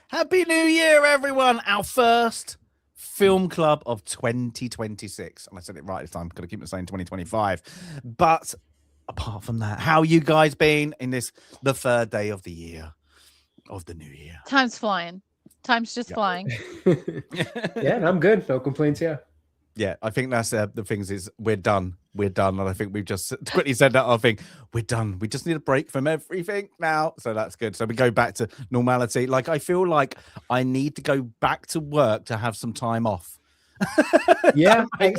Happy New Year, everyone! Our first film club of 2026. And I said it right this time. Got to keep it saying 2025. But apart from that, how you guys been in the third day of the year, of the new year? Time's flying. Time's just flying. Yeah, and I'm good. No complaints here. Yeah, I think that's the things is we're done. We're done. And I think we've just quickly said that. I think we're done. We just need a break from everything now. So that's good. So we go back to normality. Like, I feel like I need to go back to work to have some time off. Yeah, in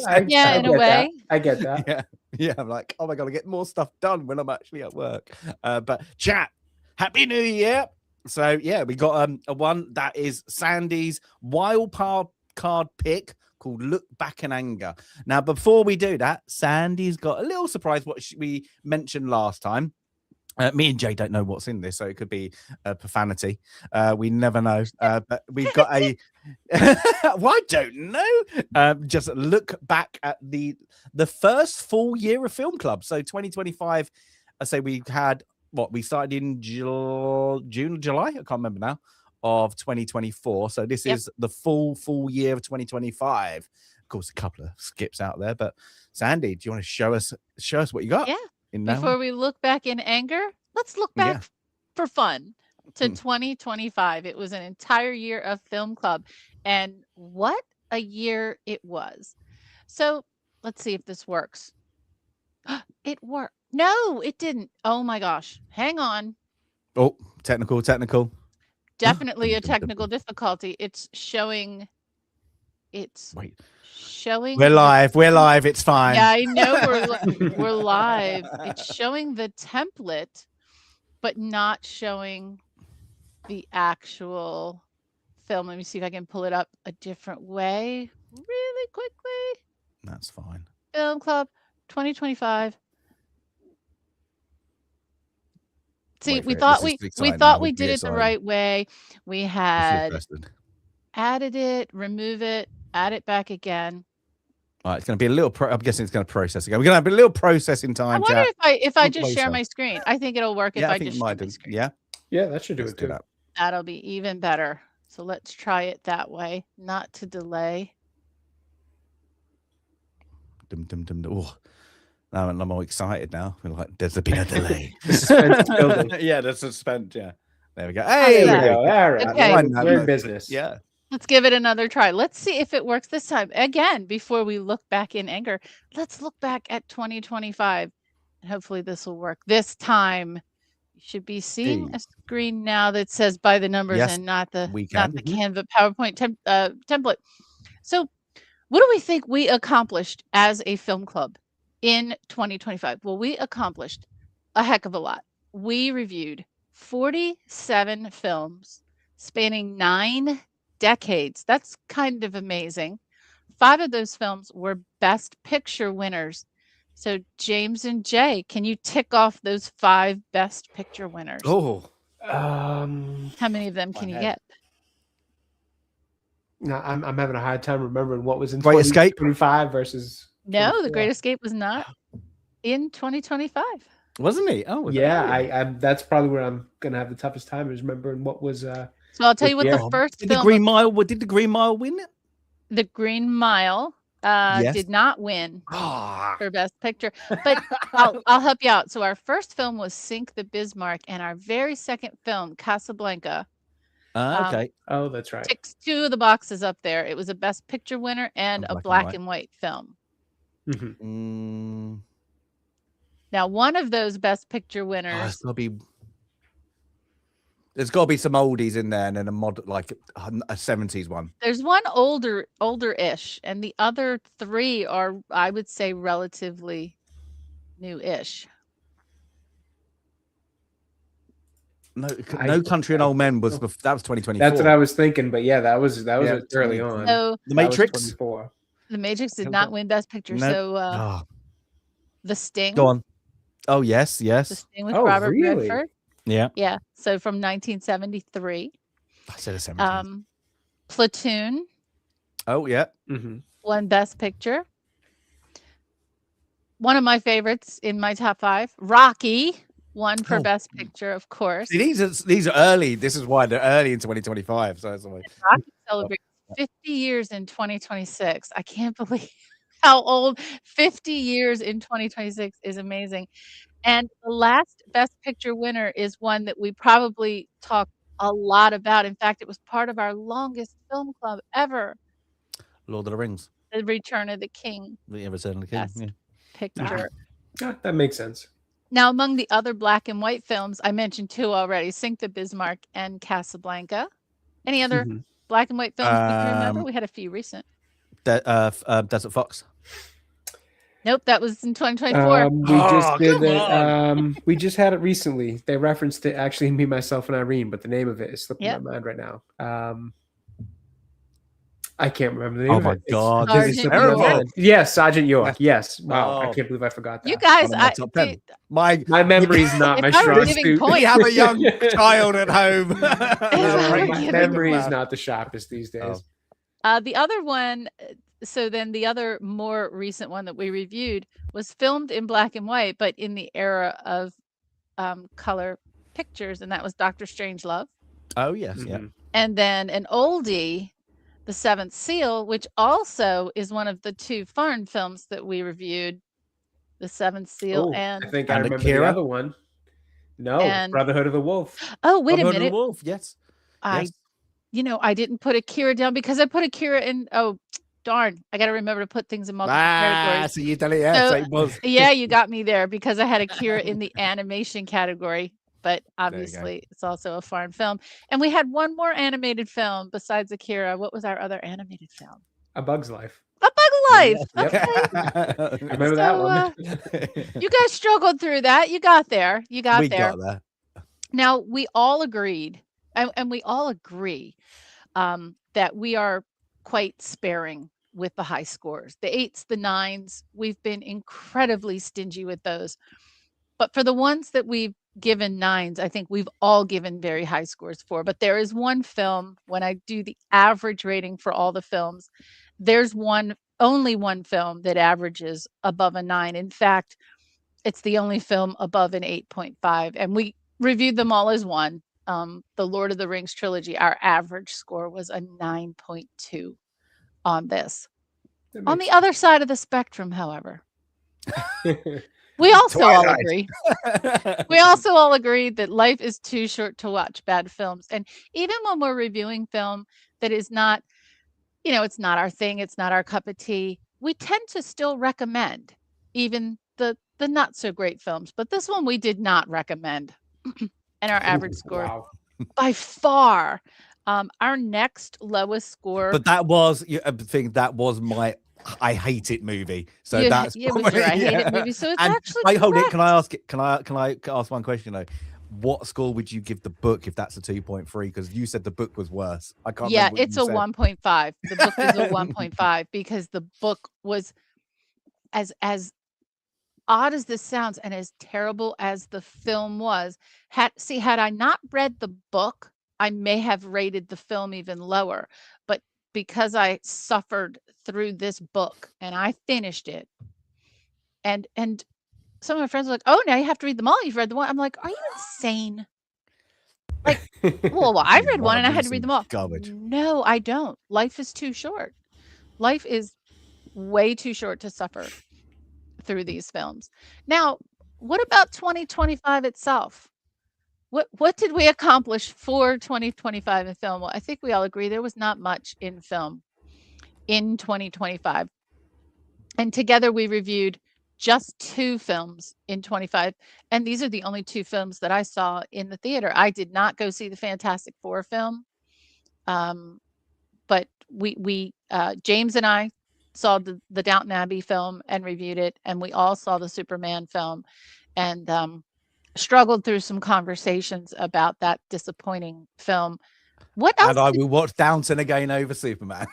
a way. I get that. Yeah. I'm like, oh my God, I get more stuff done when I'm actually at work. But chat, Happy New Year. So yeah, we got a one that is Sandy's wild card pick called Look Back in Anger. Now, before we do that, Sandy's got a little surprise what we mentioned last time. Me and Jay don't know what's in this, so it could be profanity. We never know. But we've got a... well, I don't know. Just look back at the first full year of Film Club. So 2025, I say we had... What, we started in June, July? I can't remember now. Of 2024. So this is the full year of 2025. Of course, a couple of skips out there, but Sandy, do you want to show us what you got? Yeah. Before we look back in anger, let's look back for fun to 2025. It was an entire year of Film Club, and what a year it was. So let's see if this works. It worked. No, it didn't. Oh my gosh. Hang on. Oh, technical. Definitely a technical difficulty. It's showing. Showing. We're live. It's fine. Yeah, I know we're live. It's showing the template, but not showing the actual film. Let me see if I can pull it up a different way really quickly. That's fine. Film Club 2025. See, we thought we did it the right way. We had added it, remove it, add it back again. All right, it's going to be a little. I'm guessing it's going to process again. We're going to have a little processing time. I wonder if I just share my screen. I think it'll work if I just share my screen. Yeah, that should do it too. That'll be even better. So let's try it that way, not to delay. Oh. I'm all excited now. We're like, there's been a delay. The suspense is building. Yeah, the suspense. Yeah, there we go. Hey, there we go. All right, okay. We're in business. Yeah, let's give it another try. Let's see if it works this time. Again, before we look back in anger, let's look back at 2025, and hopefully this will work this time. You should be seeing a screen now that says by the numbers and not the Canva PowerPoint template. So, what do we think we accomplished as a film club in 2025? Well, we accomplished a heck of a lot. We reviewed 47 films spanning 9 decades. That's kind of amazing. 5 of those films were Best Picture winners. So James and Jay, can you tick off those 5 Best Picture winners? Oh, how many of them can you get? No, I'm having a hard time remembering what was in Great Escape 25 versus. No, The Great Escape was not in 2025. Wasn't he? Oh, yeah. That's probably where I'm gonna have the toughest time is remembering what was. So I'll tell you what the first film. Did the Green Mile win it? The Green Mile did not win for Best Picture, but I'll help you out. So our first film was Sink the Bismarck, and our very second film, Casablanca. Okay. Oh, that's right. Ticks 2 of the boxes up there. It was a Best Picture winner and a black and white film. Mm-hmm. Now Now, one of those Best Picture Oh, winners. there's got to be some oldies in there, and then like a 70s one. There's one older-ish, and the other three are, I would say, relatively new-ish. No Country and Old Men was that was 2024. That's what I was thinking, but yeah, that was early on. So The Matrix. The Matrix did not win Best Picture. Nope. So The Sting. Go on. Oh yes. The Sting with Robert really? Redford. Yeah. Yeah. So from 1973. I said a 70s. Platoon. Oh yeah. Mm-hmm. Won Best Picture. One of my favorites in my top 5, Rocky, won for Best Picture, of course. See, these are early. This is why they're early in 2025. So it's like, Rocky celebrates 50 years in 2026. I can't believe how old 50 years in 2026 is. Amazing. And the last Best Picture winner is one that we probably talk a lot about. In fact, it was part of our longest film club ever. Lord of the Rings. The Return of the King. The Return of the King. Best Yeah. Picture. Yeah, that makes sense. Now, among the other black and white films, I mentioned 2 already, Sink the Bismarck and Casablanca. Any other black and white films we can remember? We had a few recent. Desert Fox. Nope, that was in 2024. We just had it recently. They referenced it, actually, Me, Myself, and Irene, but the name of it is slipping my mind right now. I can't remember the name of it. Oh my God. This is terrible. Yes, Sergeant York. Yes. Wow, I can't believe I forgot that. You guys, my memory's not my strong suit. We have a young child at home. My memory is not the sharpest these days. The other one, so then the other more recent one that we reviewed was filmed in black and white, but in the era of color pictures, and that was Dr. Strangelove. Oh, yes. Yeah. And then an oldie, The Seventh Seal, which also is one of the 2 foreign films that we reviewed, The Seventh Seal and I think I remember the other one. No, Brotherhood of the Wolf. Oh, wait Brotherhood a minute. Of the Wolf, yes. I didn't put Akira down because I put Akira in. Oh, darn. I got to remember to put things in multiple categories. So you done it, yeah. So it was. Yeah, you got me there because I had Akira in the animation category. But obviously, it's also a foreign film. And we had one more animated film besides Akira. What was our other animated film? A Bug's Life. A Bug's Life. Yep. Okay. I remember that one. You guys struggled through that. You got there. We got there. Now, we all agreed, and we all agree that we are quite sparing with the high scores. The 8s, the 9s, we've been incredibly stingy with those. But for the ones that we've given 9s, I think we've all given very high scores for. But there is one film, when I do the average rating for all the films, there's only one film that averages above a 9. In fact, it's the only film above an 8.5. And we reviewed them all as one. The Lord of the Rings trilogy, our average score was a 9.2 on this. On the other side of the spectrum, however, we also all agree. We also all agree that life is too short to watch bad films. And even when we're reviewing film that is not, it's not our thing, it's not our cup of tea, we tend to still recommend even the not so great films. But this one we did not recommend. And our average score by far, our next lowest score. But that was, I think that was my I hate it movie. So that's probably, I hate it movie. So it's actually hold it. Can I ask one question though? What score would you give the book if that's a 2.3? Because you said the book was worse. I can't. Yeah, it's a 1.5. The book is a 1.5 because the book was as odd as this sounds and as terrible as the film was. Had I not read the book, I may have rated the film even lower. But because I suffered through this book and I finished it, and some of my friends were like, "Oh, now you have to read them all. You've read the one." I'm like, "Are you insane?" Like, well, I read one and I had to read them all. Garbage. No, I don't. Life is too short. Life is way too short to suffer through these films. Now, what about 2025 itself? What did we accomplish for 2025 in film? Well, I think we all agree there was not much in film in 2025. And together we reviewed just 2 films in 25, and these are the only 2 films that I saw in the theater. I did not go see the Fantastic Four film, but we James and I saw the Downton Abbey film and reviewed it, and we all saw the Superman film, and struggled through some conversations about that disappointing film. What else? And I will watch Downton again over Superman.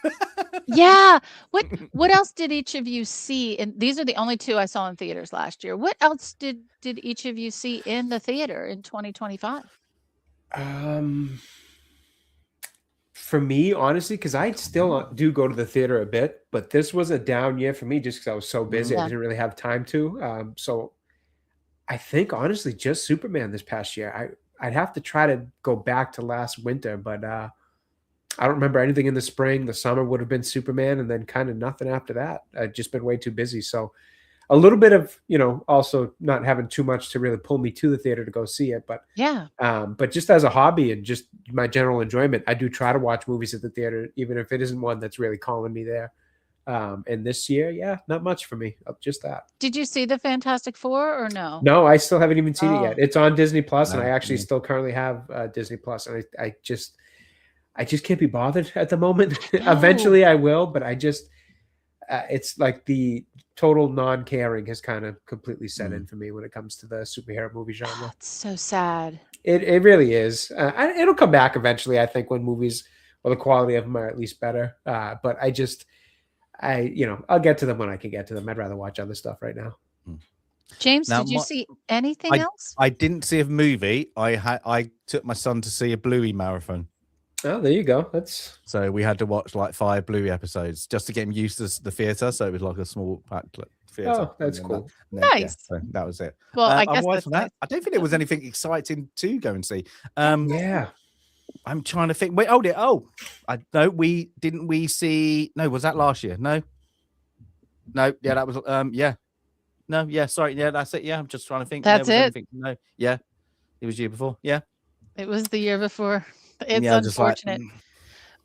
Yeah. What else did each of you see? And these are the only 2 I saw in theaters last year. What else did each of you see in the theater in 2025? For me, honestly, because I still do go to the theater a bit, but this was a down year for me just because I was so busy. Yeah. I didn't really have time to. So I think honestly, just Superman this past year. I'd have to try to go back to last winter, but I don't remember anything in the spring. The summer would have been Superman, and then kind of nothing after that. I'd just been way too busy. So a little bit of, also not having too much to really pull me to the theater to go see it. But Yeah. but just as a hobby and just my general enjoyment, I do try to watch movies at the theater, even if it isn't one that's really calling me there. And this year, yeah, not much for me. Just that. Did you see the Fantastic Four or no? No, I still haven't even seen it Oh. yet. It's on Disney Plus, and No, I actually still currently have Disney Plus, and I just can't be bothered at the moment. No. Eventually, I will, but I just it's like the total non-caring has kind of completely set in for me when it comes to the superhero movie genre. It's so sad. It really is. It'll come back eventually, I think, when movies, well, the quality of them are at least better. But I'll get to them when I can get to them. I'd rather watch other stuff right now. James, Now, did you see anything else? I didn't see a movie. I took my son to see a Bluey marathon. Oh, there you go. So we had to watch like 5 Bluey episodes just to get him used to the theater. So it was like a small theater. Oh, that's cool. Nice. So that was it. Well, I guess otherwise that's from that, nice. I don't think there was anything exciting to go and see. Yeah. I'm trying to think. Wait, hold it. Oh, I know we see. No, was that last year? No. Yeah, that was. Yeah. No, yeah. Sorry. Yeah, that's it. Yeah, I'm just trying to think. That's it. No, yeah, it was year before. Yeah, It was the year before. It's yeah, just like, unfortunate.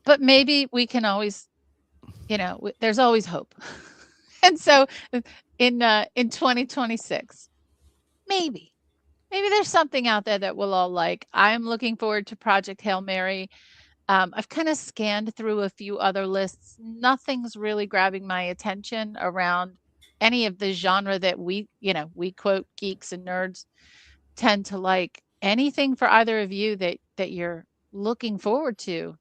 But maybe we can always, there's always hope. And so in 2026, maybe there's something out there that we'll all like. I'm looking forward to Project Hail Mary. I've kind of scanned through a few other lists. Nothing's really grabbing my attention around any of the genre that we quote geeks and nerds tend to like. Anything for either of you that you're looking forward to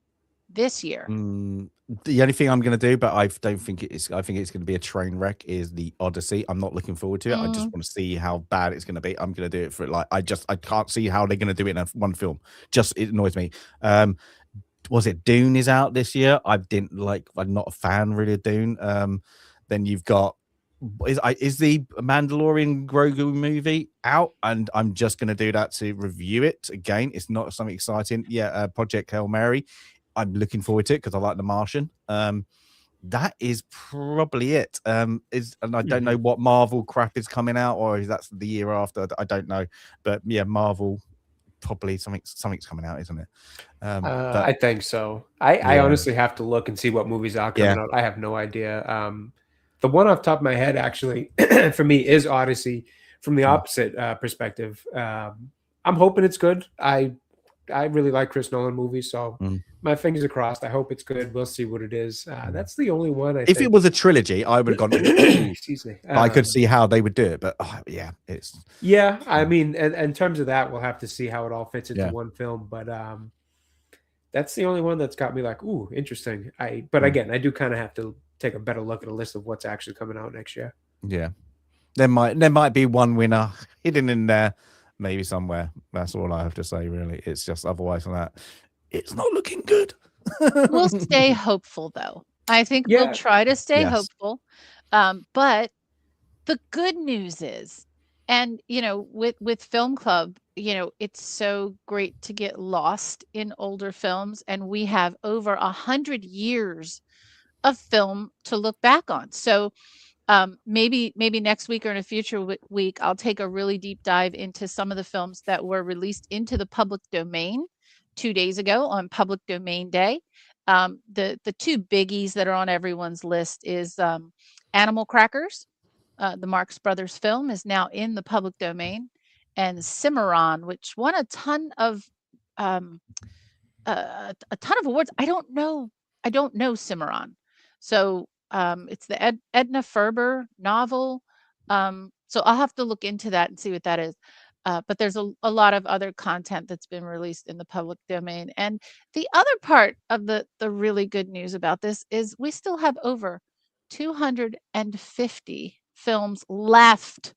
this year? The only thing I'm going to do, but I don't think it is. I think it's going to be a train wreck. Is the Odyssey? I'm not looking forward to it. I just want to see how bad it's going to be. I'm going to do it for I can't see how they're going to do it in one film. It annoys me. Was it Dune is out this year? I'm not a fan really of Dune. Then you've got is the Mandalorian Grogu movie out, and I'm just going to do that to review it again. It's not something exciting. Project Hail Mary, I'm looking forward to it because I like The Martian. That is probably it. And I don't know what Marvel crap is coming out, or is that's the year after. I don't know, but yeah, Marvel probably something's coming out, isn't it? I think so. I honestly have to look and see what movies are coming out. I have no idea. The one off the top of my head, actually, for me is Odyssey. From the opposite perspective, I'm hoping it's good. I really like Chris Nolan movies, so my fingers are crossed. I hope it's good. We'll see what it is. That's the only one. If it was a trilogy, I would have gone. Excuse me. I could see how they would do it, but it's. Yeah, I mean, in terms of that, we'll have to see how it all fits into one film. But that's the only one that's got me like, ooh, interesting. But again, I do kind of have to take a better look at a list of what's actually coming out next year. Yeah, there might be one winner hidden in there, maybe somewhere. That's all I have to say. Really, it's just otherwise than that, it's not looking good. We'll stay hopeful, though. I think we'll try to stay hopeful. But the good news is, and with Film Club, it's so great to get lost in older films, and we have over 100 years of film to look back on. So maybe next week or in a future week, I'll take a really deep dive into some of the films that were released into the public domain 2 days ago on Public Domain Day. The 2 biggies that are on everyone's list is Animal Crackers the Marx Brothers film, is now in the public domain, and Cimarron, which won a ton of awards. I don't know Cimarron, so it's the Edna Ferber novel. So I'll have to look into that and see what that is. But there's a lot of other content that's been released in the public domain. And the other part of the really good news about this is we still have over 250 films left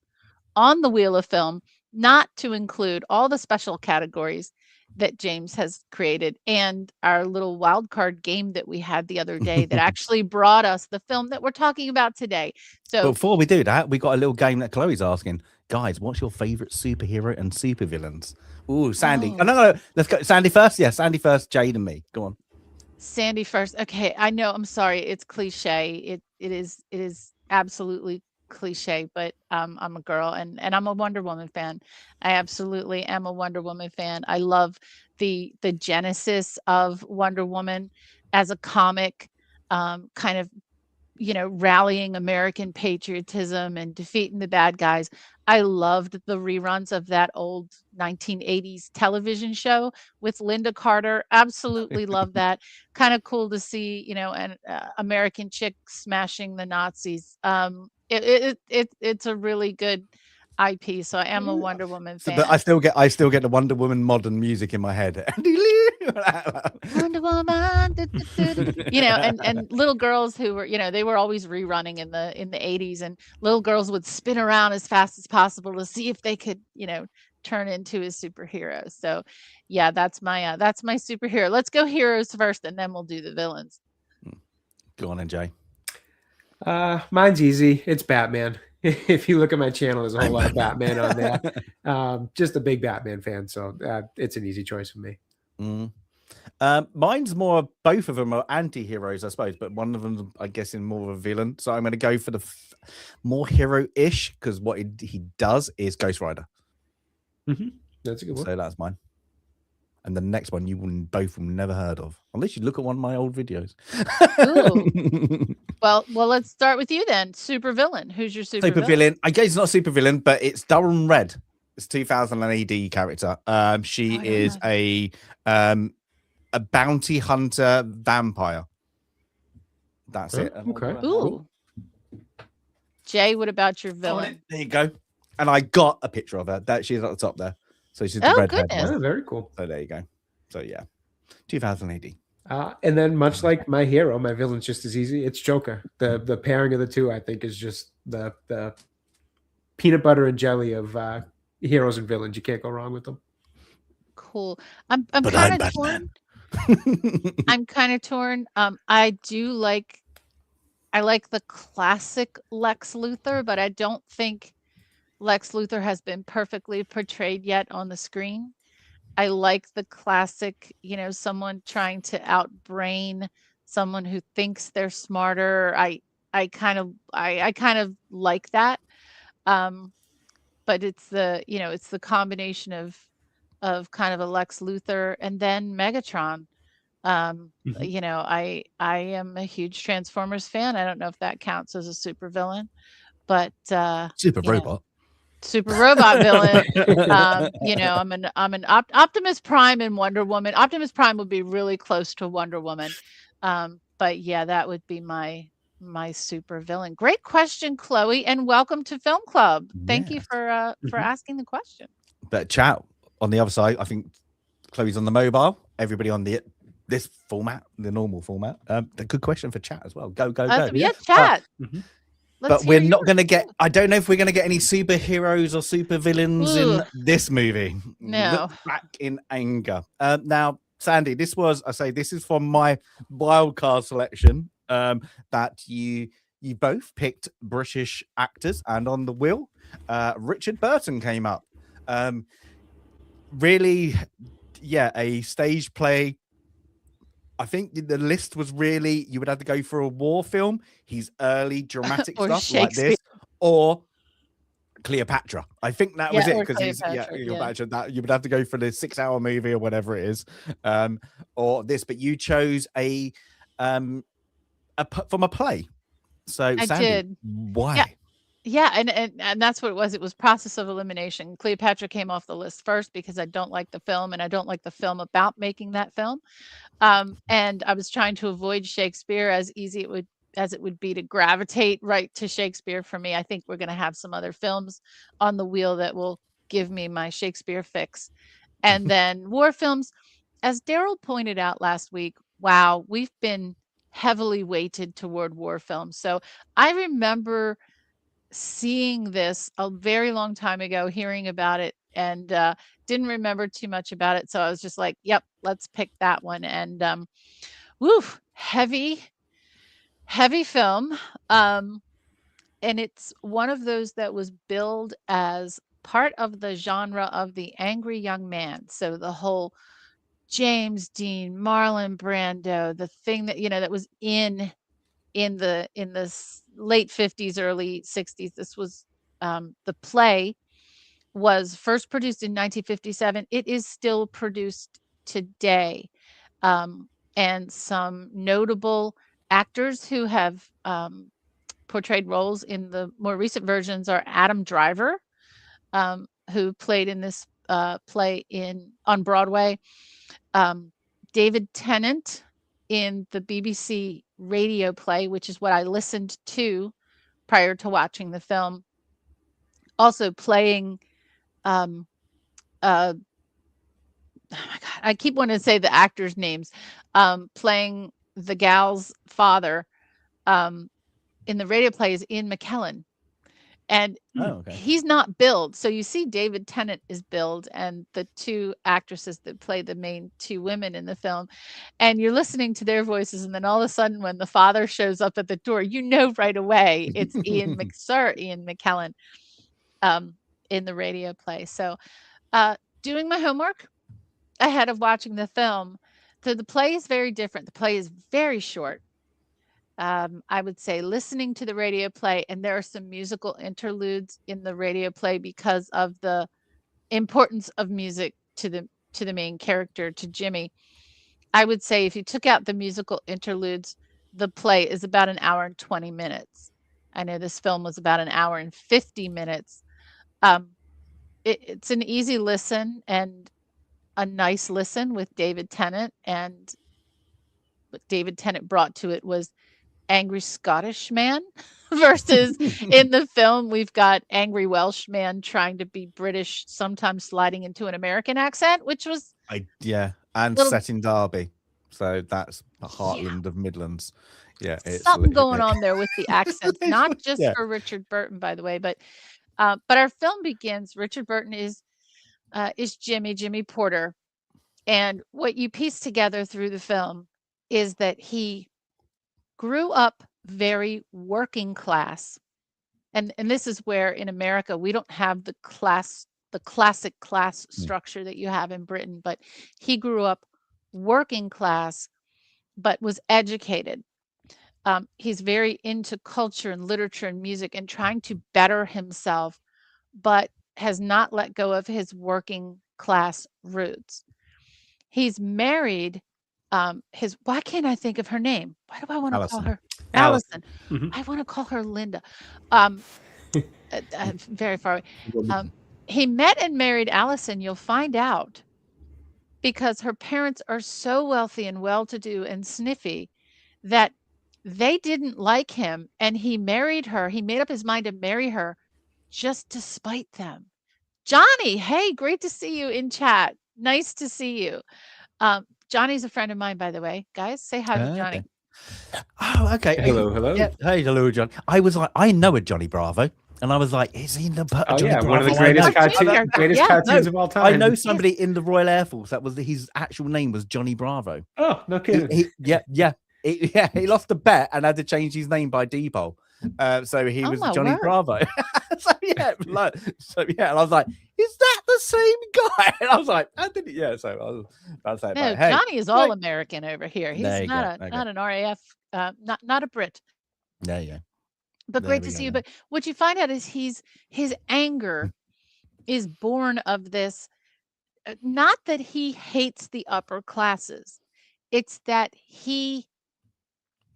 on the Wheel of Film, not to include all the special categories that James has created and our little wild card game that we had the other day that actually brought us the film that we're talking about today. So before we do that, we got a little game that Chloe's asking. Guys, what's your favorite superhero and supervillains? Ooh, Sandy. Oh, no. Let's go. Sandy first. Yeah, Sandy first, Jade and me. Go on. Sandy first. Okay, I know. I'm sorry. It's cliche. It is absolutely cliche, but I'm a girl and I'm a Wonder Woman fan. I absolutely am a Wonder Woman fan. I love the genesis of Wonder Woman as a comic, kind of, rallying American patriotism and defeating the bad guys. I loved the reruns of that old 1980s television show with Linda Carter. Absolutely love that. Kind of cool to see, an American chick smashing the Nazis. It's a really good IP. So I am a Wonder Woman fan. But I still get the Wonder Woman modern music in my head. Wonder Woman, and little girls who were, they were always rerunning in the 80s, and little girls would spin around as fast as possible to see if they could, turn into a superhero. So yeah, that's my superhero. Let's go heroes first, and then we'll do the villains. Go on, Jay. Mine's easy. It's Batman. If you look at my channel, there's a whole lot of Batman on there. Just a big Batman fan, so it's an easy choice for me. Mine's more, both of them are anti-heroes, I suppose, but one of them, I guess, is more of a villain. So I'm going to go for the more hero-ish, because what he does is Ghost Rider. That's a good one. So that's mine. And the next one you both will never heard of, unless you look at one of my old videos. Well, let's start with you then. Super villain. Who's your super villain? I guess it's not a super villain, but it's Durham Red. It's 2000 AD character. She is a bounty hunter vampire. That's it. Okay. Ooh. Jay, what about your villain? There you go. And I got a picture of her. That she's at the top there. So she's the redhead. Oh, very cool. So there you go. So yeah, 2000 AD. And then much like my hero, my villain's just as easy. It's Joker. The pairing of the two, I think, is just the peanut butter and jelly of heroes and villains. You can't go wrong with them. Cool. I'm kind of torn. I'm kind of torn. I like the classic Lex Luthor, but I don't think Lex Luthor has been perfectly portrayed yet on the screen. I like the classic, someone trying to outbrain someone who thinks they're smarter. I kind of like that. But it's the combination of kind of a Lex Luthor and then Megatron. I am a huge Transformers fan. I don't know if that counts as a supervillain, but super robot villain. I'm an Optimus Prime and Wonder Woman. Optimus Prime would be really close to Wonder Woman. But yeah, that would be my super villain. Great question, Chloe, and welcome to Film Club. Thank you for asking the question. But chat on the other side, I think Chloe's on the mobile. Everybody on this format, the normal format. A good question for chat as well. Go. Yeah, chat. But we're not going to get, I don't know if we're going to get any superheroes or super villains in this movie. No. Look back in anger. Now, Sandy, this is from my wildcard selection that you both picked British actors, and on the wheel, Richard Burton came up. Really, a stage play. I think the list was really, you would have to go for a war film, his early dramatic stuff like this, or Cleopatra. I think that was it, because you imagine that you would have to go for the 6-hour movie or whatever it is, or this. But you chose from a play. So I Sandy, did. Why? Yeah. Yeah, and that's what it was. It was process of elimination. Cleopatra came off the list first because I don't like the film, and I don't like the film about making that film. And I was trying to avoid Shakespeare as it would be to gravitate right to Shakespeare for me. I think we're going to have some other films on the wheel that will give me my Shakespeare fix. And then war films, as Daryl pointed out last week, wow, we've been heavily weighted toward war films. So I remember seeing this a very long time ago, hearing about it, and didn't remember too much about it. So I was just like, yep, let's pick that one. And woo, heavy film. And it's one of those that was billed as part of the genre of the angry young man. So the whole James Dean, Marlon Brando, the thing that, that was in the late 50s, early 60s. This was the play was first produced in 1957. It is still produced today. And some notable actors who have portrayed roles in the more recent versions are Adam Driver, who played in this play on Broadway, David Tennant in the BBC radio play, which is what I listened to prior to watching the film. Also playing, oh my God, I keep wanting to say the actors' names, playing the gal's father in the radio play is Ian McKellen. And he's not billed. So you see David Tennant is billed and the two actresses that play the main two women in the film. And you're listening to their voices. And then all of a sudden, when the father shows up at the door, right away it's Ian McKellen in the radio play. So doing my homework ahead of watching the film. So the play is very different. The play is very short. I would say listening to the radio play, and there are some musical interludes in the radio play because of the importance of music to the main character, to Jimmy. I would say if you took out the musical interludes, the play is about an hour and 20 minutes. I know this film was about an hour and 50 minutes. It's an easy listen and a nice listen with David Tennant, and what David Tennant brought to it was angry Scottish man versus in the film we've got angry Welsh man trying to be British, sometimes sliding into an American accent, which was and set in Derby, so that's the heartland of Midlands. It's something going on there with the accents, not just for Richard Burton, by the way, but our film begins. Richard Burton is Jimmy Porter, and what you piece together through the film is that he grew up very working class. And this is where in America, we don't have the classic class structure that you have in Britain, but he grew up working class, but was educated. He's very into culture and literature and music and trying to better himself, but has not let go of his working class roots. He's married. Why can't I think of her name? Why do I want to call her Allison? Mm-hmm. I want to call her Linda. Very far away. He met and married Allison, you'll find out, because her parents are so wealthy and well-to-do and sniffy that they didn't like him, and he married her. He made up his mind to marry her just to spite them. Johnny, hey, great to see you in chat. Nice to see you. Johnny's a friend of mine, by the way. Guys, say hi to Johnny. Okay. Oh, okay. Hello. Yeah. Hey, hello, John. I was like, I know a Johnny Bravo. And I was like, is he in the Johnny Bravo? One of the greatest cartoons of all time. I know somebody in the Royal Air Force. That was his actual name was Johnny Bravo. Oh, no kidding. He lost a bet and had to change his name by Depot. So he was Johnny Bravo. And I was like, is that the same guy? And I was like, I didn't. Yeah, so I was about to say, no, hey, Johnny is all American over here. He's not an RAF, not a Brit. There you go. But great to see you. But what you find out is his anger is born of this. Not that he hates the upper classes. It's that he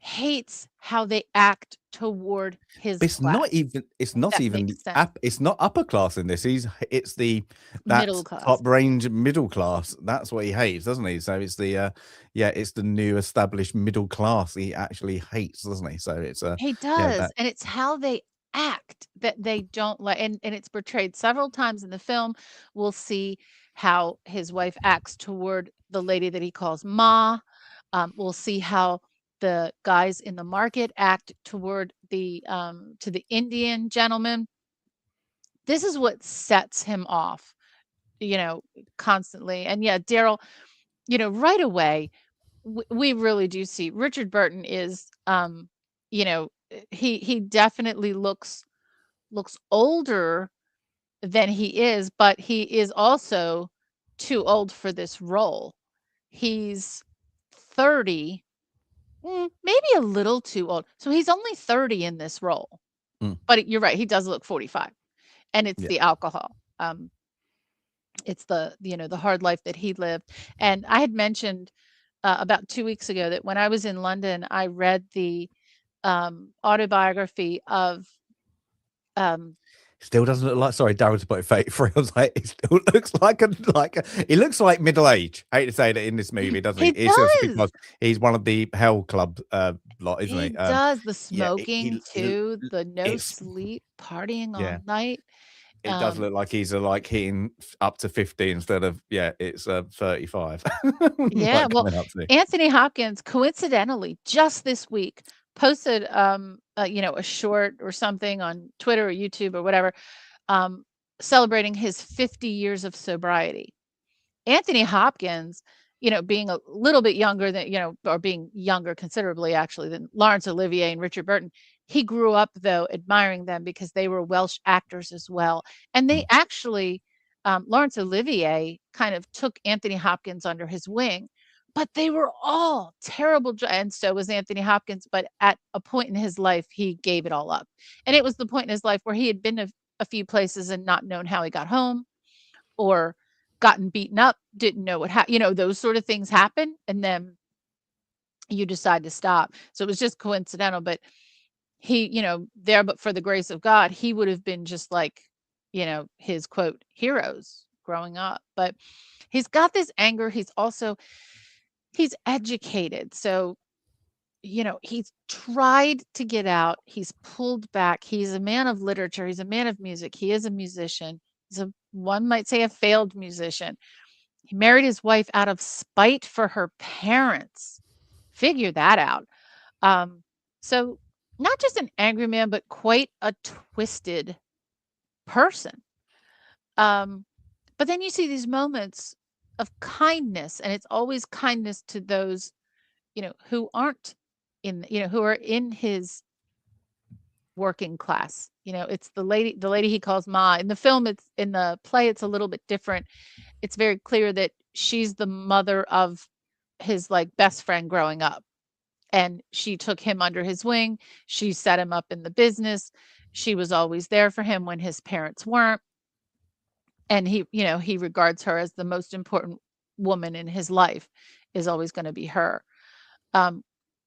hates how they act toward his It's class. not even. It's not That even. makes sense. It's not upper class in this. It's the Middle class. top range middle class. That's what he hates, doesn't he? So it's the it's the new established middle class he actually hates, doesn't he? So it's He does, and it's how they act that they don't like, and it's portrayed several times in the film. We'll see how his wife acts toward the lady that he calls Ma. We'll see how the guys in the market act toward the to the Indian gentleman. This is what sets him off, constantly. And yeah, Daryl, right away, we really do see Richard Burton is, he definitely looks older than he is, but he is also too old for this role. He's 30, maybe a little too old. So he's only 30 in this role. But you're right, he does look 45. And it's the alcohol. It's the hard life that he lived. And I had mentioned about 2 weeks ago that when I was in London, I read the autobiography of still doesn't look like. Sorry, Darren to put it fake for. I was like, it still looks like he looks like middle age. I hate to say that in this movie, doesn't he? He It's just does. because he's one of the Hell Club lot, isn't he? He does the yeah, smoking too, the no sleep, partying all night. It does look like he's like hitting up to 50 instead of it's 35. Yeah, well, Anthony Hopkins coincidentally just this week posted a short or something on Twitter or YouTube or whatever, celebrating his 50 years of sobriety. Anthony Hopkins, being a little bit younger than, or being younger considerably actually than Laurence Olivier and Richard Burton. He grew up though admiring them because they were Welsh actors as well. And they actually, Laurence Olivier kind of took Anthony Hopkins under his wing, but they were all terrible. And so was Anthony Hopkins. But at a point in his life, he gave it all up. And it was the point in his life where he had been to a few places and not known how he got home, or gotten beaten up, didn't know what happened, those sort of things happen. And then you decide to stop. So it was just coincidental, but he, there, but for the grace of God, he would have been just like, his quote heroes growing up. But he's got this anger. He's educated. So, he's tried to get out. He's pulled back. He's a man of literature. He's a man of music. He is a musician. He's one might say a failed musician. He married his wife out of spite for her parents. Figure that out. So not just an angry man, but quite a twisted person. But then you see these moments of kindness, and it's always kindness to those, who aren't who are in his working class. It's the lady he calls Ma. In the film, in the play, it's a little bit different. It's very clear that she's the mother of his best friend growing up. And she took him under his wing. She set him up in the business. She was always there for him when his parents weren't. And he regards her as the most important woman in his life, is always going to be her.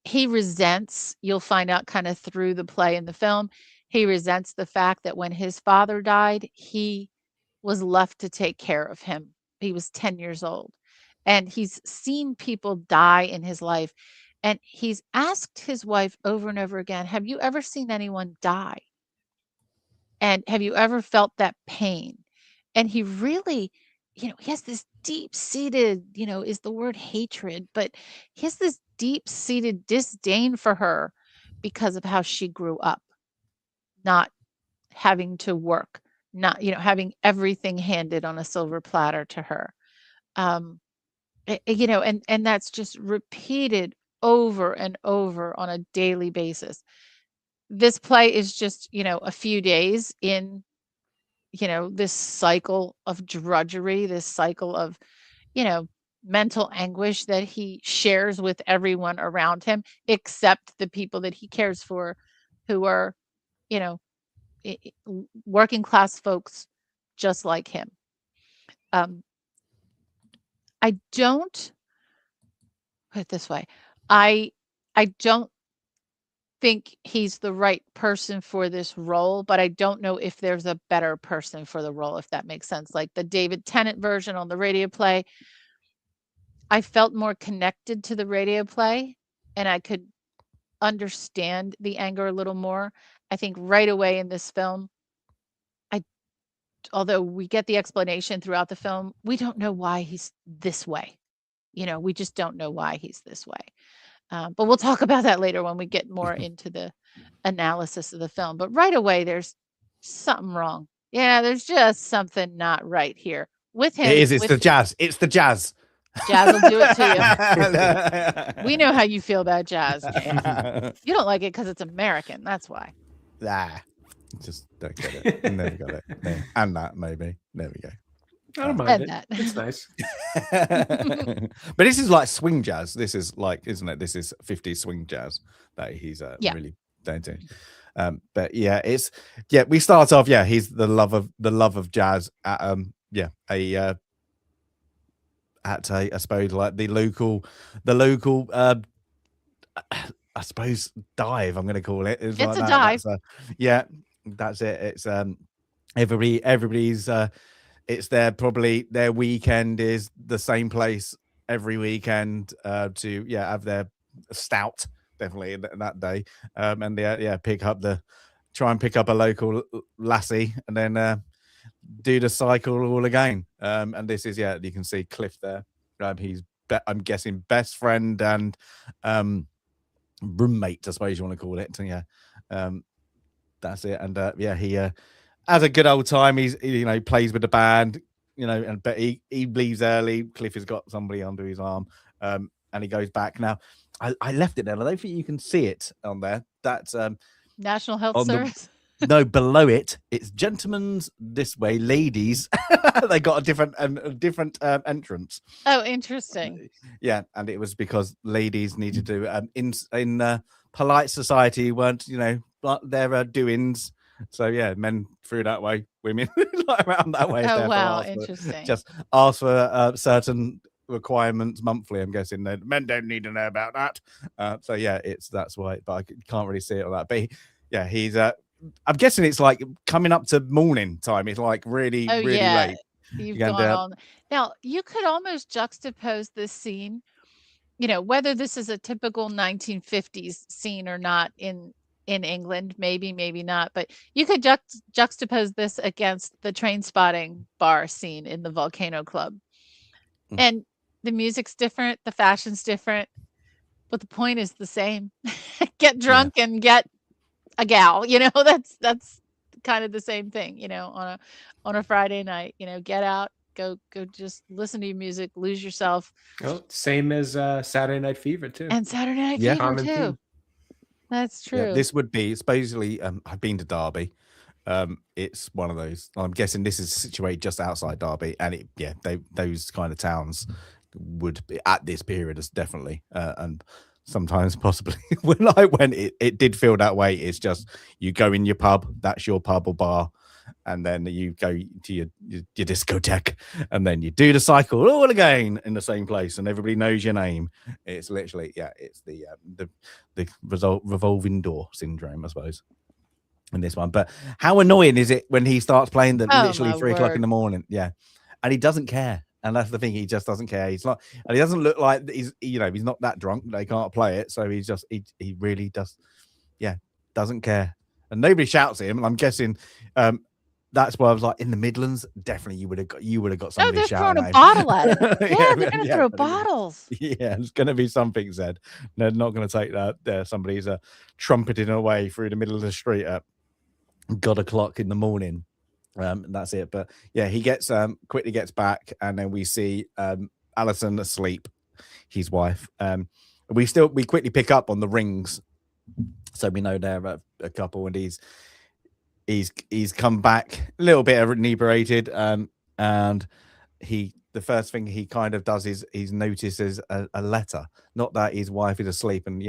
He resents, you'll find out kind of through the play and the film, he resents the fact that when his father died, he was left to take care of him. He was 10 years old. And he's seen people die in his life. And he's asked his wife over and over again, have you ever seen anyone die? And have you ever felt that pain? And he really, he has this deep-seated, is the word hatred, but he has this deep-seated disdain for her because of how she grew up, not having to work, not, having everything handed on a silver platter to her. And that's just repeated over and over on a daily basis. This play is just, a few days in, this cycle of drudgery, this cycle of, mental anguish that he shares with everyone around him, except the people that he cares for, who are, working class folks just like him. I don't put it this way. I don't think he's the right person for this role, but I don't know if there's a better person for the role, if that makes sense. Like the David Tennant version on the radio play, I felt more connected to the radio play and I could understand the anger a little more. I think right away in this film, although we get the explanation throughout the film, we don't know why he's this way. We just don't know why he's this way. But we'll talk about that later when we get more into the analysis of the film. But right away, there's something wrong. Yeah, there's just something not right here with him. It is. It's the jazz. It's the jazz. Jazz will do it to you. We know how you feel about jazz, James. You don't like it because it's American. That's why. Just don't get it. Never got it. No. And that, maybe. There we go. I don't mind it. It's nice. But this is like swing jazz. This is like, isn't it? This is 50s swing jazz that he's really dating. But yeah, we start off. Yeah, he's the love of jazz at I suppose like the local I suppose dive. I'm going to call it. It's like a dive. That's it. It's everybody's. It's their weekend is the same place every weekend to have their stout definitely that day and they try and pick up a local lassie and then do the cycle all again. And this is you can see Cliff there. He's I'm guessing best friend and roommate, I suppose you want to call it. That's it. And he has a good old time. He's plays with the band, but he leaves early. Cliff has got somebody under his arm, and he goes back. Now, I left it there. I don't think you can see it on there. That's National Health Service. No, below it's gentlemen's this way, ladies. They got a different entrance. Oh, interesting. Yeah, and it was because ladies needed to in polite society weren't their doings. So men through that way, women around that way. Oh wow, interesting. Just ask for certain requirements monthly. I'm guessing that men don't need to know about that. That's why. But I can't really see it on that. But he's I'm guessing it's like coming up to morning time. It's like really late. You've gone on. Now you could almost juxtapose this scene. Whether this is a typical 1950s scene or not in England, maybe not, but you could juxtapose this against the train spotting bar scene in the Volcano Club. And the music's different, the fashion's different, but the point is the same. Get drunk and get a gal, that's kind of the same thing, on a Friday night, get out, go just listen to your music, lose yourself. Oh, same as Saturday Night Fever too. And Saturday Night Fever too. Theme. That's true. Yeah, this would be supposedly I've been to Derby. It's one of those. I'm guessing this is situated just outside Derby, and those kind of towns would be at this period as definitely and sometimes possibly when I went it did feel that way. It's just you go in your pub, that's your pub or bar, and then you go to your discotheque, and then you do the cycle all again in the same place, and everybody knows your name. It's literally it's the revolving door syndrome, I suppose, in this one. But how annoying is it when he starts playing literally 3 o'clock in the morning? And he doesn't care. And that's the thing, he just doesn't care. He's not, and he doesn't look like he's not that drunk. They can't play it, so he's just he really doesn't care, and nobody shouts at him. And I'm guessing that's why I was like, in the Midlands, definitely you would have got somebody shouting. They're throwing a bottle at him. They're gonna throw bottles. It's gonna be something said. They're not gonna take that. There, somebody's trumpeting away through the middle of the street at o'clock in the morning. That's it. But he gets quickly gets back, and then we see Alison asleep, his wife. We quickly pick up on the rings, so we know they're a couple, and he's come back a little bit inebriated, and the first thing he kind of does is he notices a letter. Not that his wife is asleep, and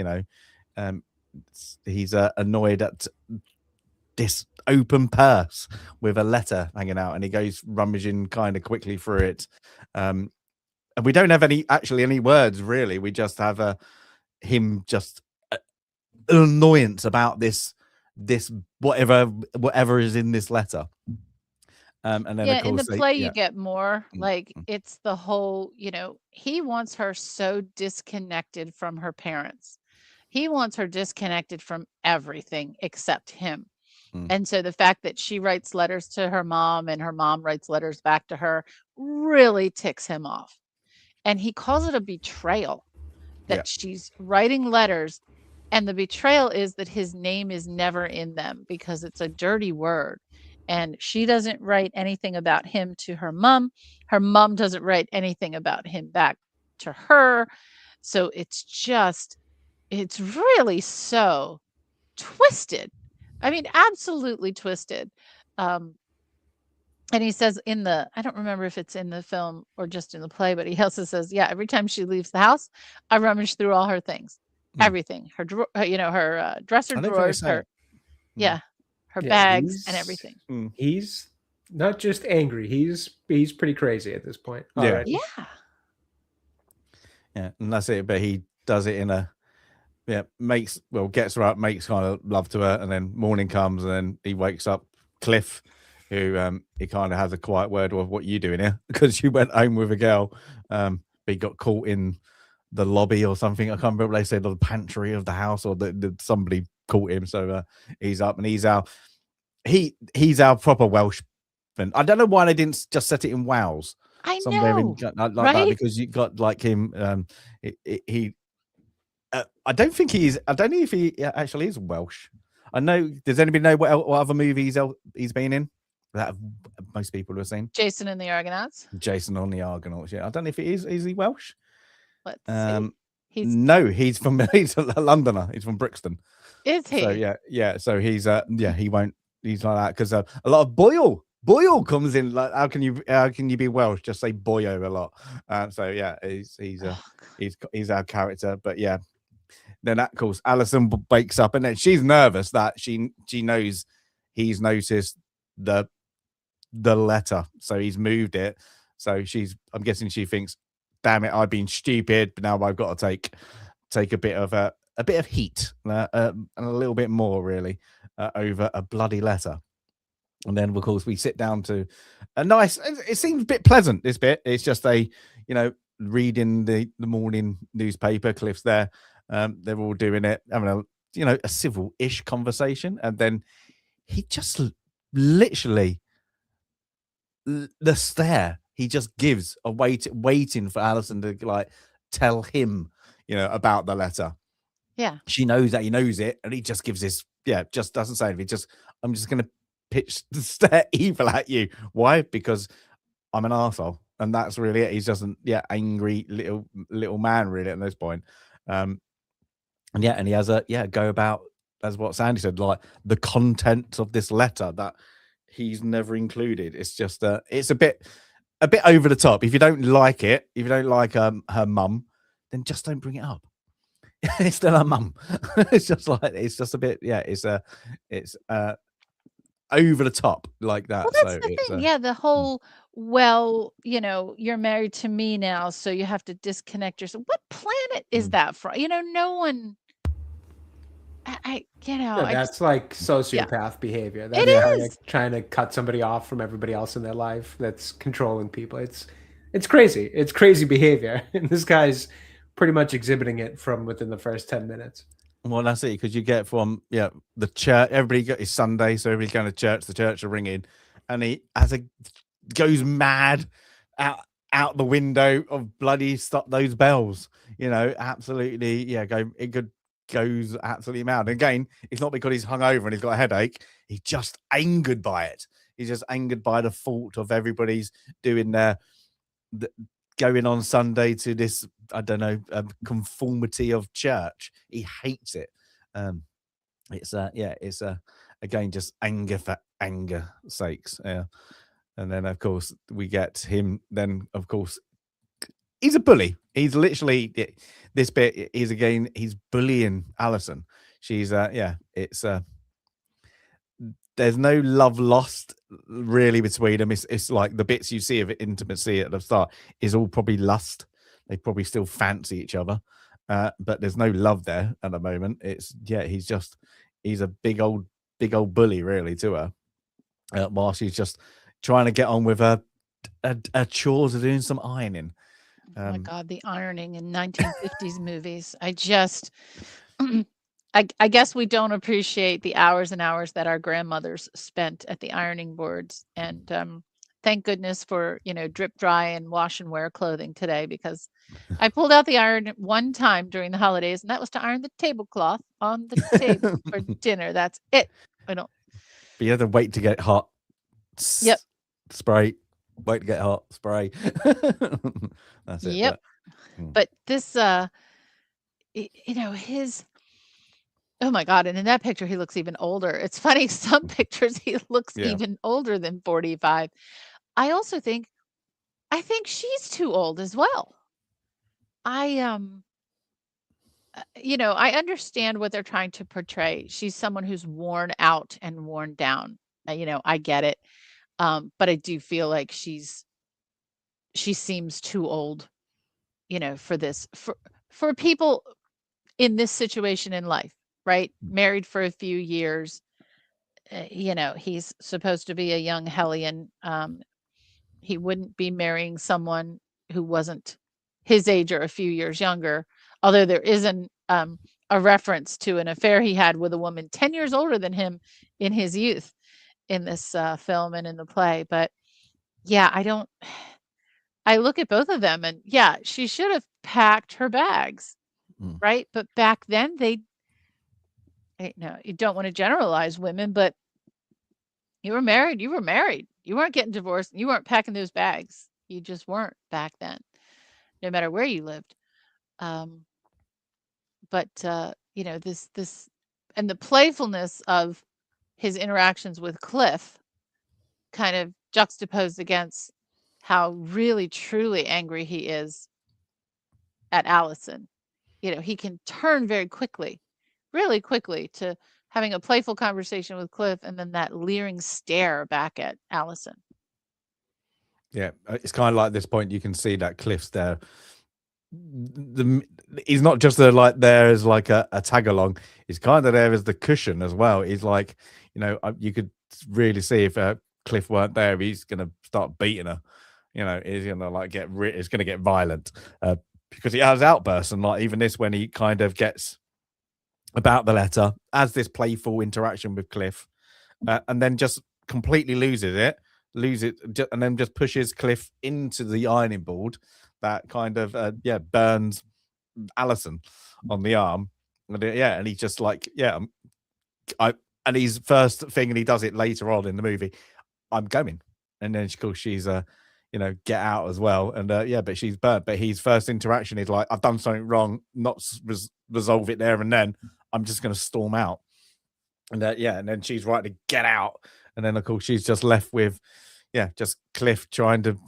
he's annoyed at this open purse with a letter hanging out, and he goes rummaging kind of quickly through it, and we don't have any words really. We just have him just annoyance about this whatever is in this letter. And then of in the course play you get more like it's the whole, he wants her so disconnected from her parents. He wants her disconnected from everything except him. And so the fact that she writes letters to her mom and her mom writes letters back to her really ticks him off. And he calls it a betrayal that she's writing letters, and the betrayal is that his name is never in them because it's a dirty word. And she doesn't write anything about him to her mom. Her mom doesn't write anything about him back to her. So it's really so twisted. I mean, absolutely twisted. And he says I don't remember if it's in the film or just in the play, but he also says, every time she leaves the house, I rummage through all her things, everything, her dresser drawers, her bags and everything. He's not just angry. He's pretty crazy at this point. Already. Yeah. And that's it. But he does it in a, gets her up, makes kind of love to her, and then morning comes, and then he wakes up Cliff, who he kind of has a quiet word of what you doing here, because you went home with a girl, but he got caught in the lobby or something. I can't remember what they said, or the pantry of the house, or somebody caught him. So he's up, and he's our proper Welsh. I don't know why they didn't just set it in Wales. I somewhere know, like that, because you got like him. I don't know if he actually is Welsh. I know. Does anybody know what other movies he's been in that most people have seen? Jason and the Argonauts. Jason on the Argonauts. Yeah, I don't know if he is. Is he Welsh? Let's see. He's a Londoner. He's from Brixton. Is he? So yeah. So he's he won't. He's like that because a lot of Boyle comes in. Like, how can you be Welsh? Just say boyo a lot. So yeah, he's our character. But yeah. Then of course Alison wakes up, and then she's nervous that she knows he's noticed the letter, so he's moved it. So I'm guessing she thinks, damn it, I've been stupid, but now I've got to take a bit of heat and a little bit more really over a bloody letter. And then of course we sit down to a nice, it seems a bit pleasant, this bit. It's just reading the morning newspaper. Cliff's there. They're all doing it, having a civil-ish conversation, and then he just literally the stare he just gives waiting for Alison to like tell him, about the letter. Yeah, she knows that he knows it, and he just gives this. Just doesn't say anything. I'm just gonna pitch the stare evil at you. Why? Because I'm an arsehole, and that's really it. He's just angry little man really at this point. And he has go about, as what Sandy said, like the content of this letter that he's never included. It's just it's a bit over the top. If you don't like it, if you don't like her mum, then just don't bring it up. It's still her mum. It's just a bit, it's over the top like that. Well, that's the thing. The whole, you're married to me now, so you have to disconnect yourself. What planet is that from? No one. That's like sociopath behavior. That's how you're trying to cut somebody off from everybody else in their life. That's controlling people. It's crazy. It's crazy behavior, and this guy's pretty much exhibiting it from within the first 10 minutes. Well, that's it, because you get from the church. Everybody got his Sunday, so everybody's going to church. The church are ringing, and he goes mad out the window of bloody stop those bells. Absolutely, goes absolutely mad. And again, it's not because he's hungover and he's got a headache. He's just angered by it. He's just angered by the thought of everybody's doing going on Sunday to this, I don't know, conformity of church. He hates it. It's again just anger for anger sakes. Yeah. And then of course we get him. Then of course he's a bully. He's literally this bit. He's bullying Alison. She's there's no love lost really between them. It's like the bits you see of intimacy at the start is all probably lust. They probably still fancy each other. but there's no love there at the moment. It's he's a big old bully really to her, while she's just trying to get on with her chores of doing some ironing. Oh my God, the ironing in 1950s movies. I just, I guess we don't appreciate the hours and hours that our grandmothers spent at the ironing boards. And thank goodness for, drip dry and wash and wear clothing today, because I pulled out the iron one time during the holidays, and that was to iron the tablecloth on the table for dinner. That's it. I don't. But you have to wait to get hot. Yep. Spray. Wait to get hot. Spray. That's it. Yep. But this, his. Oh my God. And in that picture, he looks even older. It's funny. Some pictures, he looks even older than 45. I also think she's too old as well. I understand what they're trying to portray. She's someone who's worn out and worn down. I get it. But I do feel like she seems too old, for this, for people in this situation in life, right? Married for a few years. He's supposed to be a young hellion. He wouldn't be marrying someone who wasn't his age or a few years younger, although there is a reference to an affair he had with a woman 10 years older than him in his youth in this film and in the play. But yeah, I look at both of them, and yeah, she should have packed her bags, right? But back then you don't want to generalize women, but you were married. You weren't getting divorced. You weren't packing those bags. You just weren't back then, no matter where you lived. But this and the playfulness of his interactions with Cliff kind of juxtaposed against how really truly angry he is at Allison. He can turn very quickly, really quickly, to having a playful conversation with Cliff and then that leering stare back at Allison. Yeah, it's kind of like this point you can see that Cliff's there. He's not just there as like a tag along. He's kind of there as the cushion as well. He's like, you could really see if Cliff weren't there, he's gonna start beating her. He's gonna it's gonna get violent because he has outbursts, and like even this when he kind of gets about the letter, has this playful interaction with Cliff, and then just completely loses it, and then just pushes Cliff into the ironing board that kind of burns Allison on the arm, and he's just like and his first thing, and he does it later on in the movie, I'm going, and then she's get out as well, and but she's burnt. But his first interaction is like, I've done something wrong, not resolve it there and then, I'm just going to storm out, and and then she's right to get out, and then of course she's just left with just Cliff trying to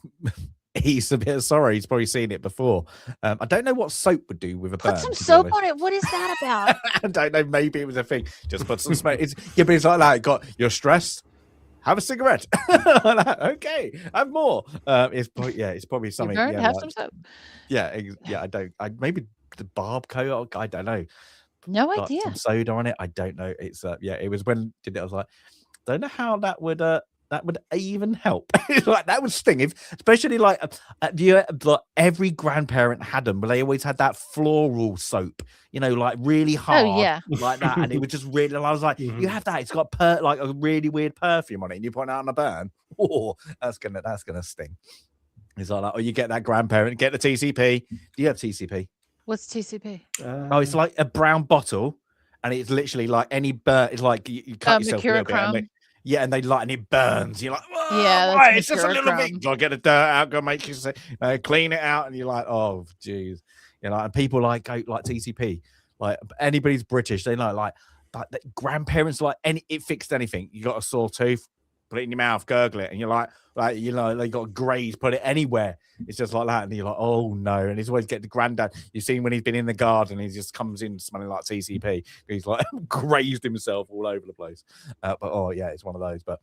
ease a bit of sorrow. He's probably seen it before. I don't know what soap would do with a burn. Put some soap on it. What is that about? I don't know. Maybe it was a thing. Just put some smoke. But it's like that. You're stressed. Have a cigarette. Okay, have more. It's probably something. Have some soap. Maybe the barb coat. I don't know. No idea. Some soda on it. I don't know. It's it was when did it? I was like, don't know how that would even help. Like that would sting, especially like every grandparent had them, but they always had that floral soap, like really hard, like that, and it was just really. I was like, you have that. It's got like a really weird perfume on it, and you put it out on a burn. Oh, that's gonna sting. It's like, you get that grandparent, get the TCP. Do you have TCP? What's TCP? It's like a brown bottle, and it's literally like any burn. It's like you cut yourself a little bit. And they light and it burns. You're like, that's it's just a little bit. Go get the dirt out, go make you clean it out, and you're like, oh, jeez. And people go like TCP, like anybody's British, they know but the grandparents it fixed anything. You got a sore tooth, put it in your mouth, gurgle it, and you're like they got graze, put it anywhere. It's just like that, and you're like, oh no. And he's always get the granddad. You've seen when he's been in the garden, he just comes in smelling like TCP. He's like grazed himself all over the place. But it's one of those. But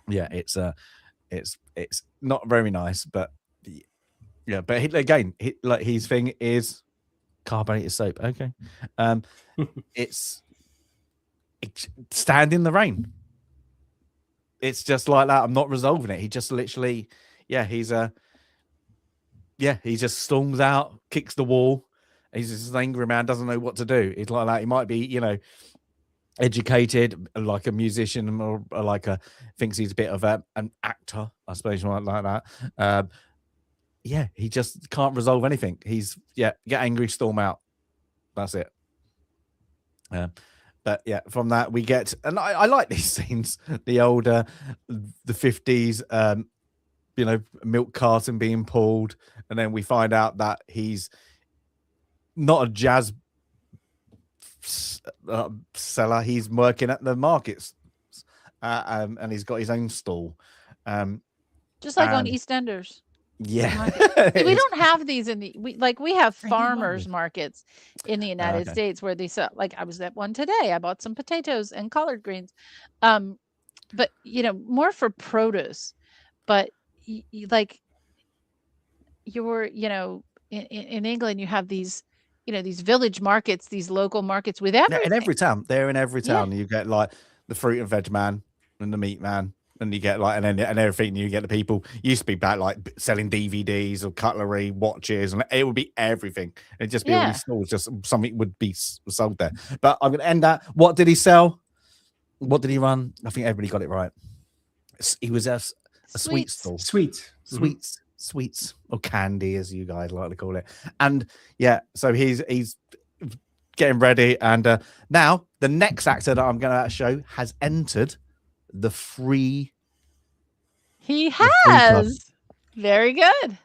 it's not very nice. But but his thing is Carbonated soap. Okay. It's stand in the rain. It's just like that. I'm not resolving it. He just literally, he just storms out, kicks the wall. He's just an angry man, doesn't know what to do. He's like that. He might be, educated, like a musician, or like thinks he's a bit of an actor, I suppose, like that. He just can't resolve anything. He's get angry, storm out. That's it. But from that we get, and I like these scenes, the older, the 50s, milk carton being pulled, and then we find out that he's not a jazz seller. He's working at the markets, and he's got his own stall, just like on EastEnders. Yeah. We don't have these we have farmers markets in the United States where they sell, like I was at one today. I bought some potatoes and collard greens, but more for produce. But in England you have these these village markets, these local markets with everything. In every town. They're in every town. You get like the fruit and veg man and the meat man. And you get like, and everything. You get the people used to be back like selling DVDs or cutlery, watches, and it would be everything. It'd just be all these stalls, just something would be sold there. But I'm gonna end that. What did he sell? What did he run? I think everybody got it right. He was a sweet stall. Sweets, or candy, as you guys like to call it. And so he's getting ready, and now the next actor that I'm going to show has entered the free. He has. Very good.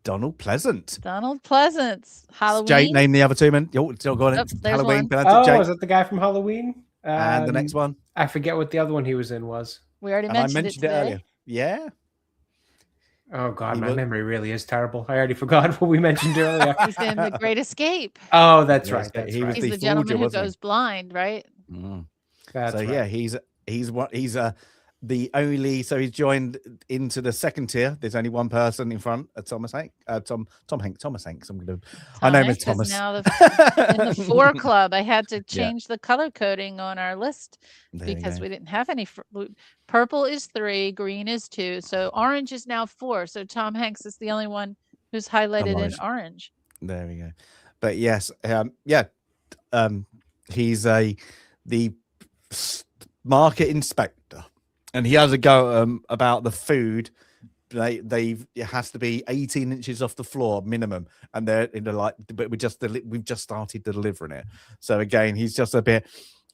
Donald Pleasant. Halloween. Jake, name the other two men. Still got it. Halloween. Was it the guy from Halloween? And the next one. I forget what the other one he was in was. We already mentioned it earlier. Yeah. Oh God, my memory really is terrible. I already forgot what we mentioned earlier. He's in The Great Escape. Oh, that's right. He's the gentleman who goes blind, right? That's right. He's the only, so he's joined into the second tier. There's only one person in front, Thomas Hanks. Thomas Hanks. I know him as Thomas. Now in the 4 club, I had to change the color coding on our list because we didn't have any. Purple is 3, green is 2, so orange is now 4. So Tom Hanks is the only one who's highlighted in orange. There we go. But yes, he's the market inspector. And he has a go about the food. It has to be 18 inches off the floor minimum, and they're like, but we've just started delivering it. So again, he's just a bit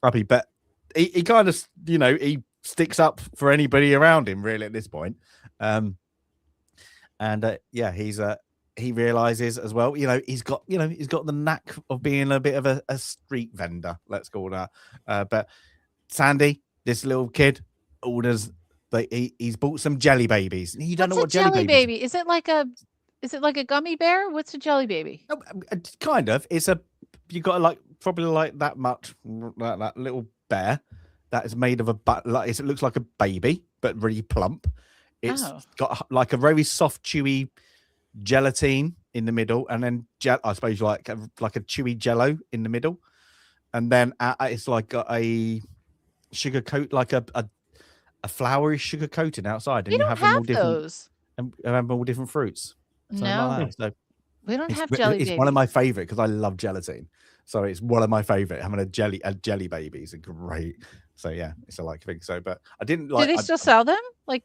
happy, but he kind of he sticks up for anybody around him really at this point. He realizes as well, he's got the knack of being a bit of a street vendor, let's call that. But Sandy, this little kid, orders, he's bought some jelly babies. You don't know what jelly baby is. It like a gummy bear? What's a jelly baby? Oh, kind of. You got probably like that much, like that little bear that is made of it looks like a baby but really plump. It's got like a very soft, chewy gelatine in the middle, and then I suppose like a chewy jello in the middle, and then it's like a sugar coat, like a floury sugar coating outside, and you have them all those. And have all different fruits. So no, so we don't have jelly babies. It's one of my favorite because I love gelatin. So it's one of my favorite. Having a jelly babies are great. So it's a thing. So, but I didn't like. Do they still sell them? They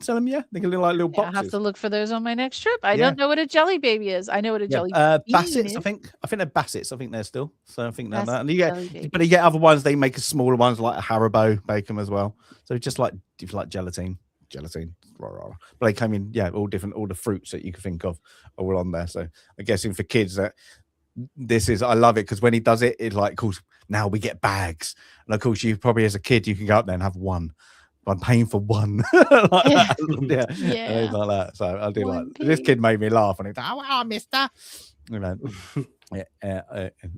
sell them. Yeah, they can look like little boxes. I have to look for those on my next trip. I don't know what a jelly baby is. I know what a jelly Bassets. is. I think they're Bassets. I think they're still. So I think they're that. And but you get other ones. They make smaller ones like a Haribo, bake them as well. So just like if you like gelatin. But they come in all different. All the fruits that you can think of are all on there. So I'm guessing for kids that. I love it because when he does it, it's like, of course, now we get bags, and of course, you probably as a kid you can go up there and have one. I'm paying for one, like that. So I do like this. Kid made me laugh, and he's like, "Oh, wow, Mister,"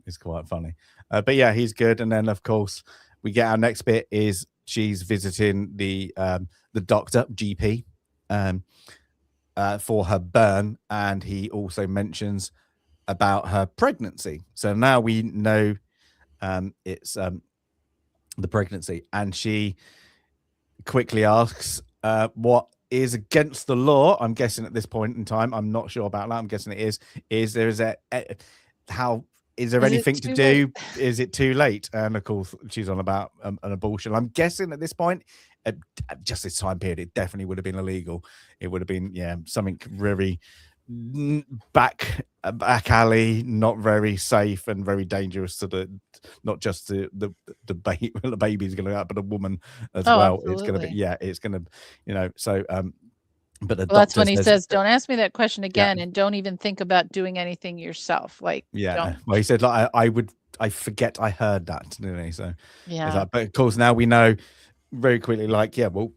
it's quite funny. But he's good. And then of course we get our next bit is she's visiting the doctor GP for her burn, and he also mentions about her pregnancy. So now we know it's the pregnancy, and she quickly asks what is against the law. I'm guessing at this point in time, I'm not sure about that. I'm guessing it is there is how is there anything to do? Is it too late? And of course, she's on about an abortion. I'm guessing at this point, just this time period, it definitely would have been illegal. It would have been something very back alley, not very safe and very dangerous to not just the baby, the baby's going to happen, but a woman as well. Absolutely. It's going to be it's going to so but the that's when he says, don't ask me that question again, and don't even think about doing anything yourself. Like, well, he said, like, I forget I heard that, didn't he? So yeah, but of course now we know very quickly, like, well,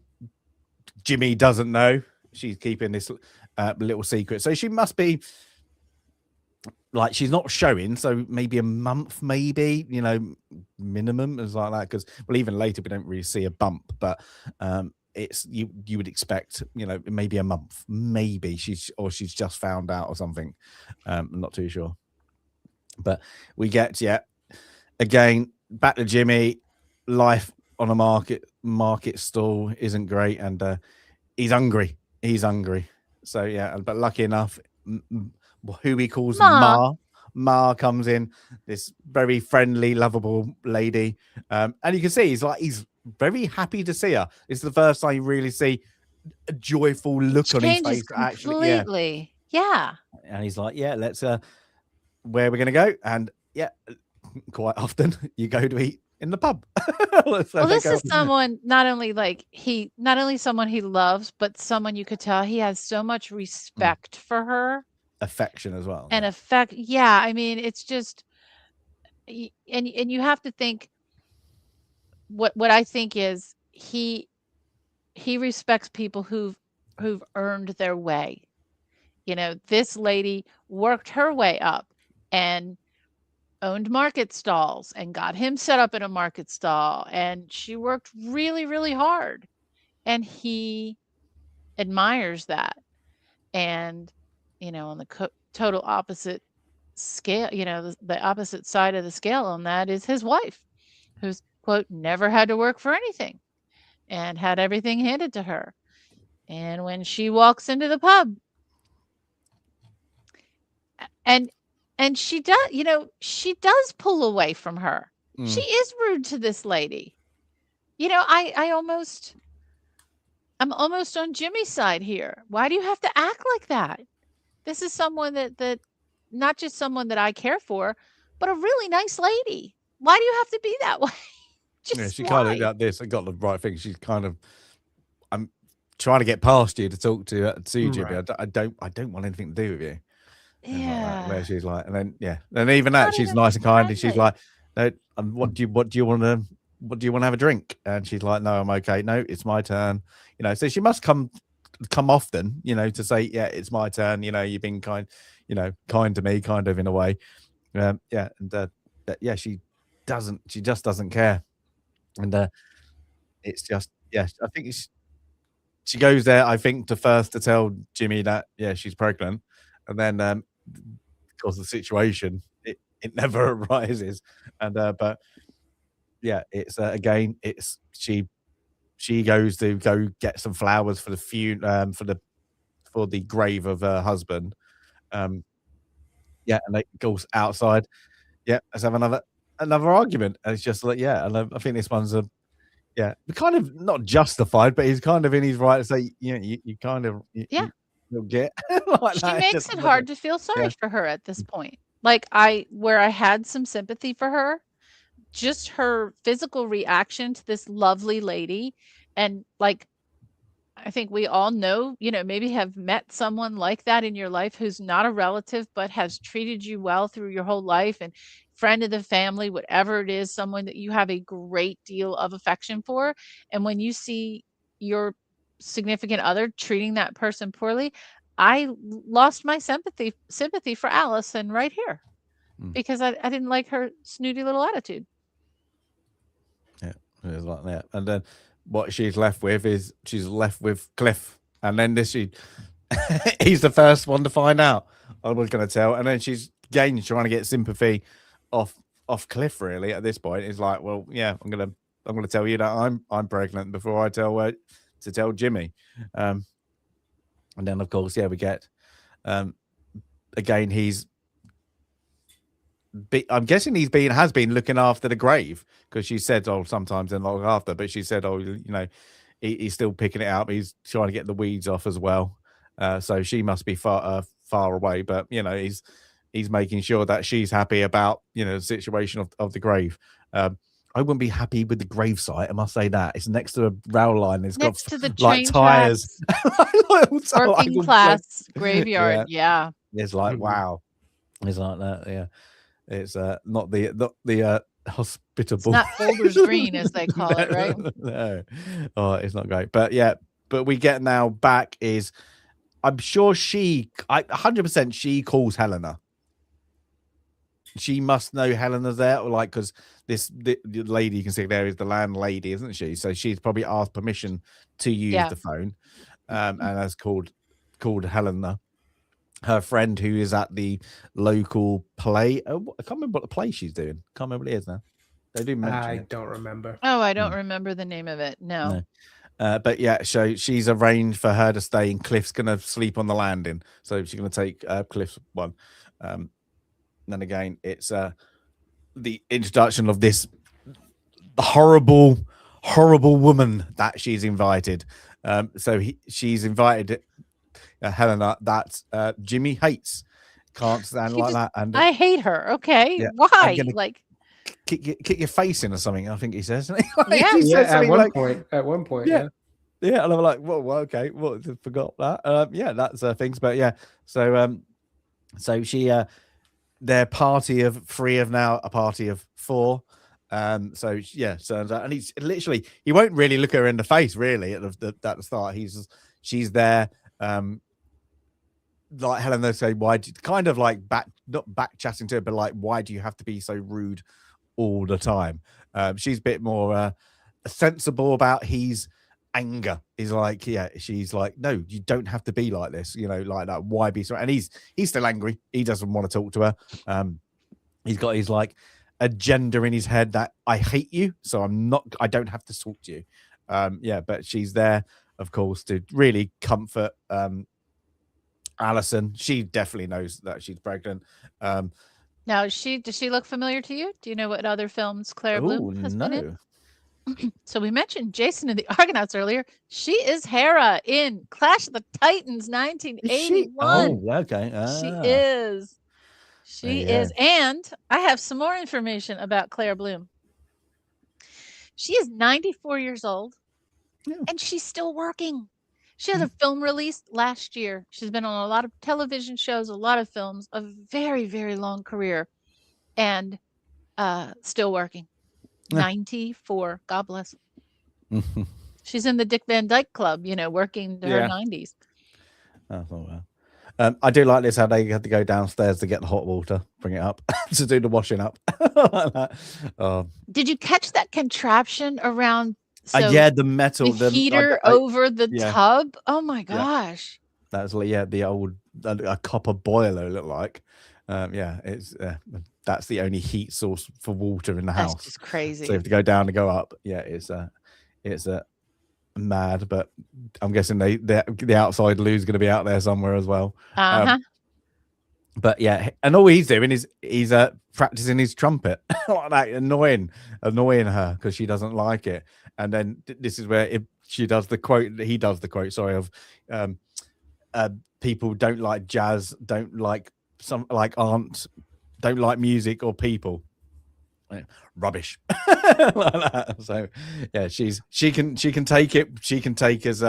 Jimmy doesn't know. She's keeping this little secret, so she must be like, she's not showing, so maybe a month, maybe, minimum is like that, because well, even later we don't really see a bump, but it's you would expect, maybe a month, maybe she's just found out or something. I'm not too sure, but we get again back to Jimmy. Life on a market stall isn't great, and he's hungry. So but lucky enough, who he calls Ma comes in, this very friendly, lovable lady, and you can see he's very happy to see her. It's the first time you really see a joyful look on his face. Completely, yeah. And he's like, let's where we're gonna go, and quite often you go to eat in the pub. Well, this is someone not only someone he loves, but someone you could tell he has so much respect for her, affection as well, and affect. Yeah, I mean, it's just, and you have to think. What I think is he respects people who've earned their way. This lady worked her way up and owned market stalls and got him set up in a market stall, and she worked really, really hard, and he admires that. And on the total opposite scale, the opposite side of the scale on that is his wife, who's, quote, never had to work for anything and had everything handed to her. And when she walks into the pub, and she does, she does pull away from her. She is rude to this lady. I'm almost on Jimmy's side here. Why do you have to act like that? This is someone that not just someone that I care for, but a really nice lady. Why do you have to be that way? She kind of got this. I got the right thing. She's kind of, I'm trying to get past you to talk to Jimmy. Right. I don't want anything to do with you. Yeah. Like where she's like, and then and even that, she's nice and kind, and she's like, no, what do you want to have a drink? And she's like, no, I'm okay. No, it's my turn. So she must come often, to say, it's my turn. You've been kind to me, kind of, in a way. She just doesn't care. And it's just, I think she goes there, I think, to tell Jimmy that she's pregnant, and then because of the situation, it never arises. And but it's again, it's she goes to go get some flowers for the for the grave of her husband. And they goes outside. Let's have another argument. And it's just like, and I think this one's kind of not justified, but he's kind of in his right to say, you kind of you'll get like she that. makes it hard to feel sorry for her at this point. Like, where I had some sympathy for her, just her physical reaction to this lovely lady, and like, I think we all know, maybe have met someone like that in your life who's not a relative, but has treated you well through your whole life, and friend of the family, whatever it is, someone that you have a great deal of affection for. And when you see your significant other treating that person poorly, I lost my sympathy for Allison right here, because I didn't like her snooty little attitude. Yeah, it was like that. And then what she's left with is Cliff, and then he's the first one to find out. I was going to tell, and then she's again trying to get sympathy off Cliff. Really, at this point, is like, well, yeah, I'm gonna tell you that I'm pregnant before I tell Jimmy. And then of course, yeah, we get again I'm guessing has been looking after the grave, because she said, oh, sometimes they're not look after, but she said, oh, you know, he's still picking it up. He's trying to get the weeds off as well. So she must be far away, but you know, he's making sure that she's happy about, you know, the situation of the grave. I wouldn't be happy with the grave site, I must say that. It's next to a rail line. It's next got to the like train tires. Working class graveyard. Yeah. It's like, wow. It's like that. Yeah. It's not the hospitable. It's not Boulder's Green, as they call it, right? No. Oh, it's not great. But yeah, but we get now back is, I'm sure 100% she calls Helena. She must know Helena's there, or like, because the lady you can see there is the landlady, isn't she? So she's probably asked permission to use the phone, and has called Helena, her friend, who is at the local play. I can't remember what the play she's doing. Can't remember what it is now. They do mention it. I don't remember. Oh, I don't remember the name of it. No. But yeah, so she's arranged for her to stay, and Cliff's gonna sleep on the landing. So she's gonna take Cliff's one. Then again, it's the introduction of this horrible woman that she's invited. So she's invited Helena that Jimmy hates, can't stand like that. And I hate her. Okay, yeah, why? Like kick your face in or something, I think he says. At one point, yeah. Yeah, and I'm like, well, okay, well, forgot that. Yeah, that's things, but yeah. So she their party of 3 of now a party of 4. So yeah, turns out, and he's literally, he won't really look her in the face really at the start. She's there. Like Helena say, why do you, kind of like not back chatting to her, but like, why do you have to be so rude all the time? She's a bit more sensible about his anger. Is like, yeah, she's like, no, you don't have to be like this, you know, like that. Why be so? And he's still angry. He doesn't want to talk to her. He's got his like agenda in his head that I hate you, so I don't have to talk to you. Yeah, but she's there, of course, to really comfort Alison. She definitely knows that she's pregnant. Now, does she look familiar to you? Do you know what other films Claire Bloom has been in? So we mentioned Jason and the Argonauts earlier. She is Hera in Clash of the Titans 1981. Oh, okay. She is. She is. And I have some more information about Claire Bloom. She is 94 years old, and she's still working. She has a film release last year. She's been on a lot of television shows, a lot of films, a very, very long career, and still working. 94. God bless. She's in the Dick Van Dyke Club, you know, working to her 90s. Oh, well. I do like this, how they had to go downstairs to get the hot water, bring it up to do the washing up. Like that. Did you catch that contraption around? Yeah, the metal, the heater over the tub. Oh my gosh. That's like, the old a copper boiler looked like. Yeah, it's that's the only heat source for water in the house. That's just crazy. So you have to go down to go up. Yeah, it's mad, but I'm guessing the outside Lou's going to be out there somewhere as well. But yeah, and all he's doing is he's practicing his trumpet, like that, annoying her because she doesn't like it. And then this is where he does the quote. Sorry, of people don't like jazz, don't like don't like music or people. Rubbish. Like that. So yeah, she can take it. She can take as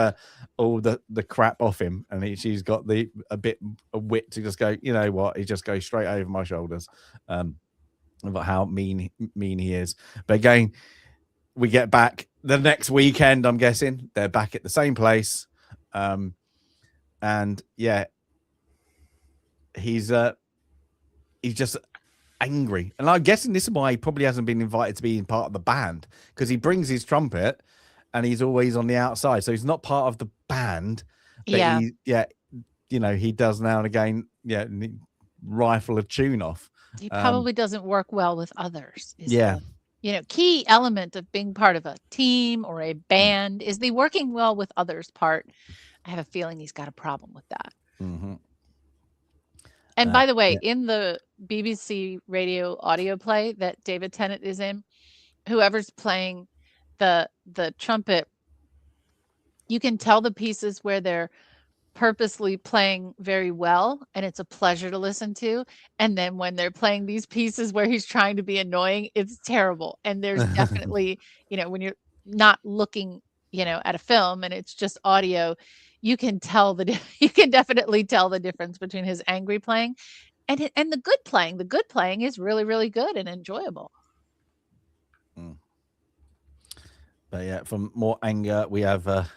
all the crap off him, and she's got a bit of wit to just go, you know what, he just goes straight over my shoulders. About how mean he is. But again, we get back the next weekend, I'm guessing they're back at the same place. And yeah, he's just angry, and I'm guessing this is why he probably hasn't been invited to be in part of the band, because he brings his trumpet and he's always on the outside, so he's not part of the band. But he does now and again. rifle a tune off. He probably doesn't work well with others. Yeah. Key element of being part of a team or a band is the working well with others part. I have a feeling he's got a problem with that. Mm-hmm. And by the way, in the BBC radio audio play that David Tennant is in, whoever's playing the trumpet, you can tell the pieces where they're purposely playing very well and it's a pleasure to listen to, and then when they're playing these pieces where he's trying to be annoying, it's terrible. And there's definitely, when you're not looking, at a film and it's just audio, you can definitely tell the difference between his angry playing and the good playing. The good playing is really, really good and enjoyable. But yeah, from more anger, we have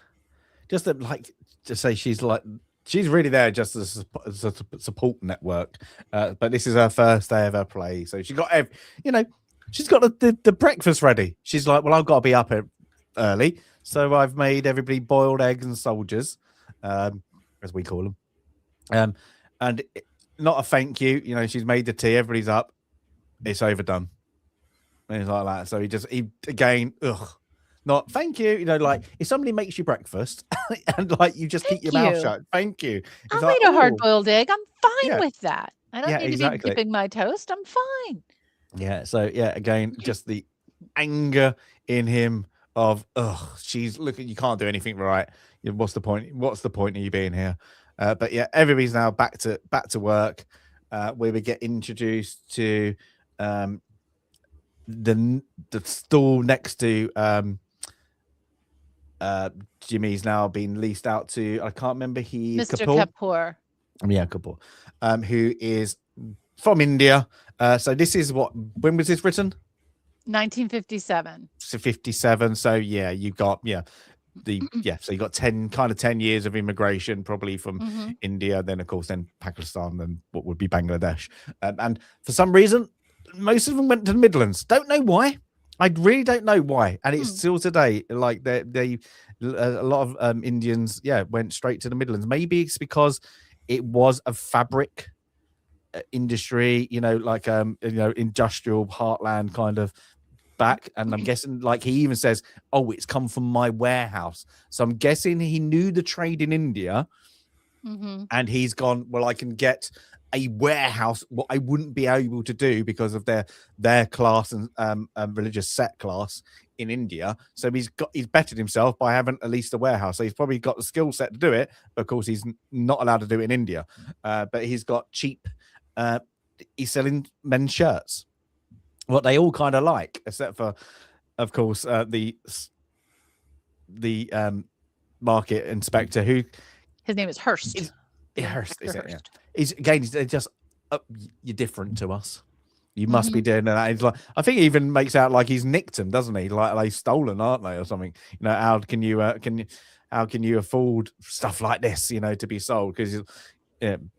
just to say she's really there just as a support network. But this is her first day of her play, so she got she's got the breakfast ready. She's like, well, I've got to be up early, so I've made everybody boiled eggs and soldiers, as we call them. And not a thank you. She's made the tea. Everybody's up. It's overdone. And it's like that. So he again, not thank you. If somebody makes you breakfast and you just keep your mouth shut, thank you. I made a hard-boiled egg. I'm fine with that. I don't need to be dipping my toast. I'm fine. Yeah. So again, just the anger in him of she's looking. You can't do anything right. What's the point? What's the point of you being here? But yeah, everybody's now back to work. Where we get introduced to the stall next to Jimmy's now been leased out to, I can't remember, Mr. Kapoor. Yeah, Kapoor. Who is from India. So this is when was this written? 1957. So 57. So yeah, you got so you got 10 years of immigration, probably from India, then of course Pakistan, and what would be Bangladesh. And for some reason, most of them went to the Midlands. Don't know why. I really don't know why, and it's still today. Like a lot of Indians, went straight to the Midlands. Maybe it's because it was a fabric industry, industrial heartland kind of back. And I'm guessing, he even says, "Oh, it's come from my warehouse." So I'm guessing he knew the trade in India, and he's gone, well, I can get a warehouse, what I wouldn't be able to do because of their class and religious set class in India. So he's bettered himself by having at least a warehouse. So he's probably got the skill set to do it, but of course he's not allowed to do it in India. But he's got cheap. He's selling men's shirts, what they all kind of like, except for, of course, the market inspector, who his name is Hurst. Hurst, is it? Yeah. He's just you're different to us. You must be doing that. He's like, I think he even makes out like he's nicked them, doesn't he? Like they've stolen, aren't they, or something? How can you afford stuff like this? To be sold, because and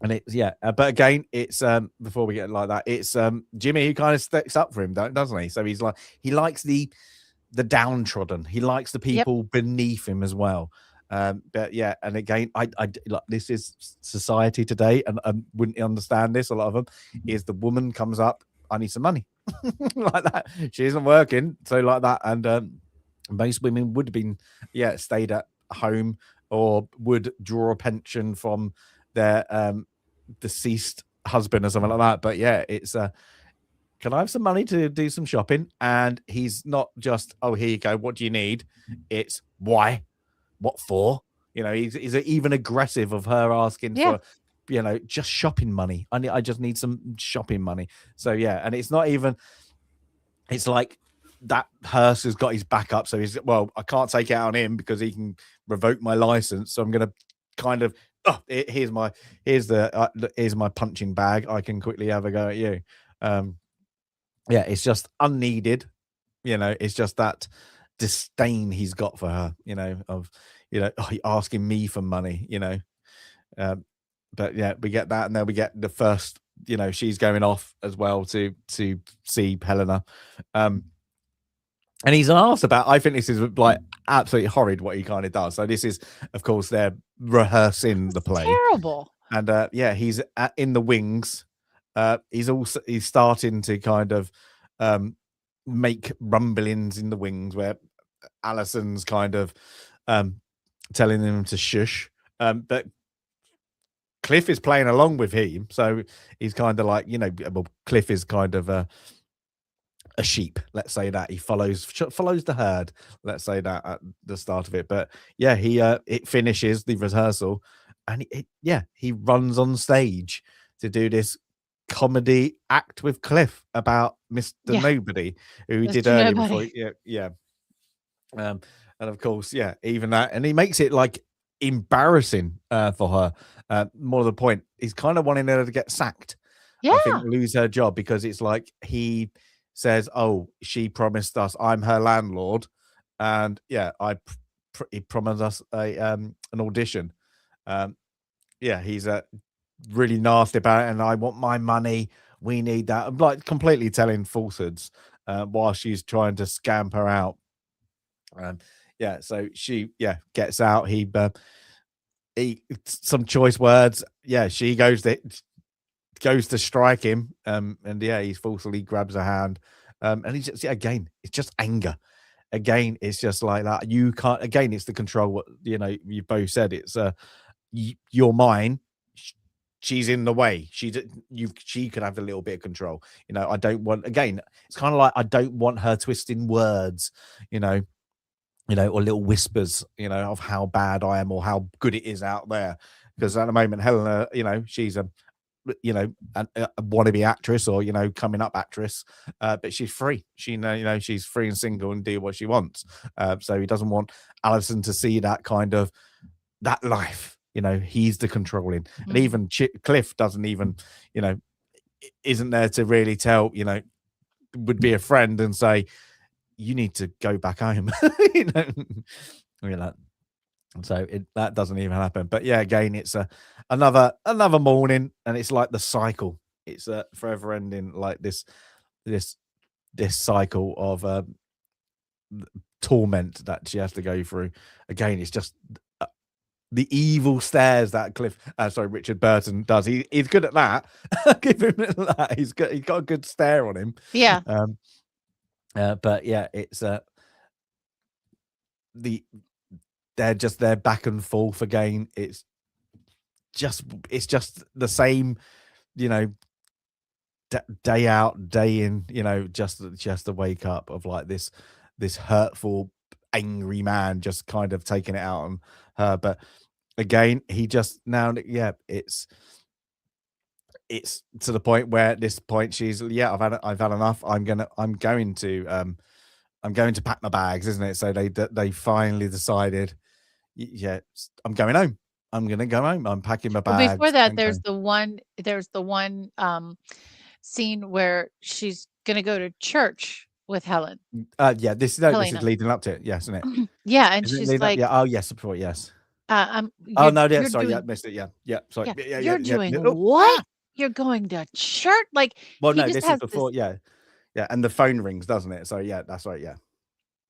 it's But again, it's before we get like that, it's Jimmy who kind of sticks up for him, doesn't he? So he's like, he likes the downtrodden. He likes the people beneath him as well. But yeah, and again, I like, this is society today, and I wouldn't understand this. A lot of them is the woman comes up, I need some money, like that. She isn't working, so like that. And most women would have been stayed at home or would draw a pension from their deceased husband or something like that. But yeah, it's can I have some money to do some shopping? And he's not just, oh, here you go, what do you need? It's why. What for? He's even aggressive of her asking for, just shopping money. I just need some shopping money. So yeah, and it's not even. It's like that Hearst has got his back up. So he's, well, I can't take it out on him because he can revoke my license. So I'm gonna kind of, here's my punching bag. I can quickly have a go at you. It's just unneeded. It's just that disdain he's got for her, asking me for money, but yeah, we get that, and then we get the first, she's going off as well to see Helena, and he's asked about, I think this is like absolutely horrid what he kind of does. So this is, of course, they're rehearsing the play. Terrible. And yeah, he's in the wings. He's starting to kind of make rumblings in the wings where Alison's kind of telling him to shush. But Cliff is playing along with him, so he's kind of like, well, Cliff is kind of a sheep, let's say that. He follows the herd, let's say that, at the start of it. But yeah, he it finishes the rehearsal, and he runs on stage to do this comedy act with Cliff about Mr. Nobody, who he did earlier before. And of course, even that, and he makes it like embarrassing for her. More to the point, he's kind of wanting her to get sacked. I think, lose her job, because it's like he says, "Oh, she promised us. I'm her landlord, and he promised us an audition." He's really nasty about it, and I want my money. We need that. I'm like completely telling falsehoods while she's trying to scamp her out. So she gets out. He some choice words. She goes to strike him, and he forcefully grabs her hand, and he's just, again, it's just anger. Again, it's just like that. You can't. Again, it's the control. What you both said. It's you're mine. She's in the way. She could have a little bit of control. I don't want. Again, it's kind of like, I don't want her twisting words. Or little whispers. Of how bad I am or how good it is out there. Because at the moment, Helena, she's a wannabe actress or coming up actress, but she's free. She's free and single and do what she wants. So he doesn't want Alison to see that kind of that life. He's the controlling, and even Cliff doesn't even isn't there to really tell. Would be a friend and say, you need to go back home. So that doesn't even happen. But again, it's another morning, and it's like the cycle. It's forever ending, like this cycle of torment that she has to go through. Again, it's just the evil stares that Richard Burton does. He's good at that. Give him that. He's got a good stare on him. Yeah. But it's they're back and forth again. It's just the same, day out, day in. Just to wake up of like this hurtful, angry man just kind of taking it out on her. But again, he just now, it's to the point where at this point she's I've had enough. I'm going to pack my bags, isn't it? So they finally decided, I'm going home. I'm gonna go home. I'm packing my bags. Well, before that, there's the one scene where she's gonna go to church with Helen. This is leading up to it, yes, isn't it? And she's like, oh yes, before, yes. Sorry, Missed it. Sorry. You're doing what? You're going to church? Like, well, no, this is before, and the phone rings, doesn't it? So that's right,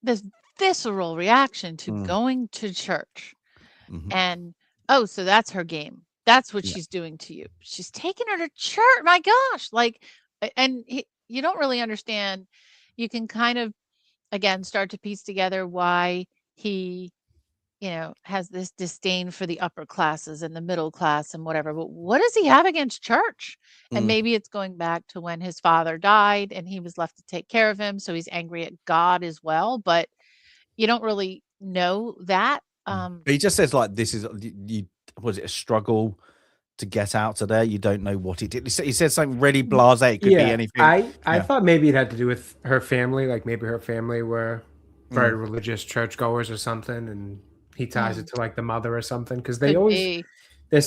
this visceral reaction to going to church. And so that's her game. That's what she's doing to you. She's taking her to church. My gosh. Like, and you don't really understand. You can kind of, again, start to piece together why he, has this disdain for the upper classes and the middle class and whatever. But what does he have against church? And maybe it's going back to when his father died and he was left to take care of him. So he's angry at God as well. But you don't really know that. But he just says, like, this is, was it a struggle to get out to there? You don't know what he did. He said something really blasé. It could be anything. I thought maybe it had to do with her family. Like maybe her family were very religious churchgoers or something. And he ties it to like the mother or something. Because there's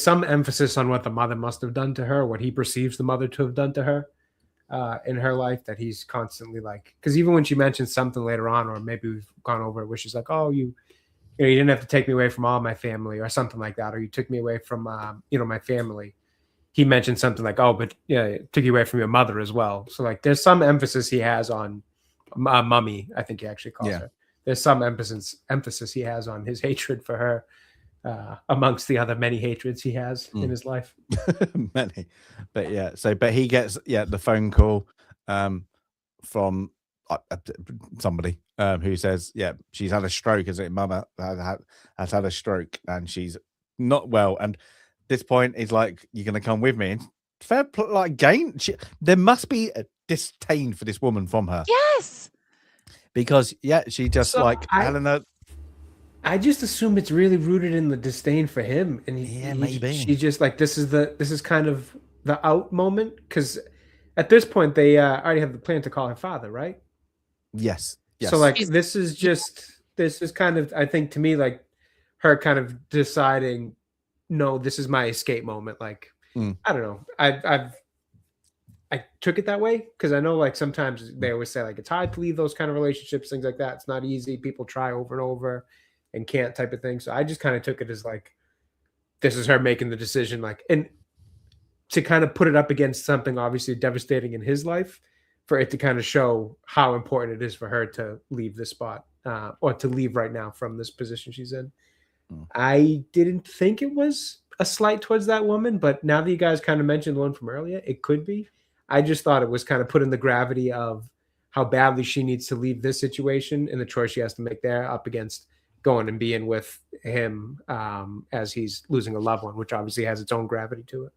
some emphasis on what the mother must have done to her, what he perceives the mother to have done to her in her life, that he's constantly like, because even when she mentions something later on, or maybe we've gone over it, where she's like, oh, you didn't have to take me away from all my family or something like that. Or you took me away from, my family. He mentioned something like, oh, but it took you away from your mother as well. So like, there's some emphasis he has on mummy. I think he actually calls her. There's some emphasis he has on his hatred for her. amongst the other many hatreds he has in his life. Many, but yeah. So, but he gets the phone call from somebody who says, she's had a stroke. Is it Mama has had a stroke and she's not well? And this point is like, you're gonna come with me. And there must be a disdain for this woman from her. Yes, because she just Helena. I just assume it's really rooted in the disdain for him, and maybe she just like this is kind of the out moment, because at this point they already have the plan to call her father, right? Yes. So like this is kind of, I think, to me, like her kind of deciding, no, this is my escape moment. Like I don't know, I took it that way because I know like sometimes they always say like it's hard to leave those kind of relationships, things like that. It's not easy. People try over and over and can't, type of thing. So I just kind of took it as like, this is her making the decision, like, and to kind of put it up against something obviously devastating in his life, for it to kind of show how important it is for her to leave this spot or to leave right now from this position she's in. I didn't think it was a slight towards that woman, but now that you guys kind of mentioned the one from earlier, it could be. I just thought it was kind of putting the gravity of how badly she needs to leave this situation and the choice she has to make there up against going and being with him as he's losing a loved one, which obviously has its own gravity to it.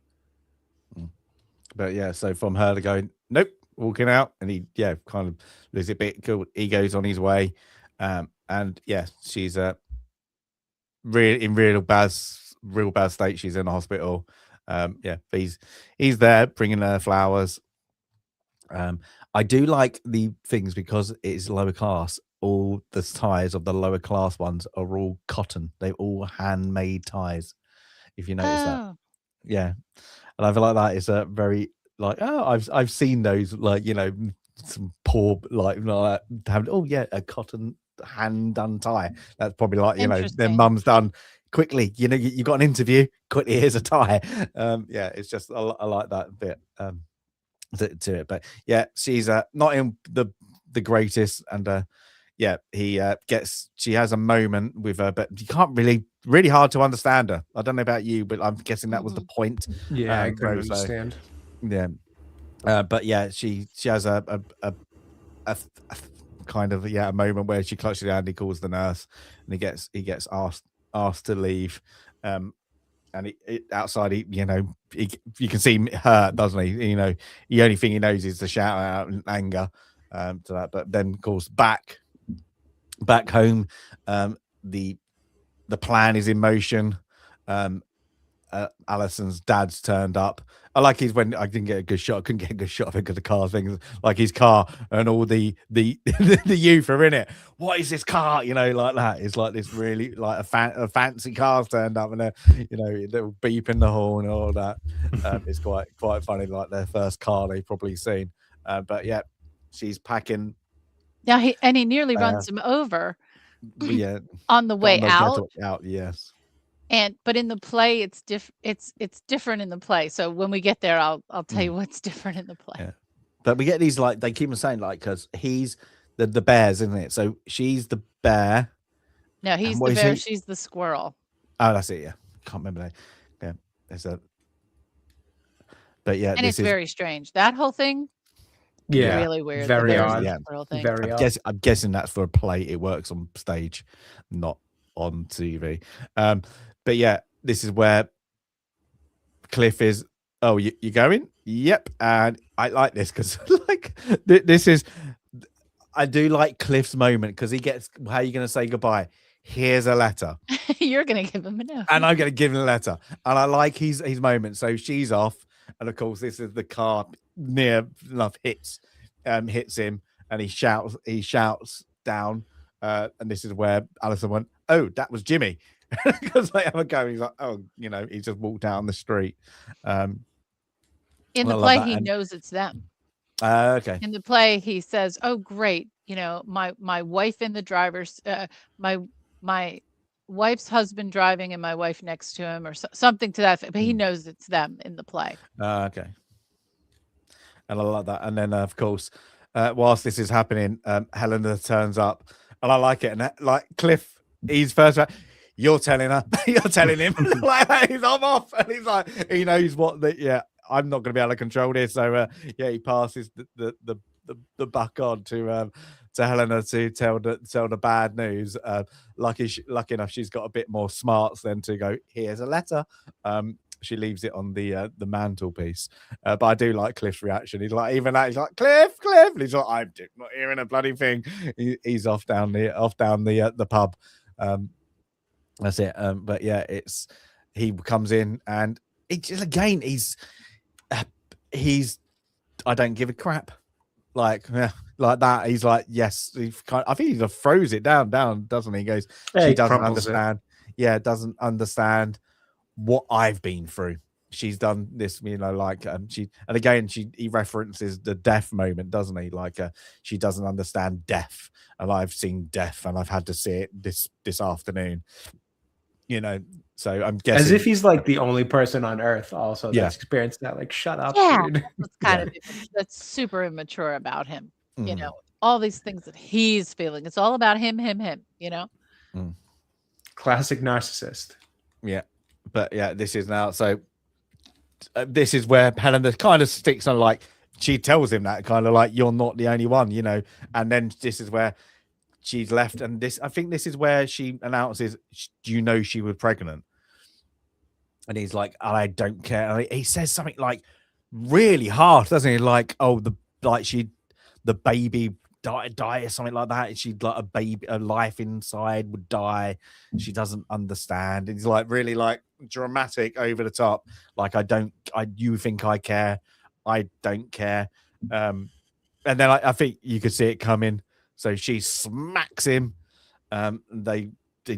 But so from her to go, nope, walking out, and he kind of loses a bit. He goes on his way, and she's in real bad state. She's in the hospital. He's there bringing her flowers. I do like the things because it's lower class. All the ties of the lower class ones are all cotton. They're all handmade ties. If you notice that, and I feel like that is a very like I've seen those, like, some poor like having a cotton hand done tie. That's probably like their mum's done quickly. You got an interview quickly. Here's a tie. It's just I like that bit to it. But she's not in the greatest, and she has a moment with her, but you can't really hard to understand her. I don't know about you, but I'm guessing that was the point. I couldn't understand. But she has a kind of a moment where she clutches the hand. He calls the nurse, and he gets asked to leave. And outside, you can see him hurt, doesn't he? The only thing he knows is to shout out in anger to that. But then, of course, back home, the plan is in motion. Alison's dad's turned up. I like when I didn't get a good shot. I couldn't get a good shot of it because the car things, like his car and all the youth are in it. What is this car? Like that. It's like this really like a fancy car's turned up, and they'll beep in the horn and all that. It's quite funny, like their first car they've probably seen. But she's packing. Yeah, he nearly runs him over. On the way out. Yes. But in the play, it's different in the play. So when we get there, I'll tell you what's different in the play. Yeah. But we get these, like, they keep on saying, like, because he's the bears, isn't it? So she's the bear. No, he's the bear. She's the squirrel. Oh, that's it. Yeah, can't remember that. Yeah, there's a. But and it's very strange. That whole thing. Yeah, really weird. Very odd. Very odd. I'm guessing that's for a play. It works on stage, not on TV. But this is where Cliff is. Oh, you going? Yep. And I like this because like this is. I do like Cliff's moment because he gets. How are you going to say goodbye? Here's a letter. You're going to give him a note. And I'm going to give him a letter. And I like his moment. So she's off, and of course this is the car near enough hits him, and he shouts down, and this is where Alison went, oh, that was Jimmy, because they have a go. He's like, oh, he just walked down the street. In the play, he knows it's them. Okay. In the play, he says, oh, great, my wife in the driver's my wife's husband driving and my wife next to him, or something to that, but he knows it's them in the play. Okay. And I like that. And then, of course, whilst this is happening, Helena turns up, and I like it. And like Cliff, he's first. you're telling her, you're telling him, like I'm off, and he's like, he knows what I'm not going to be able to control this, so he passes the buck on to Helena to tell the bad news. Lucky enough, she's got a bit more smarts than to go, here's a letter. She leaves it on the mantelpiece. But I do like Cliff's reaction. He's like, even that, he's like, Cliff. And he's like, I'm not hearing a bloody thing. He's off down the pub. That's it. But yeah, he comes in and he's I don't give a crap. Like that. He's like, yes. I think he just throws it down, doesn't he? He goes, she doesn't understand. Yeah, doesn't understand what I've been through. She's done this, he references the death moment, doesn't he? Like she doesn't understand death, and I've seen death, and I've had to see it this afternoon. So I'm guessing as if he's like the only person on Earth also that's experienced that. Like, shut up, dude. That's super immature about him. All these things that he's feeling. It's all about him. Classic narcissist. Yeah. But yeah, this is now. So this is where Helena kind of sticks on, like, she tells him that kind of like, you're not the only one, and then this is where she's left. And I think this is where she announces, do you know she was pregnant? And he's like, I don't care. And he says something like really harsh, doesn't he? Like, the baby die or something like that. She'd like a life inside would die. She doesn't understand. It's like really like dramatic, over the top. Like, you think I care? I don't care. And then I think you could see it coming. So she smacks him. They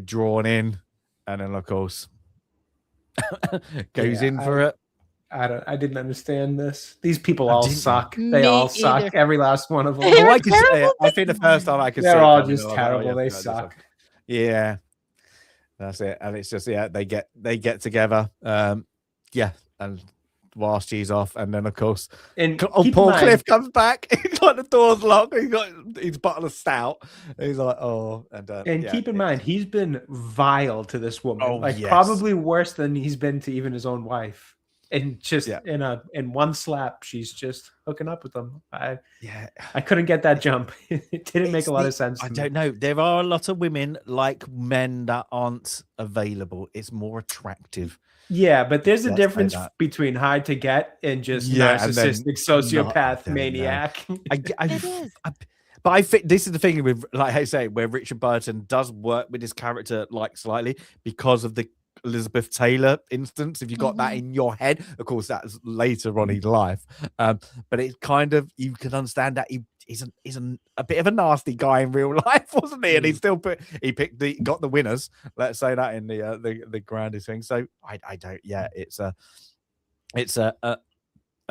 drawn in, and then of course goes in for it. I didn't understand this. These people all suck. They all suck. Either. Every last one of them. I think the first time I could see they're all coming, just terrible. They suck. Yeah, that's it. And it's just they get together. And whilst she's off, and then of course, and poor Cliff comes back. He's like, the door's locked. He's got his bottle of stout. He's like, and keep in mind, he's been vile to this woman. Probably worse than he's been to even his own wife. And just in one slap, she's just hooking up with them. I couldn't get that jump. It didn't make a lot of sense. I don't know. There are a lot of women like men that aren't available. It's more attractive. Yeah, but there's a difference between hard to get and just narcissistic sociopath maniac. But I think this is the thing with, like I say, where Richard Burton does work with his character like slightly because of the Elizabeth Taylor instance. If you got that in your head, of course that's later on in life, but it's kind of, you can understand that he's a bit of a nasty guy in real life, wasn't he? And he still got the winners, let's say that, in the grandest thing. So I don't, it's a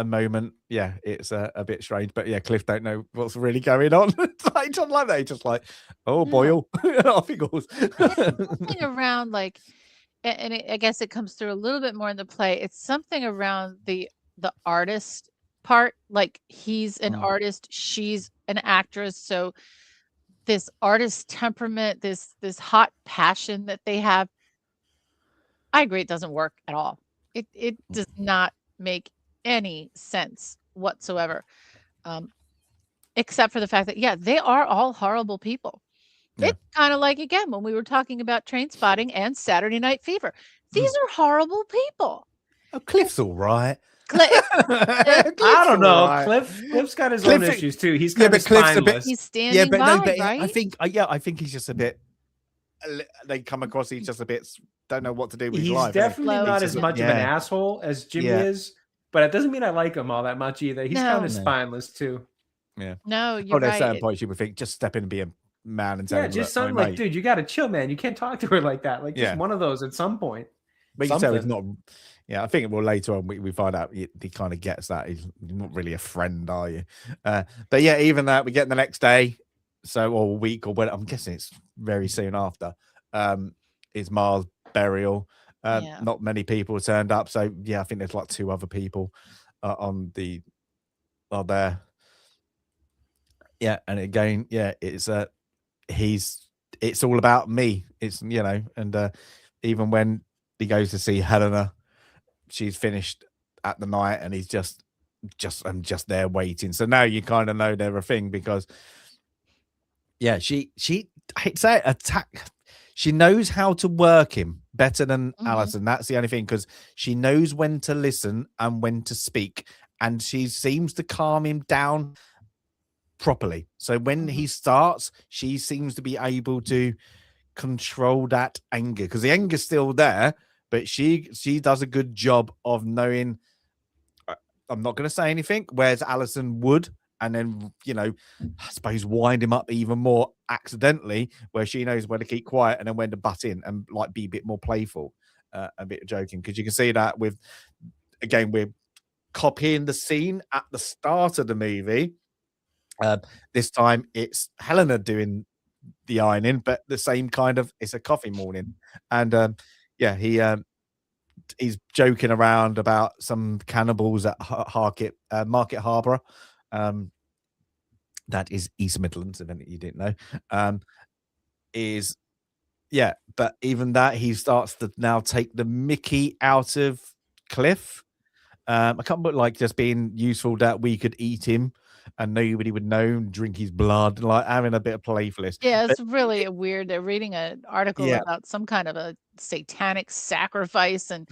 moment, it's a bit strange, but Cliff don't know what's really going on. I don't like that. He's just like, boil. Off he goes. Something around like, and I guess it comes through a little bit more in the play. It's something around the artist part. Like, he's an artist, she's an actress. So this artist temperament, this hot passion that they have, I agree, it doesn't work at all. It does not make any sense whatsoever, except for the fact that they are all horrible people. It's kind of like, again, when we were talking about Trainspotting and Saturday Night Fever. These are horrible people. Oh, Cliff's all right. I don't know. Right. Cliff's got his own issues too. He's kind of spineless. He's standing by, right? I think he's just a bit. They come across, he's just a bit, don't know what to do with his life. He's definitely not as much of an asshole as Jimmy is, but it doesn't mean I like him all that much either. He's kind of spineless too. Yeah. No, you're right. At certain points, you would think, just step in and be a man and tell him, just something like, dude, you got to chill, man. You can't talk to her like that. Like, just one of those at some point. But you can tell he's not. I think later on we find out he kind of gets that he's not really a friend, are you? But even that, we get the next day, or a week, or when I'm guessing it's very soon after, is Ma's burial. Not many people turned up, so I think there's like 2 other people are there. And again, it's all about me. It's and even when he goes to see Helena, she's finished at the night, and he's just there waiting. So now you kind of know they're a thing, because she I'd say attack. She knows how to work him better than Alison. That's the only thing, because she knows when to listen and when to speak, and she seems to calm him down properly. So when he starts, she seems to be able to control that anger, because the anger's still there, but she does a good job of knowing, I'm not going to say anything, whereas Alison would, and then, I suppose wind him up even more accidentally, where she knows when to keep quiet and then when to butt in and like be a bit more playful, a bit joking. Because you can see that we're copying the scene at the start of the movie. This time it's Helena doing the ironing, but the same kind of, it's a coffee morning, and he's joking around about some cannibals at Market Harbour. That is East Midlands, if you didn't know. But even that, he starts to now take the mickey out of Cliff. I can't put like just being useful that we could eat him and nobody would know, and drink his blood, like having a bit of playfulness. Yeah, it's really weird. They're reading an article about some kind of a satanic sacrifice, and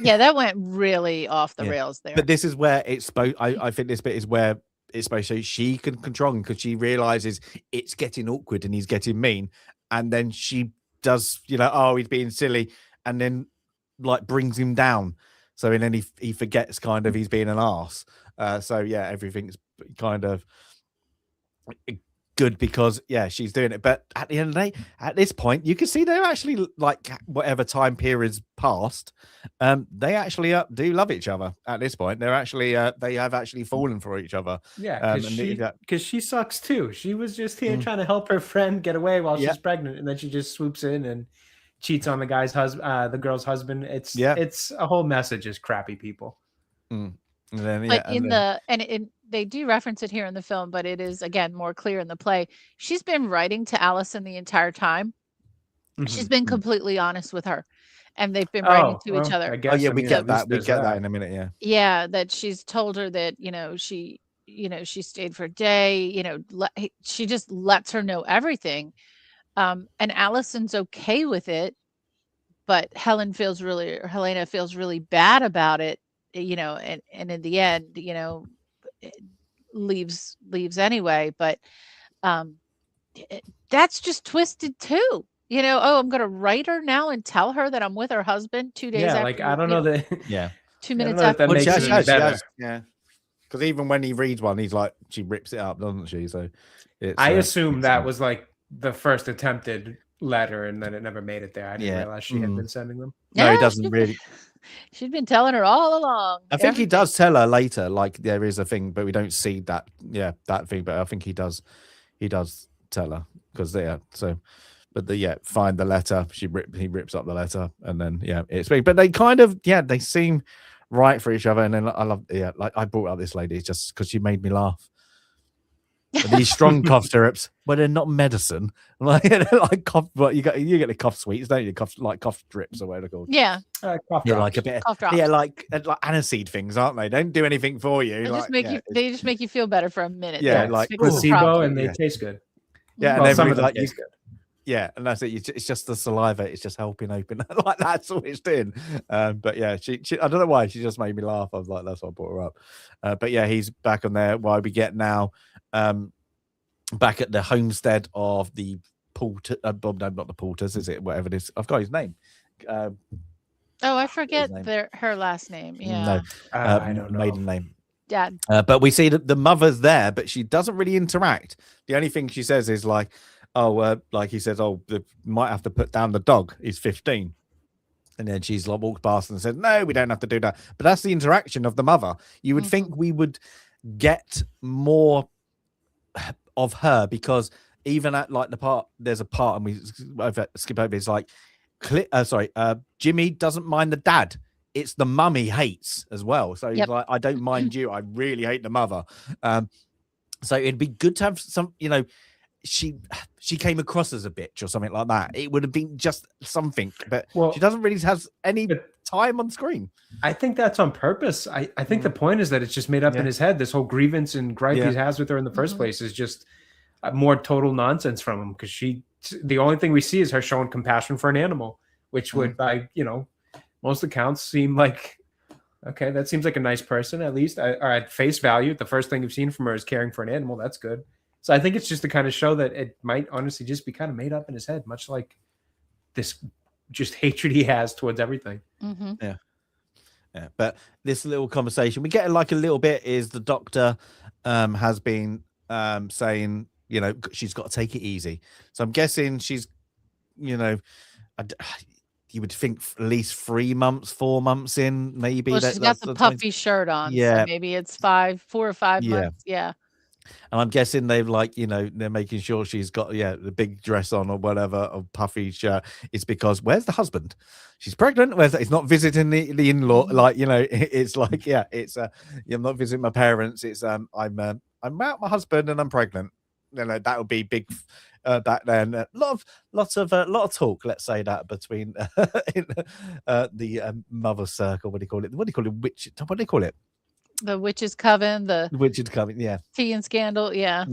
that went really off the rails there. But this is where it's supposed. I think this bit is where it's supposed to, she can control him, because she realizes it's getting awkward and he's getting mean, and then she does, he's being silly, and then like brings him down. So and then he forgets kind of he's being an arse. Everything's kind of good because she's doing it. But at the end of the day, at this point, you can see they're actually, like, whatever time period's passed, they actually do love each other at this point. They're actually they have actually fallen for each other. Because she sucks too. She was just here trying to help her friend get away while she's pregnant, and then she just swoops in and cheats on the guy's husband, the girl's husband. It's a whole message is crappy people. And then, they do reference it here in the film, but it is again more clear in the play. She's been writing to Allison the entire time. She's been completely honest with her, and they've been writing to each other. We get that. We get that in a minute. Yeah, that she's told her that she stayed for a day. She just lets her know everything, and Allison's okay with it, but Helena feels really bad about it. And in the end, it leaves anyway. But that's just twisted too. I'm going to write her now and tell her that I'm with her husband 2 days after. Like, I don't know that. 2 minutes after. That makes it better. Because even when he reads one, he's like, she rips it up, doesn't she? So I assume that was like the first attempted letter, and then it never made it there. I didn't realize she had been sending them. No, he doesn't really. She'd been telling her all along. I think he does tell her later, like there is a thing, but we don't see that. That thing. But I think he does tell her, because find the letter. He rips up the letter, and then it's big. But they kind of they seem right for each other. And then I love like I brought up this lady just because she made me laugh. These strong cough syrups, but they're not medicine. Like cough, but you get the cough sweets, don't you? Cough drips or whatever they're called. Yeah. Cough drops. Like a bit. Cough drops. Like aniseed things, aren't they? Don't do anything for you. They just make you feel better for a minute. Yeah, like placebo, and they taste good. Yeah, well, and some of them taste good. Yeah, and that's it. It's just the saliva. It's just helping open. Like that's all it's doing. But she I don't know why she just made me laugh. I was like, that's why I brought her up. But he's back on there. Why we get now. Back at the homestead of the Porter, no, not the Porters, is it? Whatever it is, I've got his name. I forget her last name. Yeah, no, I don't know. Maiden name. Dad. But we see that the mother's there, but she doesn't really interact. The only thing she says is like, like he says, might have to put down the dog. He's 15. And then she's like walked past and said, no, we don't have to do that. But that's the interaction of the mother. You would think we would get more of her, because even at like there's a part, and we skip over, it's like Jimmy doesn't mind the dad, it's the mum he hates as well. So he's like, I don't mind you, I really hate the mother. So it'd be good to have some, she came across as a bitch or something like that. It would have been just something, but Well, she doesn't really have any time on screen. I think that's on purpose. I think the point is that it's just made up in his head. This whole grievance and gripe he has with her in the first place is just more total nonsense from him, because the only thing we see is her showing compassion for an animal, which would, by most accounts, seem like, okay, that seems like a nice person, at least. Or at face value, the first thing you've seen from her is caring for an animal. That's good. So I think it's just the kind of show that it might honestly just be kind of made up in his head, much like this just hatred he has towards everything. Yeah. But this little conversation we get like a little bit is the doctor has been saying, she's got to take it easy. So I'm guessing she's, you would think at least 3 months, 4 months in, maybe. Well, she's got the puffy shirt on, so maybe it's 4 or 5 months. Yeah. And I'm guessing they've they're making sure she's got the big dress on or whatever, or puffy shirt. It's because where's the husband? She's pregnant. It's not visiting the in-law. It's like I'm not visiting my parents. It's I'm out my husband and I'm pregnant. That would be big back then. A lot of talk. Let's say that between the mother circle. What do you call it? What do you call it? What do you call it? The witches' coven, the witches' coven, tea and scandal, yeah.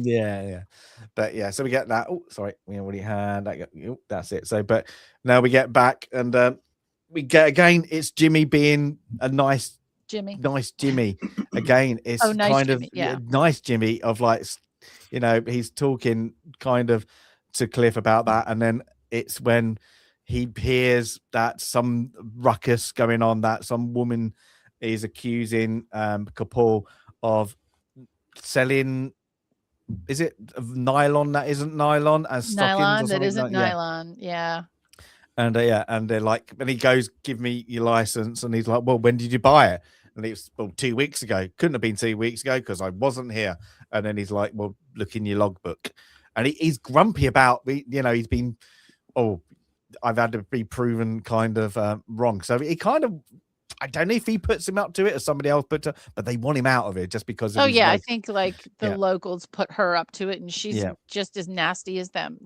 But so we get that. Oh, sorry, we already had that. That's it. So, but now we get back, and we get again. It's Jimmy being a nice Jimmy again. It's nice kind Jimmy, of nice Jimmy of he's talking kind of to Cliff about that, and then it's when he hears that some ruckus going on, that some woman is accusing Kapoor of selling, is it nylon that isn't nylon, as nylon that isn't nylon, and they're like, and he goes, give me your license, and he's like, well, when did you buy it? And it's 2 weeks ago. Couldn't have been 2 weeks ago because I wasn't here. And then he's like, well, look in your logbook. And he's grumpy about he's been, I've had to be proven kind of wrong. So he kind of, I don't know if he puts him up to it or somebody else but they want him out of it just because of I think the locals put her up to it, and she's just as nasty as them.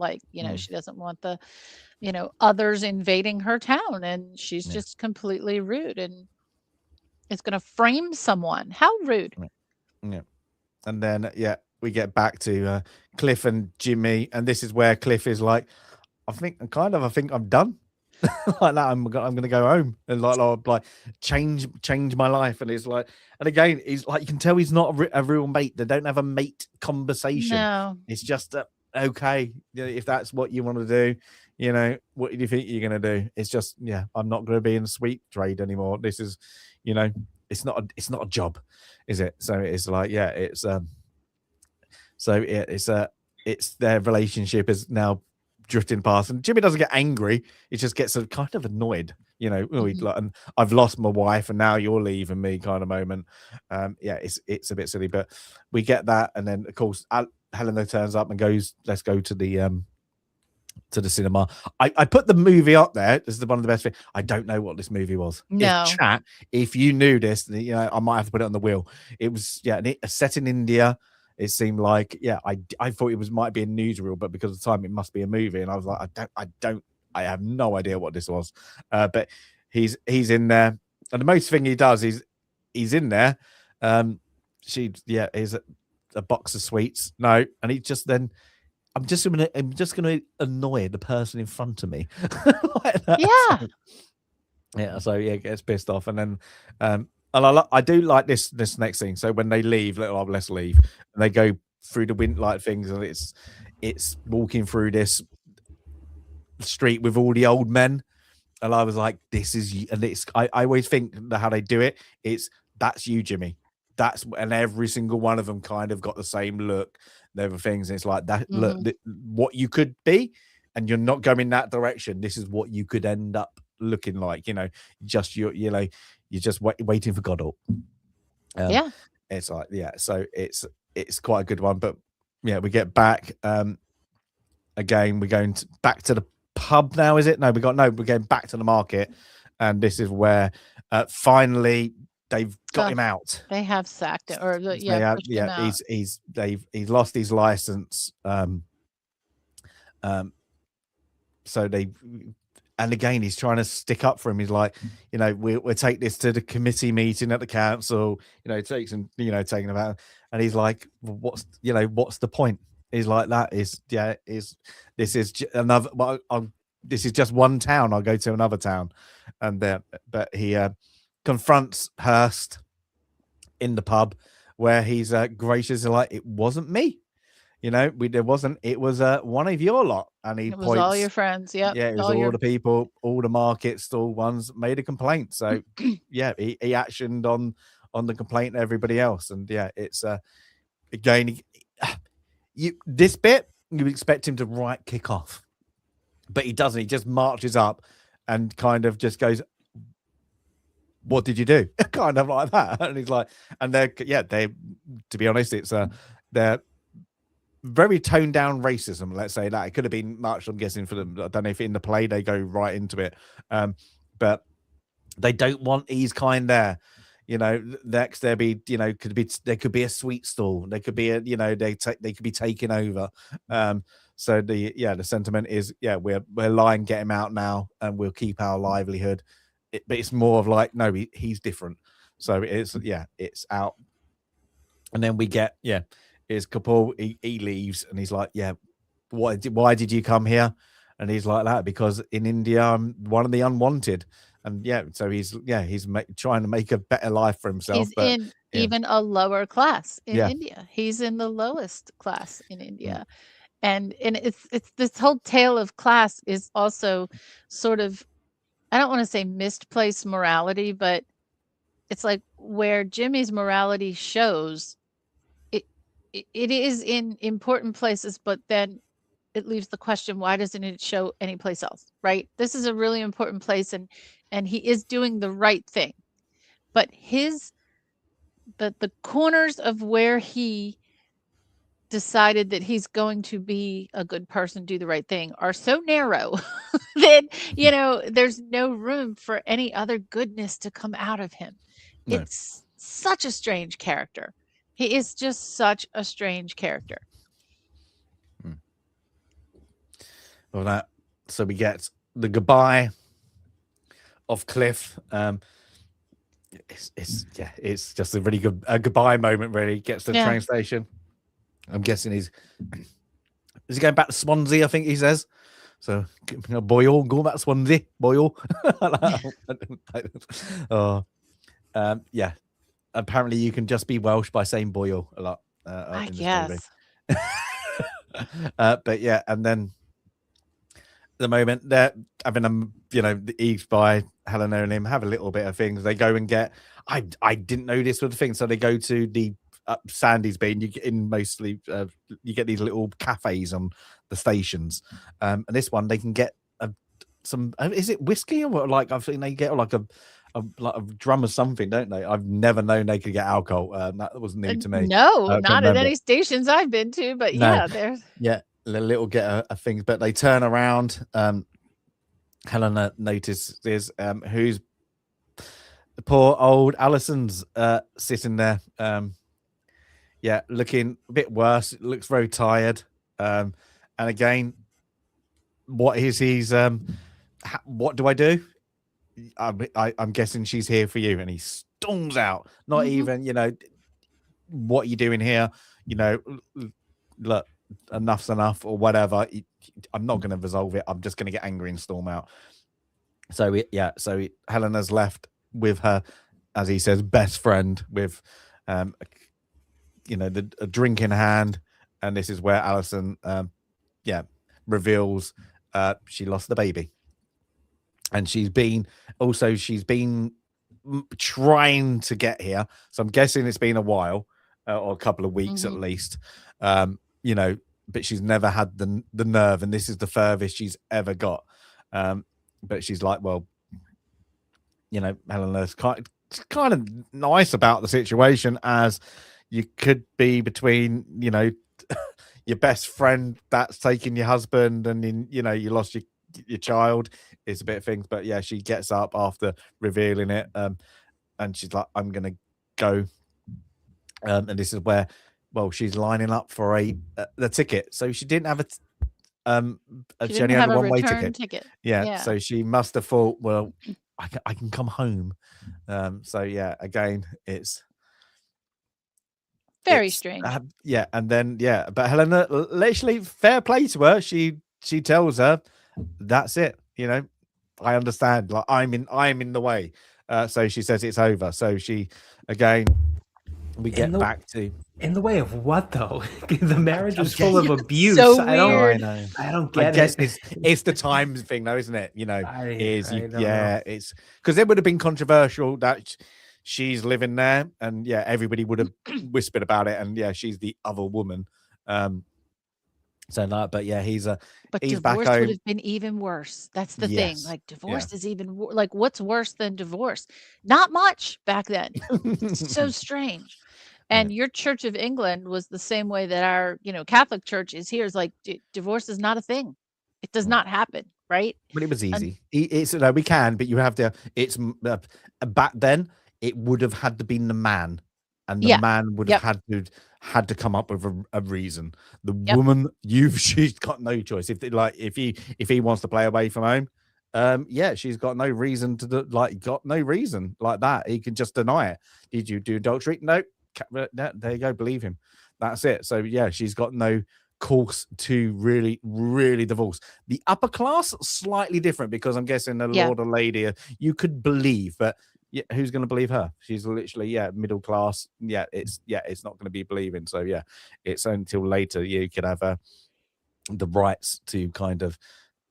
She doesn't want the others invading her town, and she's just completely rude, and it's going to frame someone. How rude. And then we get back to Cliff and Jimmy, and this is where Cliff is like, I think I'm done. Like that, I'm gonna go home and like change my life. And it's like, and again, he's like, you can tell he's not a real mate. They don't have a mate conversation. No, it's just okay, if that's what you want to do, what do you think you're gonna do? It's just I'm not gonna be in the sweet trade anymore. This is, it's not a job, is it? So it's like it's their relationship is now drifting past, and Jimmy doesn't get angry. He just gets kind of annoyed, and I've lost my wife and now you're leaving me kind of moment. It's a bit silly, but we get that. And then of course Helena turns up and goes, let's go to the cinema. I put the movie up there. This is one of the best things. I don't know what this movie was. No. If you knew this, I might have to put it on the wheel. It was set in India. It seemed like, I thought it might be a newsreel, but because of the time, it must be a movie. And I was like, I have no idea what this was. But he's in there, and the most thing he does is he's in there. Is a box of sweets. No, and he just then, I'm just gonna annoy the person in front of me. Like that. So gets pissed off, and then and I do like this next thing. So when they leave, let's leave, and they go through the wind like things, and it's walking through this street with all the old men, and I was like, this is you. And I always think that how they do it, that's you, Jimmy. And every single one of them kind of got the same look. There were things, and it's like that. Look, what you could be, and you're not going that direction. This is what you could end up looking like. You're just waiting for Godot. It's like so it's quite a good one. But we get back again. We're going back to the pub now. Is it? No, we're going back to the market, and this is where finally they've got him out. They have sacked it, or he's lost his license. So and again, he's trying to stick up for him. He's like, we'll take this to the committee meeting at the council, takes him, taking about, and he's like, well, what's the point? He's like, this is another, this is just one town. I'll go to another town. And but he confronts Hearst in the pub where he's gracious, like, it wasn't me. It was one of your lot. And it was all your friends. Yep. Yeah, it was all the people, all the market stall ones made a complaint. So yeah, he actioned on the complaint of everybody else. And yeah, it's again, this bit you expect him to kick off, but he doesn't. He just marches up and kind of just goes, what did you do? Kind of like that. And he's like, and they to be honest, it's they're very toned down racism, let's say that. It could have been much, I'm guessing, for them. I don't know if in the play they go right into it, but they don't want his kind there. Next there could be a sweet stall, there could be they could be taken over. So the sentiment is, we're lying, get him out now, and we'll keep our livelihood. But it's more of like, no, he's different. So it's out, and then we get is Kapoor, he leaves, and he's like, why did you come here? And he's like that because in India I'm one of the unwanted. And so he's trying to make a better life for himself. He's in even a lower class in India. He's in the lowest class in India. And it's this whole tale of class is also sort of, I don't want to say misplaced morality, but it's like where Jimmy's morality shows, it is in important places, but then it leaves the question, why doesn't it show anyplace else, right? This is a really important place, and he is doing the right thing. But the corners of where he decided that he's going to be a good person, do the right thing, are so narrow that, there's no room for any other goodness to come out of him. No. It's such a strange character. He is just such a strange character. Well, so we get the goodbye of Cliff. It's just a really good goodbye moment. Really gets to the train station. I'm guessing is he going back to Swansea? I think he says. So, Boyle, go back to Swansea, Boyle. Apparently, you can just be Welsh by saying Boyle a lot. I guess. But and then the moment they're having the Eves by Helena and him have a little bit of things. They go and get. I didn't know this was the thing, so they go to the Sandy's being. You get in mostly. You get these little cafes on the stations, and this one they can get some. Is it whiskey or what? Like I've seen they get like a drum or something, don't they? I've never known they could get alcohol. That was new to me. No, not at any stations I've been to, but there's a little get a things, but they turn around. Helena notices who's the poor old Alison's sitting there. Looking a bit worse. It looks very tired. And again, what is his what do I do? I'm guessing she's here for you, and he storms out. Not even, what are you doing here? Look, enough's enough, or whatever. I'm not going to resolve it. I'm just going to get angry and storm out. So Helena's left with her, as he says, best friend, with a drink in hand, and this is where Alison reveals she lost the baby. And she's been trying to get here. So I'm guessing it's been a while, or a couple of weeks at least. But she's never had the nerve, and this is the furthest she's ever got. But she's like, well, Helena's kind of nice about the situation, as you could be between, your best friend that's taking your husband, and you lost your child. It's a bit of things, but she gets up after revealing it, and she's like, I'm gonna go, and this is where, she's lining up for the ticket. So she didn't have She she didn't only had have a a one-way return ticket. ticket. Yeah, Yeah. so she must have thought, well, I can come home. So yeah, again, Very it's strange. yeah, and then yeah, but Helena, literally, fair play to her. She tells her, that's it. You know, I understand. Like I'm in the way. So she says it's over. So she again, we get back to. In the way of what though? The marriage was full of Yeah, abuse. so I don't. weird. know. I don't I get guess it. it's the times thing, though, isn't it? You know, I don't yeah, know. it's because it would have been controversial that she's living there, and yeah, everybody would have whispered about it, and yeah, she's the other woman. So that, but yeah, he's But he's back divorce would home. have been even worse. That's the thing. Yes, Like yeah. divorce is even like what's worse than divorce? Not much back then. So strange. And your Church of England was the same way that our, Catholic Church is here. Is like divorce is not a thing. It does not happen, right? But it was easy. It's no, we can, but you have to. It's back then. It would have had to been the man, and the Yeah. man would Yep. have had to come up with a reason. The Yep. woman, she's got no choice. If he wants to play away from home, yeah, she's got no reason to got no reason like that. He can just deny it. Did you do adultery? No. There you go. Believe him. That's it. So yeah, she's got no course to really divorce. The upper class slightly different because I'm guessing the lord or lady you could believe, but yeah, who's going to believe her? She's literally middle class. It's not going to be believing. So yeah, it's until later you could have the rights to kind of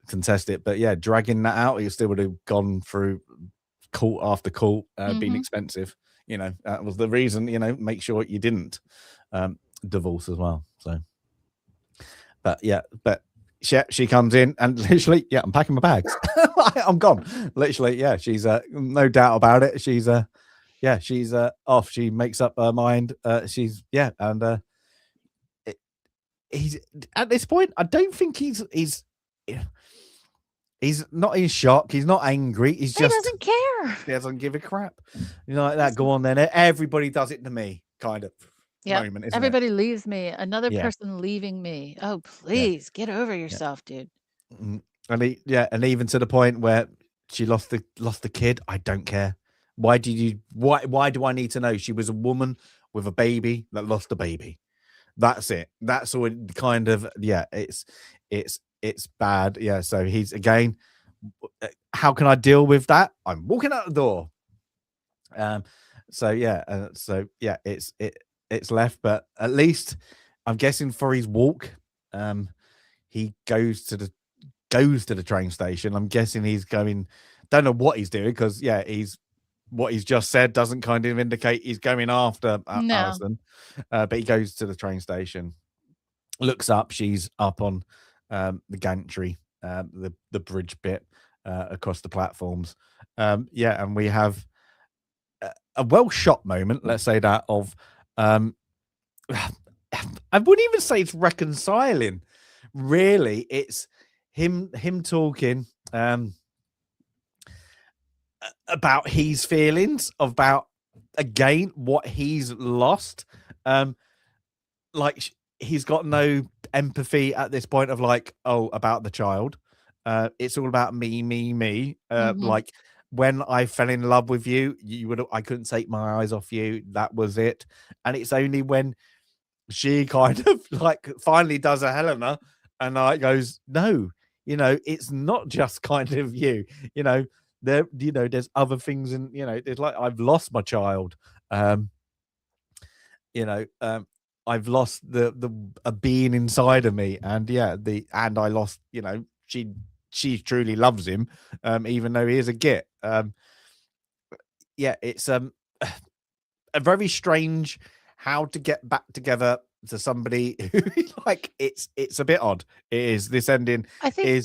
contest it, but yeah, dragging that out, you still would have gone through court after court, been expensive. You know, that was the reason. You know, make sure you didn't divorce as well. So. But yeah, she comes in and literally, I'm packing my bags. I'm gone. Literally, yeah, she's no doubt about it. She's she's off. She makes up her mind. She's and he's at this point. I don't think he's not in shock. He's not angry. He doesn't care. He doesn't give a crap. You know, like that. Go on then. Everybody does it to me, kind of. Moment, isn't Everybody it? leaves me. Another person leaving me. Oh, please get over yourself, dude. And and even to the point where she lost the kid. I don't care. Why do I need to know? She was a woman with a baby that lost a baby. That's it. That's all it kind of it's bad. Yeah. So he's again, how can I deal with that? I'm walking out the door. It's left, but at least I'm guessing for his walk, he goes to the train station. I'm guessing he's going. Don't know what he's doing because what he's just said doesn't kind of indicate he's going after Alison. But he goes to the train station, looks up. She's up on the gantry, the bridge bit across the platforms. And we have a well shot moment. Let's say that of. I wouldn't even say it's reconciling. Really, it's him talking about his feelings about again what he's lost. Like he's got no empathy at this point of about the child. It's all about me. Like when I fell in love with you, I couldn't take my eyes off you. That was it. And it's only when she kind of finally does a Helena and goes, no, it's not just kind of you, there's other things and, it's like, I've lost my child. I've lost a being inside of me. And and I lost, she truly loves him, even though he is a git. It's a very strange how to get back together to somebody who it's a bit odd. It is this ending. I think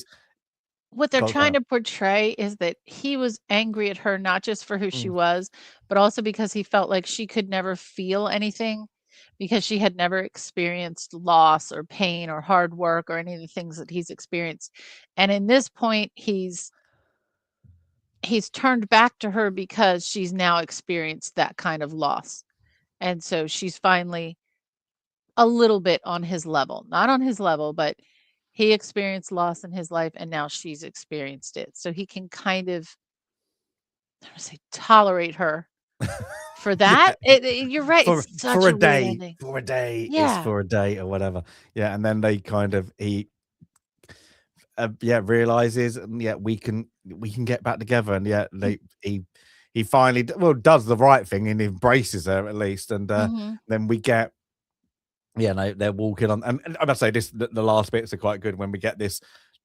what they're trying to portray is that he was angry at her, not just for who she was, but also because he felt like she could never feel anything because she had never experienced loss or pain or hard work or any of the things that he's experienced. And in this point, he's turned back to her because she's now experienced that kind of loss. And so she's finally a little bit on his level, not on his level, but he experienced loss in his life, and now she's experienced it. So he can kind of, I don't say tolerate her for that. You're right. For It's such a weird ending. For a day, Yeah. it's for a day or whatever. Yeah, and then they kind of realizes, and we can get back together, and he finally does the right thing and embraces her at least, and then we get they're walking on, and I must say this, the last bits are quite good when we get this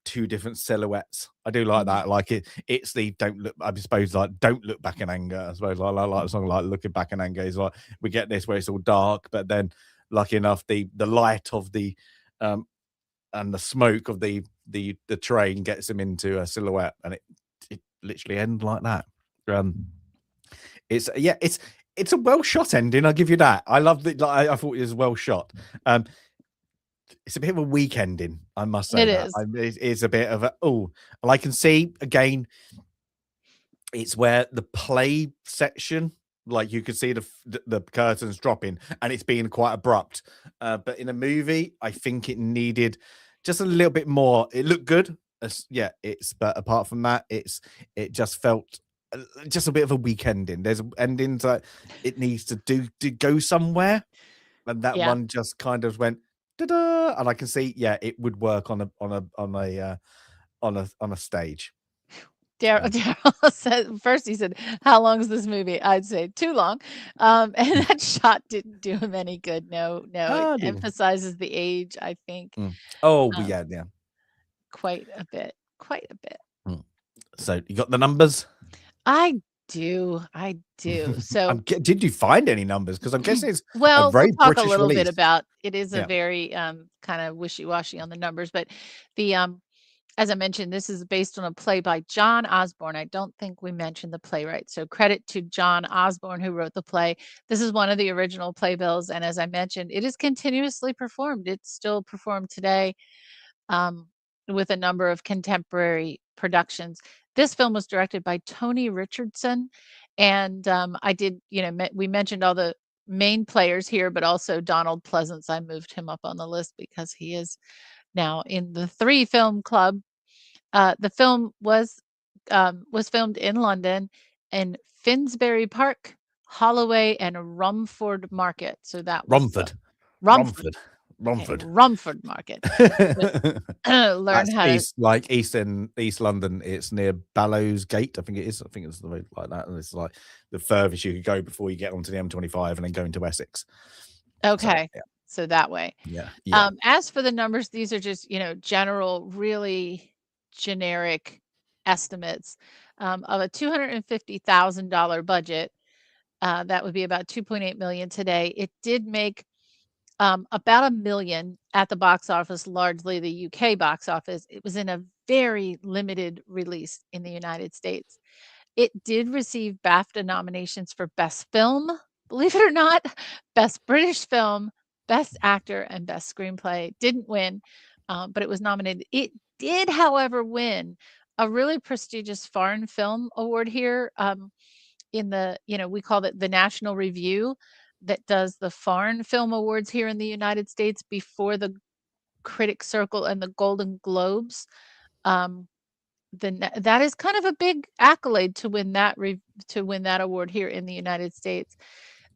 two different silhouettes. I do like that. Like it's the don't look, I suppose, like don't look back in anger. I suppose I like the song like looking back in anger is like we get this where it's all dark, but then lucky enough the light of the and the smoke of the train gets him into a silhouette, and it literally ends like that. It's a well shot ending. I'll give you that. I love it. Like, I thought it was well shot. It's a bit of a weak ending, I must say. It's a bit of a and I can see again. It's where the play section, like you could see the curtains dropping, and it's being quite abrupt. But in a movie, I think it needed just a little bit more. It looked good, but apart from that, it just felt just a bit of a weak ending. There's endings that it needs to go somewhere, and that one just kind of went da-da, and I can see it would work on a stage. Daryl said first, he said, how long is this movie? I'd say too long. And that shot didn't do him any good. No, it emphasizes the age, I think. Yeah. Quite a bit. So you got the numbers? I do. So did you find any numbers? Because I'm guessing it's we'll talk British a little release. bit about it. Is a very kind of wishy-washy on the numbers, but the as I mentioned, this is based on a play by John Osborne. I don't think we mentioned the playwright. So credit to John Osborne, who wrote the play. This is one of the original playbills. And as I mentioned, it is continuously performed. It's still performed today with a number of contemporary productions. This film was directed by Tony Richardson. And we mentioned all the main players here, but also Donald Pleasance. I moved him up on the list because he is now in the 3 film club. The film was filmed in London, in Finsbury Park, Holloway, and Rumford Market. So that was Romford. Okay, Rumford Market. Learn how to East London. It's near Ballows Gate. I think it is. I think it's the road like that, and it's like the furthest you could go before you get onto the M25 and then go into Essex. Okay. So that way. Yeah. As for the numbers, these are just, general, really generic estimates of a $250,000 budget. That would be about 2.8 million today. It did make about $1 million at the box office, largely the UK box office. It was in a very limited release in the United States. It did receive BAFTA nominations for Best Film, believe it or not, Best British Film, Best Actor, and Best Screenplay. Didn't win, but it was nominated. It did, however, win a really prestigious foreign film award here in the, we call it the National Review that does the foreign film awards here in the United States before the Critic Circle and the Golden Globes. That is kind of a big accolade to win that award here in the United States.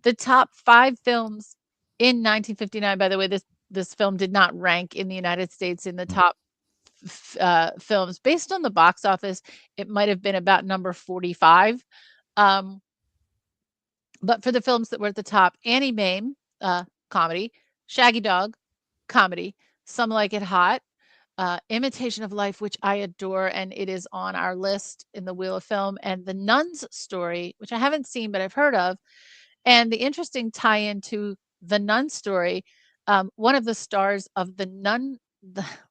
The top 5 films in 1959, by the way, this film did not rank in the United States in the top films. Based on the box office, it might have been about number 45. But for the films that were at the top, Annie Mame, comedy, Shaggy Dog, comedy, Some Like It Hot, Imitation of Life, which I adore, and it is on our list in the Wheel of Film, and The Nun's Story, which I haven't seen, but I've heard of. And the interesting tie-in to The Nun's Story, one of the stars of The Nun,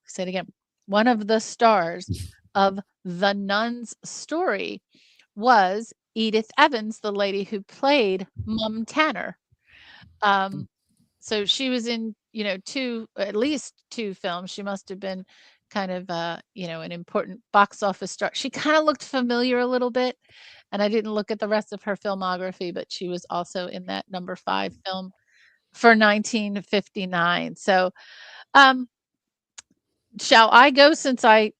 say it again, one of the stars of The Nun's Story was Edith Evans, the lady who played Mum Tanner. So she was in, at least 2 films. She must have been kind of, an important box office star. She kind of looked familiar a little bit, and I didn't look at the rest of her filmography, but she was also in that number 5 film for 1959. So Shall I go since I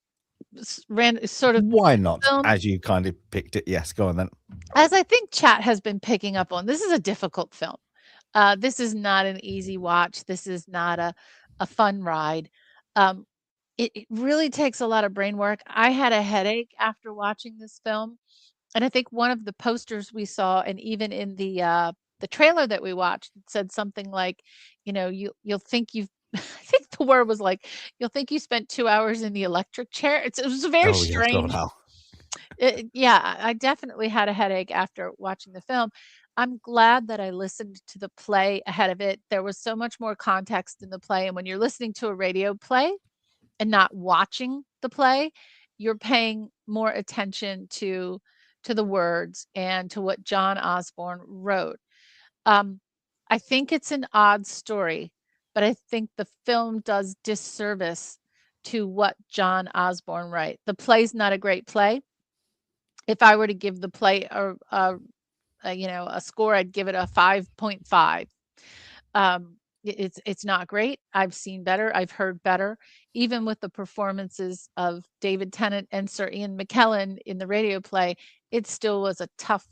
ran sort of Why not? film? As you kind of picked it. Yes, go on then. As I think chat has been picking up on, this is a difficult film. This is not an easy watch. This is not a fun ride. Um, it really takes a lot of brain work. I had a headache after watching this film, and I think one of the posters we saw, and even in the trailer that we watched, it said something like, you'll think you've. I think the word was like, you'll think you spent 2 hours in the electric chair. It was very Oh yes, God, strange. how. Yeah, I definitely had a headache after watching the film. I'm glad that I listened to the play ahead of it. There was so much more context in the play, and when you're listening to a radio play and not watching the play, you're paying more attention to the words and to what John Osborne wrote. Um, I think it's an odd story, but I think the film does disservice to what John Osborne wrote. The play's not a great play. If I were to give the play a score, I'd give it a 5.5. It's not great. I've seen better. I've heard better. Even with the performances of David Tennant and Sir Ian McKellen in the radio play, it still was a tough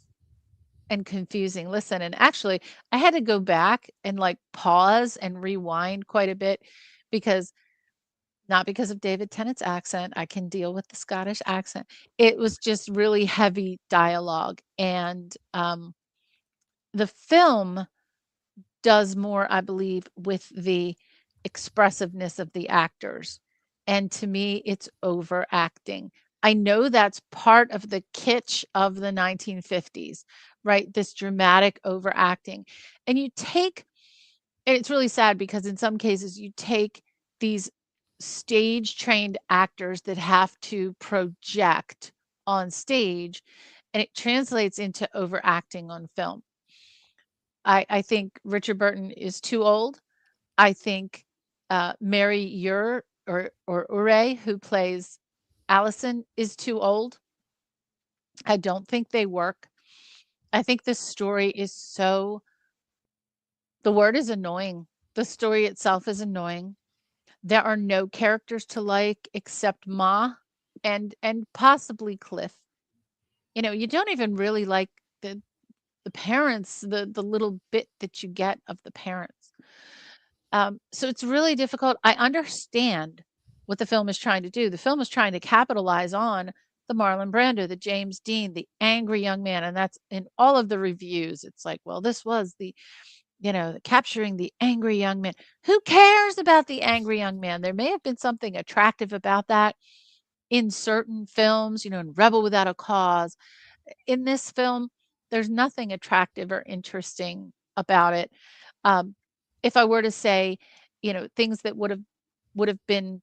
and confusing listen. And actually, I had to go back and like pause and rewind quite a bit because not because of David Tennant's accent. I can deal with the Scottish accent. It was just really heavy dialogue. And the film does more, I believe, with the expressiveness of the actors. And to me, it's overacting. I know that's part of the kitsch of the 1950s, right? This dramatic overacting. And it's really sad because in some cases you take these stage trained actors that have to project on stage and it translates into overacting on film. I think Richard Burton is too old. I think Mary or Ure, who plays Allison, is too old. I don't think they work. I think the story is the word is annoying. The story itself is annoying. There are no characters to like except Ma and possibly Cliff. You don't even really like the parents, the little bit that you get of the parents. So it's really difficult. I understand what the film is trying to do. The film is trying to capitalize on the Marlon Brando, the James Dean, the angry young man, and that's in all of the reviews. It's like, well, this was capturing the angry young man. Who cares about the angry young man? There may have been something attractive about that in certain films, in Rebel Without a Cause. In this film, there's nothing attractive or interesting about it. If I were to say, things that would have been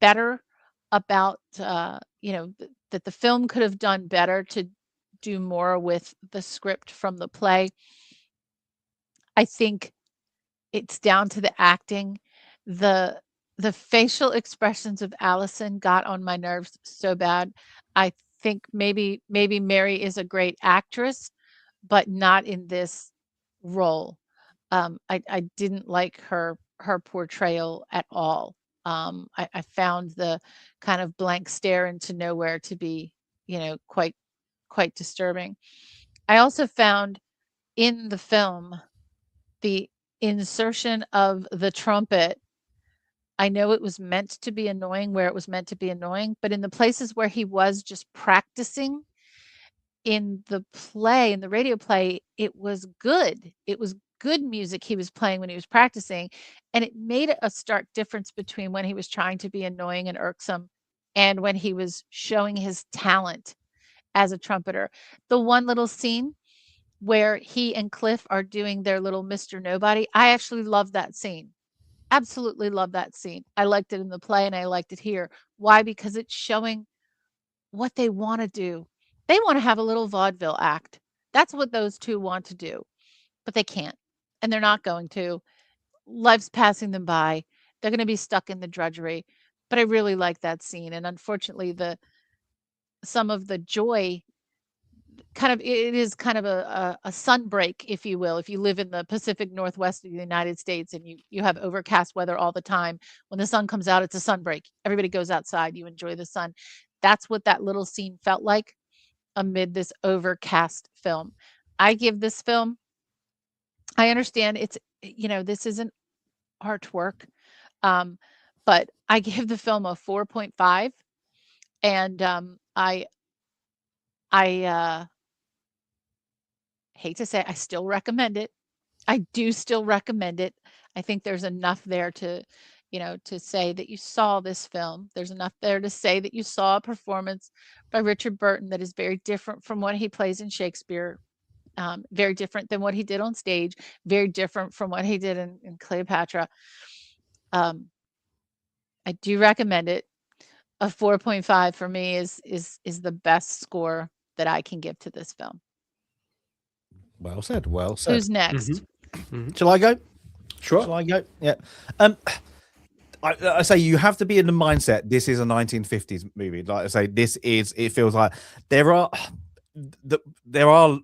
better about, that the film could have done better to do more with the script from the play, I think it's down to the acting. The the facial expressions of Allison got on my nerves so bad. I think maybe Mary is a great actress, but not in this role. I didn't like her portrayal at all. I found the kind of blank stare into nowhere to be, quite disturbing. I also found in the film the insertion of the trumpet. I know it was meant to be annoying where it was meant to be annoying, but in the places where he was just practicing in the radio play, it was good. It was good music he was playing when he was practicing, and it made a stark difference between when he was trying to be annoying and irksome and when he was showing his talent as a trumpeter. The one little scene where he and Cliff are doing their little Mr. Nobody, I actually love that scene. Absolutely love that scene. I liked it in the play and I liked it here. Why? Because it's showing what they want to do. They want to have a little vaudeville act. That's what those two want to do, but they can't. And they're not going to. Life's passing them by. They're going to be stuck in the drudgery. But I really like that scene. And unfortunately, some of the joy it is kind of a sunbreak, if you will. If you live in the Pacific Northwest of the United States and you have overcast weather all the time, when the sun comes out, it's a sunbreak. Everybody goes outside, you enjoy the sun. That's what that little scene felt like amid this overcast film. I give this film, I understand it's, this isn't artwork, but I give the film a 4.5, and I hate to say it, I still recommend it. I do still recommend it. I think there's enough there to, to say that you saw this film. There's enough there to say that you saw a performance by Richard Burton that is very different from what he plays in Shakespeare, very different than what he did on stage, very different from what he did in Cleopatra. I do recommend it. A 4.5 for me is the best score that I can give to this film. Well said. Well said. Who's next? Shall I go? Sure. Shall I go? Yeah. I say you have to be in the mindset. This is a 1950s movie. Like I say, it feels like there are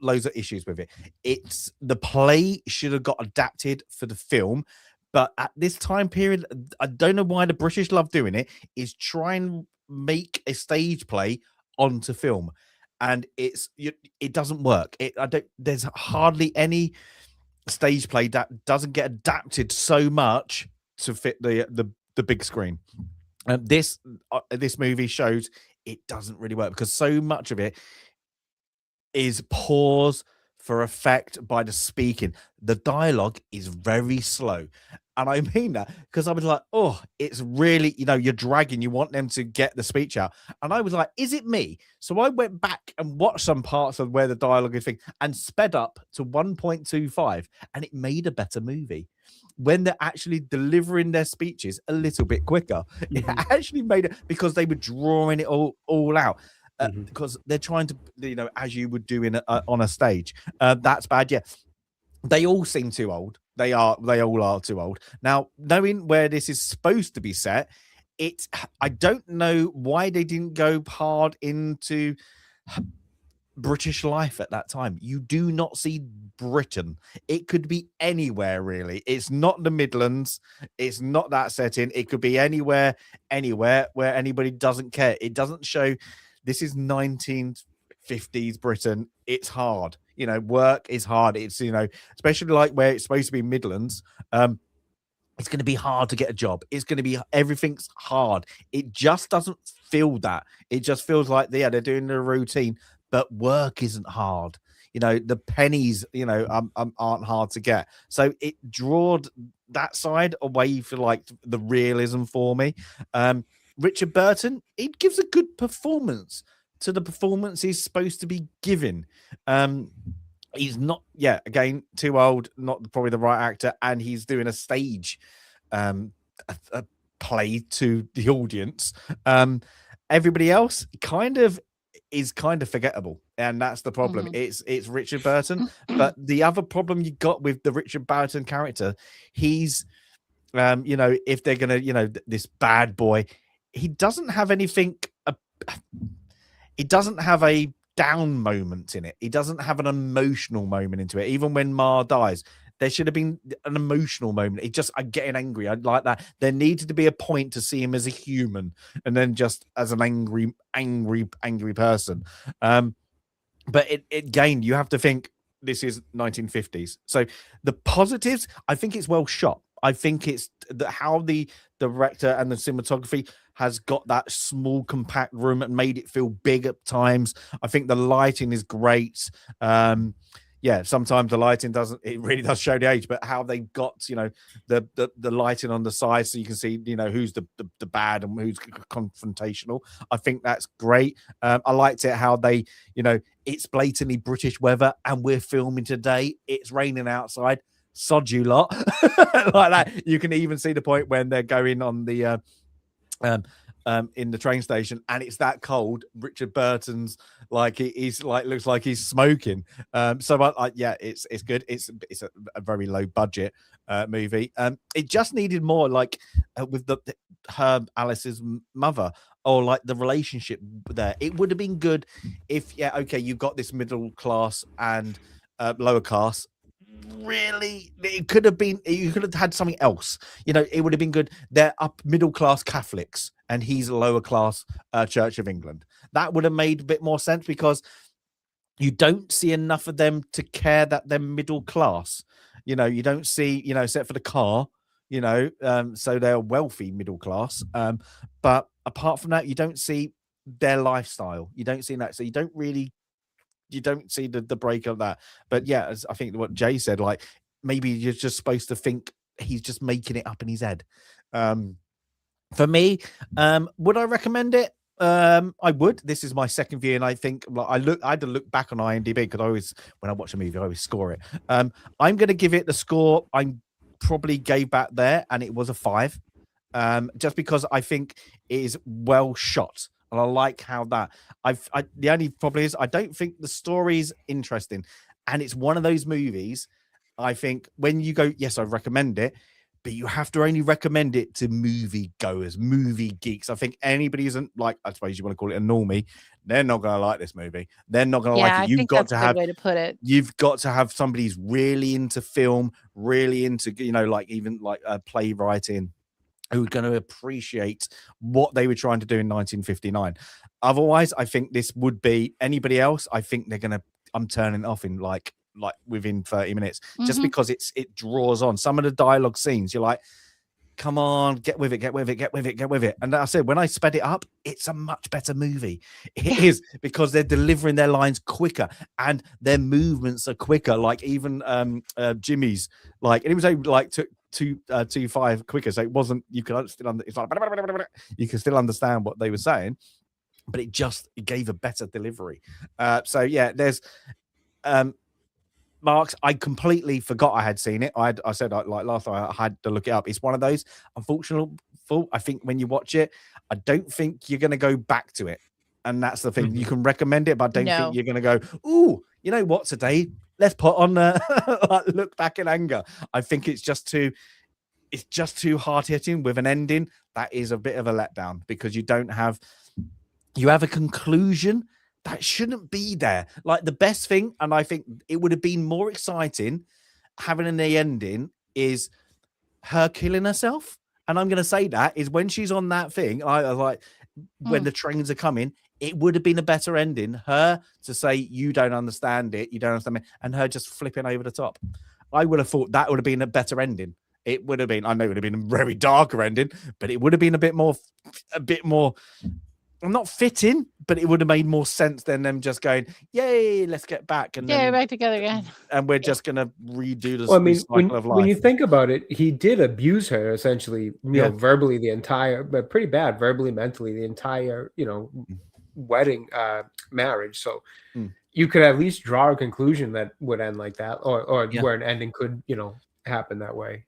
loads of issues with it. It's the play should have got adapted for the film, but at this time period, I don't know why the British love doing it, is try and make a stage play onto film. And it doesn't work. There's hardly any stage play that doesn't get adapted so much to fit the big screen. And this movie shows it doesn't really work because so much of it is pause for effect by the speaking. The dialogue is very slow. And I mean that because I was like, oh, it's really, you're dragging, you want them to get the speech out. And I was like, is it me? So I went back and watched some parts of where the dialogue is thing and sped up to 1.25, and it made a better movie. When they're actually delivering their speeches a little bit quicker, it actually made it, because they were drawing it all out. Because they're trying to, as you would do on a stage. That's bad. Yeah. They all seem too old. They all are too old. Now, knowing where this is supposed to be set, I don't know why they didn't go hard into British life at that time. You do not see Britain. It could be anywhere, really. It's not the Midlands. It's not that setting. It could be anywhere where anybody doesn't care. It doesn't show. This is 1950s Britain. It's hard. Work is hard. It's, especially like where it's supposed to be Midlands. It's going to be hard to get a job. It's going to be, everything's hard. It just doesn't feel that. It just feels like, they're doing the routine, but work isn't hard. The pennies, aren't hard to get. So it drawed that side away for like the realism for me. Richard Burton, he gives a good performance to the performance he's supposed to be giving. He's not, again, too old, not probably the right actor, and he's doing a stage a play to the audience. Everybody else is kind of forgettable, and that's the problem. It's Richard Burton, but the other problem you got with the Richard Burton character, he's if they're gonna, this bad boy, he doesn't have anything. He doesn't have a down moment in it. He doesn't have an emotional moment into it. Even when Ma dies, there should have been an emotional moment. I'm getting angry. I'd like that. There needed to be a point to see him as a human, and then just as an angry person. But again, you have to think this is 1950s. So the positives, I think it's well shot. I think it's how the director and the cinematography has got that small, compact room and made it feel big at times. I think the lighting is great. Sometimes the lighting it really does show the age, but how they've got, the lighting on the side so you can see, who's the bad and who's confrontational. I think that's great. I liked it how they, it's blatantly British weather and we're filming today. It's raining outside. Sod you lot. Like that. You can even see the point when they're going on the in the train station and it's that cold. Richard Burton's like he's like looks like he's smoking. It's good. It's a very low budget movie. It just needed more with her Alice's mother, or like the relationship there. It would have been good if you got this middle class and lower class. Really, it could have been, you could have had something else. It would have been good. They're up middle class Catholics and he's a lower class Church of England. That would have made a bit more sense, because you don't see enough of them to care that they're middle class. You don't see, except for the car, so they're wealthy middle class. But apart from that, you don't see their lifestyle. You don't see that. So you don't see the break of that. But yeah, as I think what Jay said, like, maybe you're just supposed to think he's just making it up in his head. For me, would I recommend it? I would. This is my second view, and I think I had to look back on IMDb, because when I watch a movie, I always score it. I'm going to give it the score I probably gave back there, and it was a 5. Just because I think it is well shot, and I like how that. The only problem is I don't think the story is interesting, and it's one of those movies. I think when you go, yes, I recommend it, but you have to only recommend it to movie goers, movie geeks. I think anybody isn't, like, I suppose you want to call it a normie, they're not going to like this movie. They're not going to like it. I think that's a good way to put it. You've got to have somebody who's really into film, really into, like even like playwriting, who are going to appreciate what they were trying to do in 1959. Otherwise, I think this would be anybody else. I think I'm turning it off in like within 30 minutes, just because it draws on some of the dialogue scenes. You're like, come on, get with it. And I said, when I sped it up, it's a much better movie. It is, because they're delivering their lines quicker and their movements are quicker. Like even Jimmy's, like, and it was like took 2.5 quicker, so it wasn't. You could still it's like you can still understand what they were saying, but it gave a better delivery. So yeah, there's Marks, I completely forgot I had seen it. I said, like last time, I had to look it up. It's one of those unfortunate. I think when you watch it, I don't think you're going to go back to it, and that's the thing. You can recommend it, but I don't think you're going to go, ooh, you know what, today let's put on Look Back in Anger. I think it's just too hard hitting with an ending that is a bit of a letdown, because you have a conclusion that shouldn't be there. Like, the best thing, and I think it would have been more exciting having in the ending, is her killing herself. And I'm going to say that is when she's on that thing, I was like, when the trains are coming, it would have been a better ending. Her to say, you don't understand it, you don't understand me, and her just flipping over the top. I would have thought that would have been a better ending. It would have been, I know it would have been a very darker ending, but it would have been a bit more I'm not fitting, but it would have made more sense than them just going, yay, let's get back. And then, back together again. And we're just going to redo the cycle of life. When you think about it, he did abuse her essentially, you know, verbally but pretty bad, verbally, mentally, the entire, wedding, marriage. So you could at least draw a conclusion that would end like that, or where an ending could, happen that way.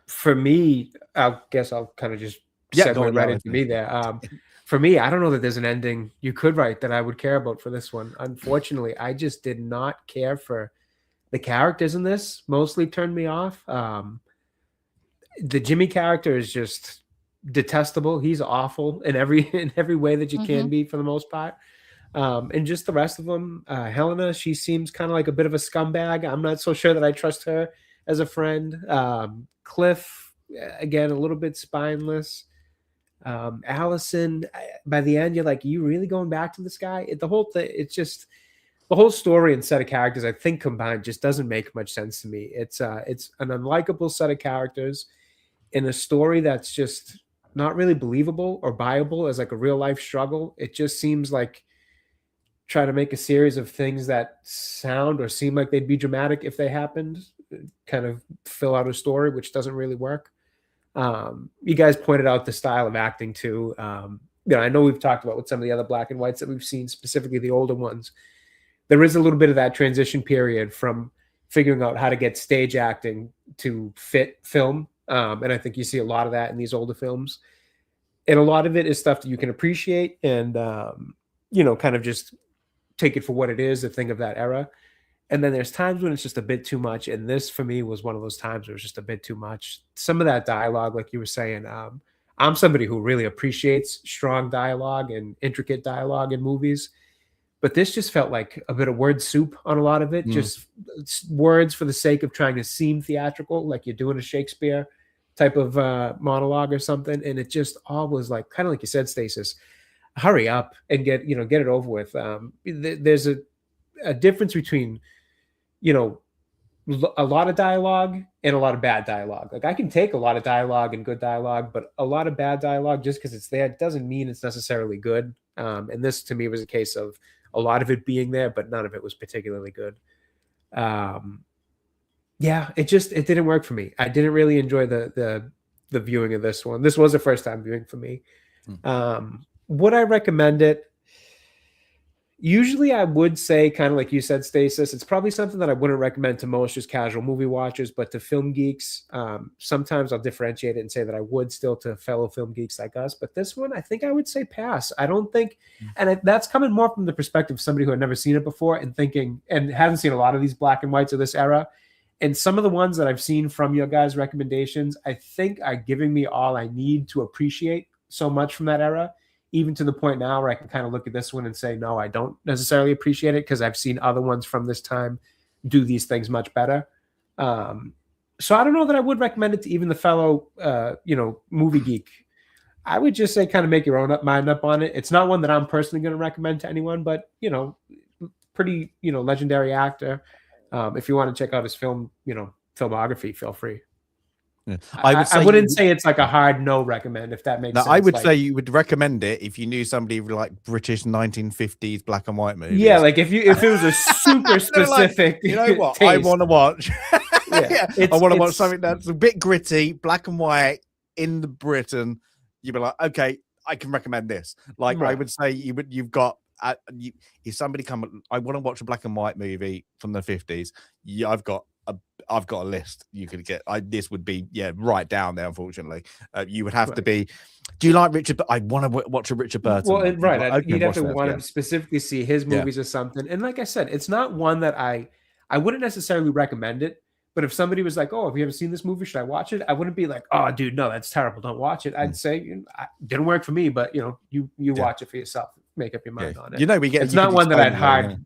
For me, I guess I'll kind of just segue right into me there. For me, I don't know that there's an ending you could write that I would care about for this one. Unfortunately, I just did not care for the characters in this. Mostly turned me off. The Jimmy character is just detestable. He's awful in every way that you can be, for the most part. And just the rest of them, Helena, she seems kind of like a bit of a scumbag. I'm not so sure that I trust her as a friend. Cliff, again, a little bit spineless. Allison, by the end, you're like, you really going back to this guy? The whole thing, it's just the whole story and set of characters, I think combined, just doesn't make much sense to me. It's an unlikable set of characters in a story that's just not really believable or viable as like a real life struggle. It just seems like trying to make a series of things that sound or seem like they'd be dramatic if they happened, kind of fill out a story, which doesn't really work. You guys pointed out the style of acting too. I know we've talked about with some of the other black and whites that we've seen, specifically the older ones. There is a little bit of that transition period from figuring out how to get stage acting to fit film. And I think you see a lot of that in these older films. And a lot of it is stuff that you can appreciate and, kind of just take it for what it is, the thing of that era. And then there's times when it's just a bit too much. And this for me was one of those times where it was just a bit too much. Some of that dialogue, like you were saying, I'm somebody who really appreciates strong dialogue and intricate dialogue in movies. But this just felt like a bit of word soup on a lot of it. Just words for the sake of trying to seem theatrical, like you're doing a Shakespeare type of monologue or something. And it just all was like, kind of like you said, Stasis, hurry up and get it over with. There's a difference between, a lot of dialogue and a lot of bad dialogue. Like I can take a lot of dialogue and good dialogue, but a lot of bad dialogue, just because it's there, doesn't mean it's necessarily good. And this to me was a case of a lot of it being there, but none of it was particularly good. It didn't work for me. I didn't really enjoy the viewing of this one. This was a first time viewing for me. Would I recommend it? Usually I would say, kind of like you said, Stasis, it's probably something that I wouldn't recommend to most just casual movie watchers, but to film geeks, sometimes I'll differentiate it and say that I would still to fellow film geeks like us. But this one, I think I would say pass. I don't think, and that's coming more from the perspective of somebody who had never seen it before and thinking, and hasn't seen a lot of these black and whites of this era. And some of the ones that I've seen from your guys' recommendations, I think are giving me all I need to appreciate so much from that era. Even to the point now where I can kind of look at this one and say, no, I don't necessarily appreciate it because I've seen other ones from this time do these things much better. So I don't know that I would recommend it to even the fellow, movie geek. I would just say kind of make your own mind up on it. It's not one that I'm personally going to recommend to anyone, but, pretty, legendary actor. If you want to check out his filmography, feel free. Yeah. I wouldn't say it's like a hard no recommend, if that makes sense. I would say you would recommend it if you knew somebody like British 1950s black and white movies. Yeah, like if it was a super specific, like, what taste. I want to watch. Yeah, I want to watch something that's a bit gritty, black and white in the Britain. You'd be like, okay, I can recommend this. Like right. I would say you've got. If somebody I want to watch a black and white movie from the 50s. Yeah, I've got a list you could get. This would be right down there. Unfortunately, you would have to be. Do you like Richard? I want to watch a Richard Burton. Well, right. You'd have to want to specifically see his movies or something. And like I said, it's not one that I wouldn't necessarily recommend it. But if somebody was like, "Oh, have you ever seen this movie? Should I watch it?" I wouldn't be like, "Oh, dude, no, that's terrible. Don't watch it." I'd say, "It didn't work for me, but you watch it for yourself. Make up your mind on it." It's not one that I'd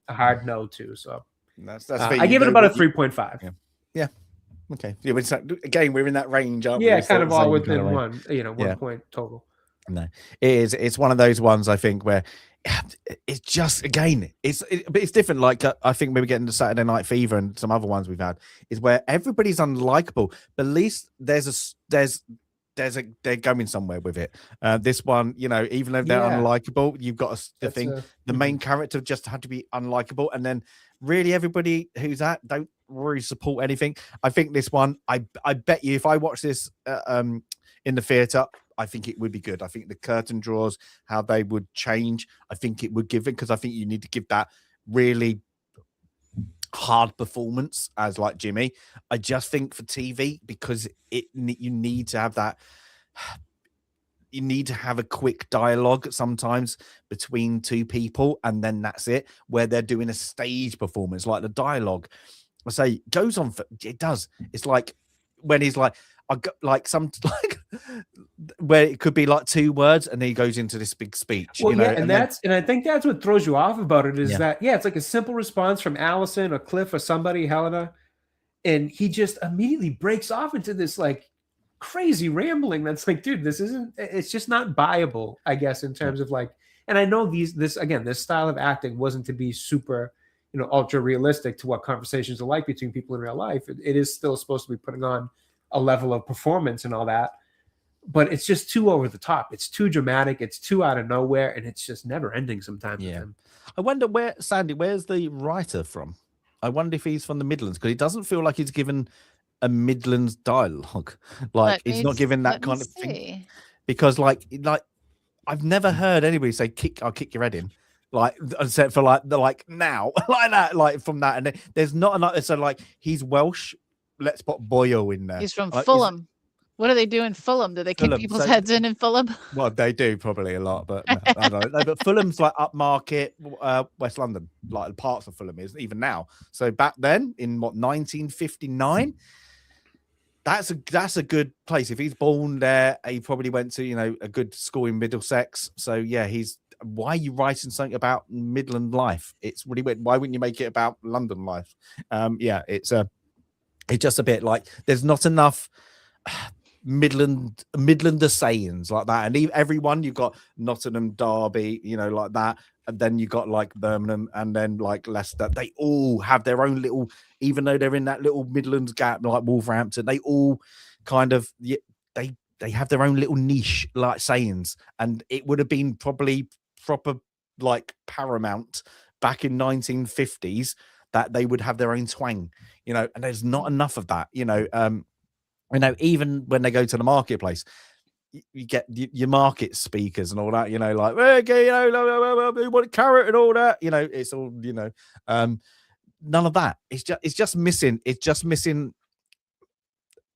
hard no to. So that's I give it about a 3.5. Yeah. Okay. Yeah, again, we're in that range, aren't we? Yeah, kind of all within one, 1 point total. No, it's one of those ones I think where it's just but it's different. Like I think maybe getting to Saturday Night Fever and some other ones we've had is where everybody's unlikable, but at least they're going somewhere with it. This one, even though they're unlikable, you've got the thing. The main character just had to be unlikable, and then really everybody who's don't really support anything. I think this one, I bet you if I watch this in the theater, I think it would be good. I think the curtain draws, how they would change, I think it would give it, because I think you need to give that really hard performance as like Jimmy. I just think for TV, because you need to have that. You need to have a quick dialogue sometimes between two people, and then that's it. Where they're doing a stage performance, like the dialogue, I say goes on. It does. It's like when he's like, where it could be like 2 words, and then he goes into this big speech. Well, and I think that's what throws you off about it is that it's like a simple response from Allison or Cliff or somebody, Helena, and he just immediately breaks off into this like crazy rambling that's like, dude, it's just not buyable, I guess, in terms of like, and I know this style of acting wasn't to be super, ultra realistic to what conversations are like between people in real life. It is still supposed to be putting on a level of performance and all that, but it's just too over the top. It's too dramatic. It's too out of nowhere, and it's just never ending sometimes. Yeah. I wonder where's the writer from? I wonder if he's from the Midlands, because he doesn't feel like he's given a Midlands dialogue. Like he's not given that kind of thing. Because like I've never heard anybody say I'll kick your head in. Like except for like now, like that, like from that. And there's not enough. So like he's Welsh. Let's put Boyle in there. He's from Fulham. What do they do in Fulham? Do they kick Fulham, people's so- heads in Fulham? Well, they do probably a lot, but no, I don't know. But Fulham's like upmarket, West London, like parts of Fulham is even now. So back then, in what 1959, that's a good place. If he's born there, he probably went to a good school in Middlesex. So yeah, why are you writing something about Midland life? It's really weird. Why wouldn't you make it about London life? Yeah, it's just a bit like there's not enough Midlander sayings like that, and everyone you've got Nottingham, Derby, like that, and then you got like Birmingham, and then like Leicester. They all have their own little, even though they're in that little Midlands gap, like Wolverhampton. They all kind of they have their own little niche like sayings, and it would have been probably proper like paramount back in 1950s that they would have their own twang, and there's not enough of that, even when they go to the marketplace, you get your market speakers and all that, like, okay, we want carrot and all that, it's all, none of that. It's just missing. It's just missing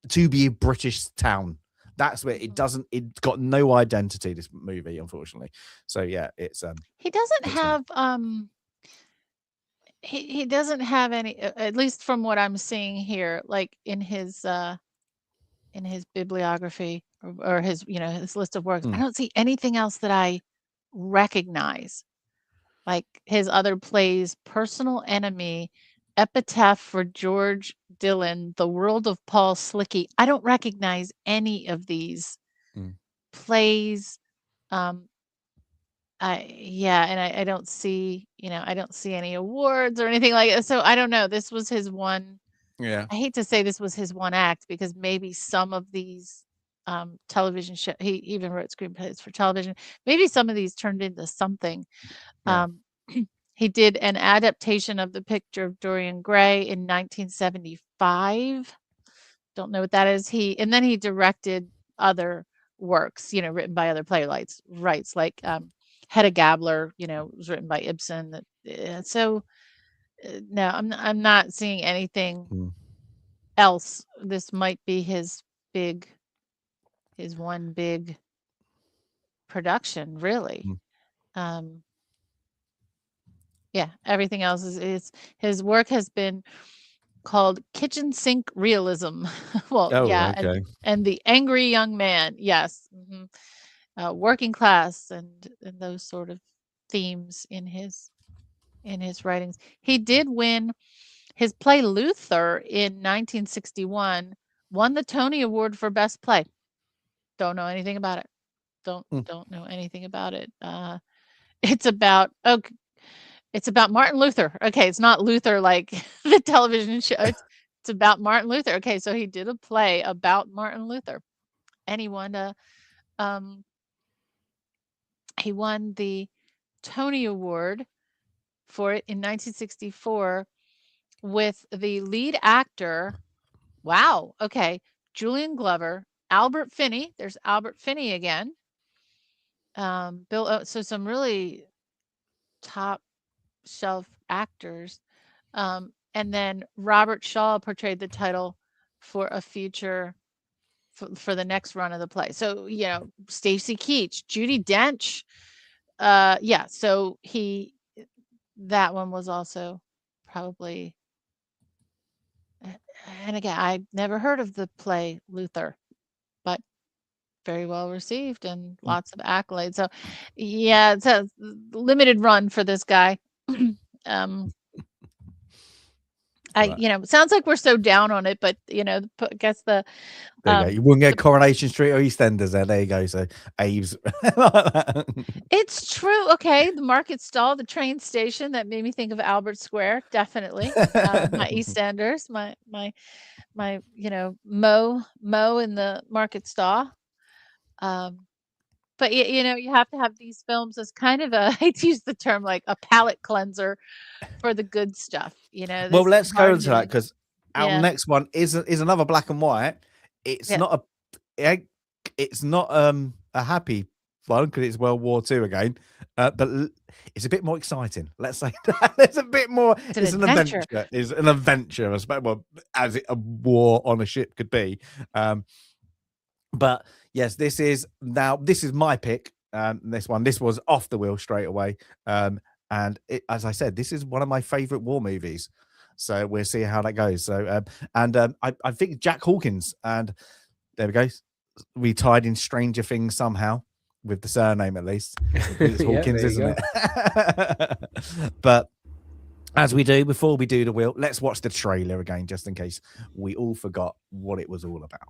to be a British town. That's where it's got no identity, this movie, unfortunately. So yeah, it's he doesn't have he doesn't have any, at least from what I'm seeing here, like in his bibliography or his his list of works. I don't see anything else that I recognize, like his other plays: Personal Enemy, Epitaph for George Dillon, The World of Paul Slickey. I don't recognize any of these plays. I don't see, I don't see any awards or anything like that. So I don't know. This was his one. Yeah. I hate to say this was his one act, because maybe some of these television show, he even wrote screenplays for television. Maybe some of these turned into something. Yeah. He did an adaptation of The Picture of Dorian Gray in 1975. Don't know what that is. And then he directed other works, written by other playwrights, like Hedda Gabler, was written by Ibsen. So no, I'm not seeing anything else. This might be his one big production, really. Yeah, everything else is his work has been called kitchen sink realism. Well, yeah, okay. and The Angry Young Man, yes, working class and those sort of themes in his writings. He did win his play Luther in 1961, won the Tony Award for Best Play. Don't know anything about it. Don't know anything about it. It's about Martin Luther. Okay, it's not Luther like the television show. It's about Martin Luther. Okay, so he did a play about Martin Luther, and he won the Tony Award for it in 1964 with the lead actor. Wow. Okay, Julian Glover, Albert Finney. There's Albert Finney again. So some really top shelf actors. And then Robert Shaw portrayed the title for a feature for the next run of the play. So, Stacy Keach, Judi Dench. Yeah, so that one was also probably, and again, I never heard of the play Luther, but very well received and lots of accolades. So yeah, it's a limited run for this guy. Sounds like we're so down on it, but I guess there you go. You wouldn't get Coronation Street or EastEnders there you go. So Abe's it's true. Okay, the market stall, the train station, that made me think of Albert Square, definitely. My EastEnders, my Mo in the market stall. But you have to have these films as kind of I hate to use the term, like a palate cleanser for the good stuff. Well, let's go into that, because our next one is another black and white. It's not a happy one, because it's World War II again, but it's a bit more exciting. Let's say that. It's a bit more. It's an adventure. It's an adventure, as a war on a ship could be. But yes, this is my pick. This was off the wheel straight away. And as I said, this is one of my favorite war movies. So we'll see how that goes. So I think Jack Hawkins, and there we go. We tied in Stranger Things somehow with the surname, at least. It's Hawkins, isn't it? But as we do before we do the wheel, let's watch the trailer again, just in case we all forgot what it was all about.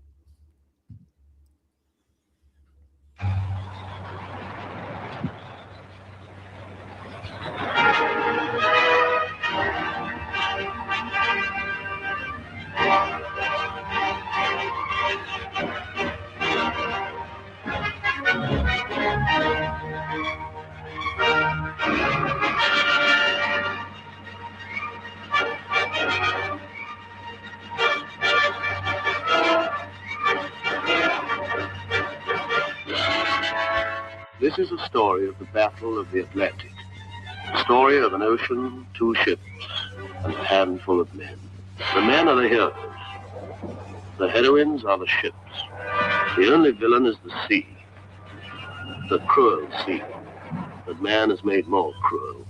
This is a story of the Battle of the Atlantic. A story of an ocean, 2 ships, and a handful of men. The men are the heroes. The heroines are the ships. The only villain is the sea. The cruel sea. But man is made more cruel.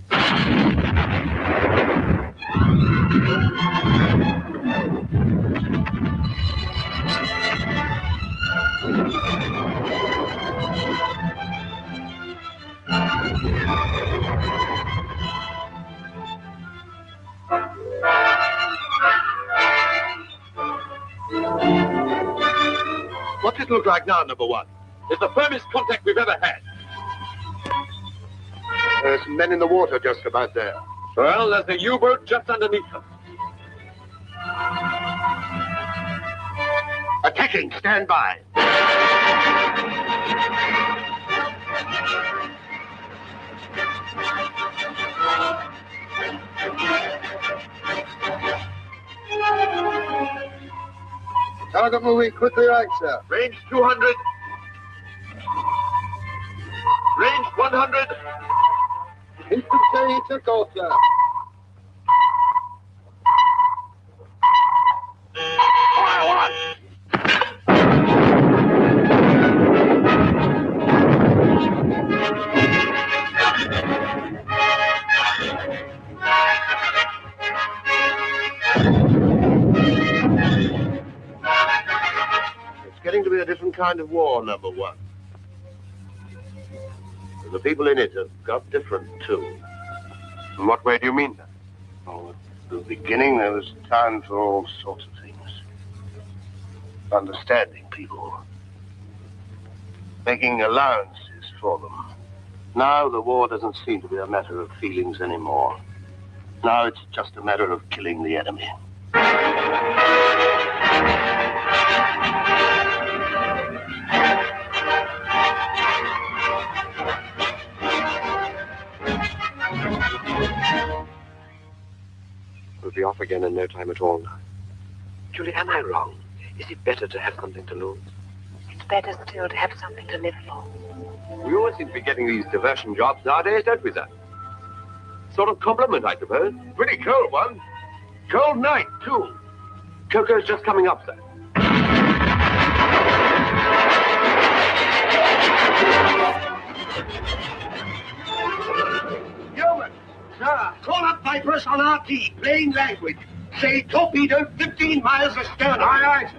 What's it look like now, number one? It's the firmest contact we've ever had. There's men in the water just about there. Well, there's a U-boat just underneath them. Attacking, stand by. Target moving quickly right, sir. Range 200. Range 100. Instant say he took off, sir. Fire one. It's getting to be a different kind of war, number one. The people in it have got different, too. In what way do you mean that? Oh, at the beginning, there was time for all sorts of things. Understanding people. Making allowances for them. Now, the war doesn't seem to be a matter of feelings anymore. Now, it's just a matter of killing the enemy. We'll be off again in no time at all. Julie, am I wrong? Is it better to have something to lose? It's better still to have something to live for. We always seem to be getting these diversion jobs nowadays, don't we, sir? Sort of compliment, I suppose. Pretty cold one. Cold night, too. Cocoa's just coming up, sir. Yeoman, sir, call up Vipers on our key, plain language. Say torpedo 15 miles astern. Aye,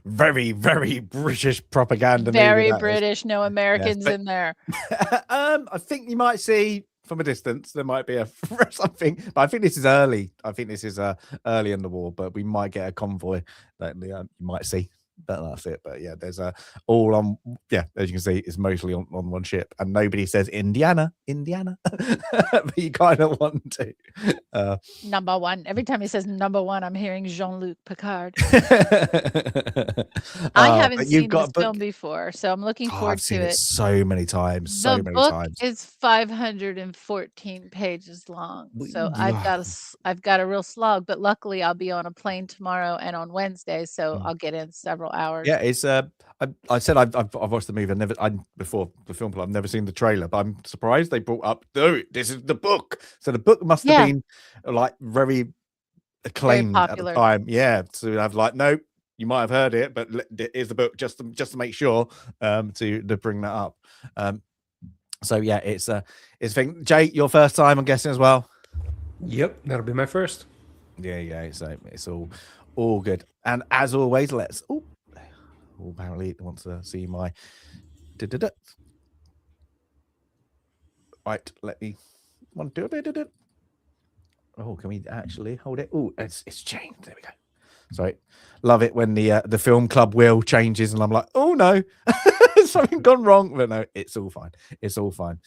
Very, very British propaganda. Very British, no Americans in there. I think you might see from a distance there might be something, but I think this is early. I think this is early in the war, but we might get a convoy that you might see. But that's it. But yeah, there's all on. Yeah, as you can see, it's mostly on one ship, and nobody says Indiana, but you kind of want to. Number one. Every time he says number one, I'm hearing Jean-Luc Picard. I haven't seen this film before, so I'm looking forward I've seen to it so many times. The book is 514 pages long, so I've got a real slog. But luckily, I'll be on a plane tomorrow and on Wednesday, so I'll get in several hours. Yeah, it's I said I've watched the movie. Before the film club. I've never seen the trailer, but I'm surprised they brought up. Oh, this is the book. So the book must have been like very acclaimed at the time. Yeah, so I've like, no, you might have heard it, but here's the book just to make sure to bring that up. So yeah, it's a thing. Jay, your first time, I'm guessing as well. Yep, that'll be my first. Yeah. So it's all good. And as always, let's. Oh, apparently it wants to see my. Right, let me. Want to do a bit. Oh, can we actually hold it? Oh, it's changed. There we go. Sorry, love it when the film club wheel changes, and I'm like, oh no, something gone wrong. But no, it's all fine. It's all fine.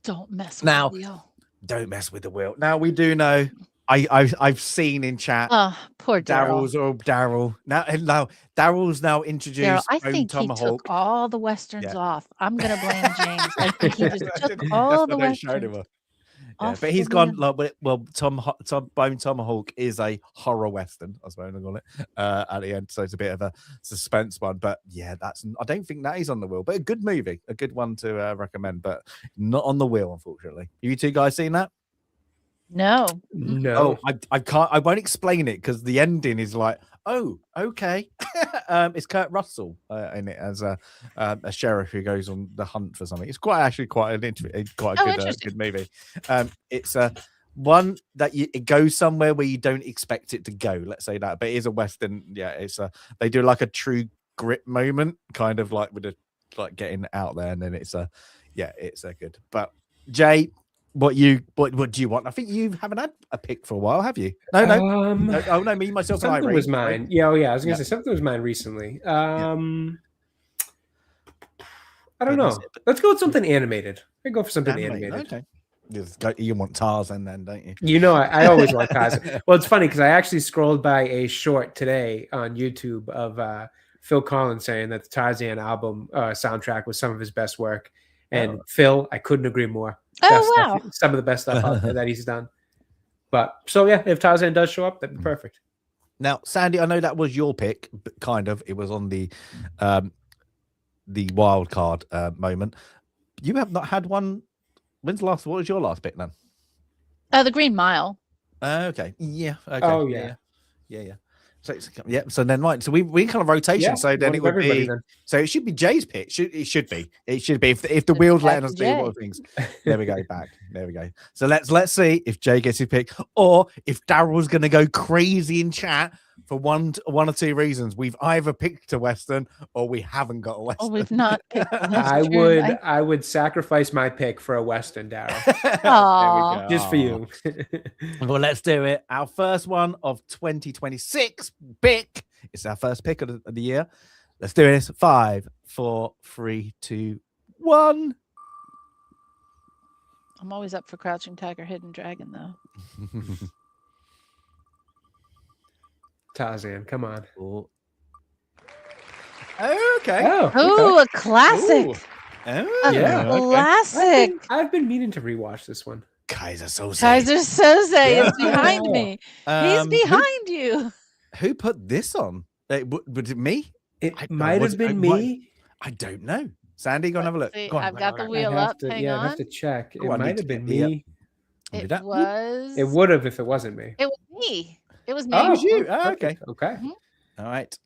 Don't mess with the wheel. Don't mess with the wheel. Now we do know. I've seen in chat. Oh, poor Daryl. Daryl. Now Daryl's now introduced. Daryl, I think he took all the westerns off. I'm gonna blame James. I think he just took all the westerns. Yeah, but he's gone like, well, Bone Tomahawk is a horror western, I suppose I call it, at the end, so it's a bit of a suspense one. But yeah, I don't think that is on the wheel, but a good movie, a good one to recommend, but not on the wheel, unfortunately. You two guys seen that? No. Oh, I won't explain it because the ending is like, oh, okay. It's Kurt Russell in it as a sheriff who goes on the hunt for something. It's quite a good movie. It's one that it goes somewhere where you don't expect it to go. Let's say that, but it is a western. Yeah, it's they do like a true grit moment, kind of like with like getting out there, and then it's a good. But Jay, what do you want? I think you haven't had a pick for a while, have you? No. Oh no, me myself. Something was mine. Right? Yeah, I was gonna say something was mine recently. I don't know. Let's go with something animated. I go for something animated. Okay. You want Tarzan then, don't you? You know, I always want Tarzan. Well, it's funny because I actually scrolled by a short today on YouTube of Phil Collins saying that the Tarzan album soundtrack was some of his best work. And Phil, I couldn't agree more. Wow. Some of the best stuff out there that he's done. But so yeah, if Tarzan does show up, that'd be perfect. Now, Sandy, I know that was your pick, but kind of. It was on the wild card moment. You have not had one. What was your last pick then? The Green Mile. Okay. Yeah. Okay. Oh yeah. So then right. So we kind of rotation. Yeah, so then it would be. Then. So it should be Jay's pitch. It should be if the wheel's letting us do what things. There we go. Back. There we go. So let's see if Jay gets his pick, or if Daryl's going to go crazy in chat for one or two reasons. We've either picked a western or we haven't got a western. Oh, we've not picked a western. I would sacrifice my pick for a western, Daryl. There we go. Just for you. Well, let's do it. Our first one of 2026 pick. It's our first pick of the year. Let's do this. 5, 4, 3, 2, 1. I'm always up for Crouching Tiger, Hidden Dragon, though. Tarzan, come on. Oh, okay. Oh, a classic. Ooh. A classic. I've been meaning to rewatch this one. Kaiser Soze. Kaiser Soze is behind me. He's behind you. Who put this on? Was it me? It might have been me. I don't know. Sandy, go and have a look. Go on, I've got the wheel up. Hang on. I have to check. It might have been me. It was. It would have if it wasn't me. It was me. It was me. Oh, it was you. Oh, okay. Okay. Mm-hmm. All right.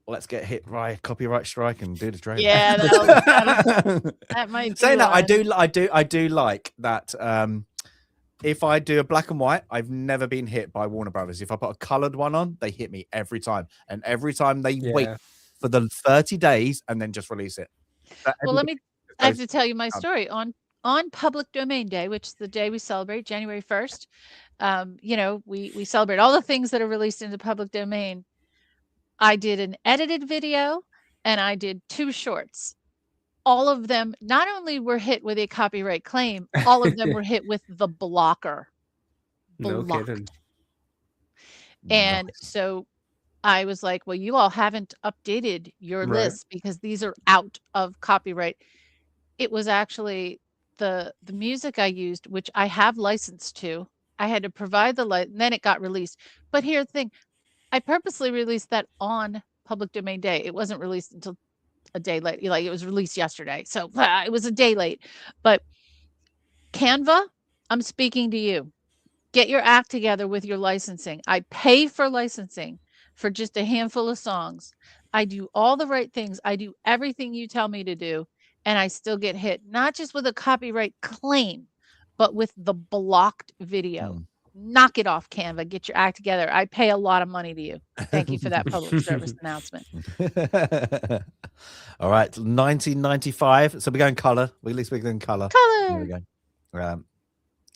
Let's get hit by copyright strike and do the trailer. Yeah, that might. Saying that, I do like that. If I do a black and white, I've never been hit by Warner Brothers. If I put a colored one on, they hit me every time, and every time they wait for the 30 days and then just release it. Well, I have to tell you my story on Public Domain Day, which is the day we celebrate, January 1st. We celebrate all the things that are released into public domain. I did an edited video and I did 2 shorts. All of them not only were hit with a copyright claim, all of them were hit with the blocker. No Blocked. kidding. And Nice. so I was like, well, you all haven't updated your Right. list because these are out of copyright. It was actually the music I used, which I have licensed to. I had to provide the and then it got released. But here's the thing, I purposely released that on public domain day. It wasn't released until a day late. Like, it was released yesterday. So it was a day late. But Canva, I'm speaking to you. Get your act together with your licensing. I pay for licensing for just a handful of songs. I do all the right things. I do everything you tell me to do, and I still get hit, not just with a copyright claim, but with the blocked video. Knock it off, Canva. Get your act together. I pay a lot of money to you. Thank you for that public service announcement. All right, 1995. So we're going color. At least we're going color. There we go.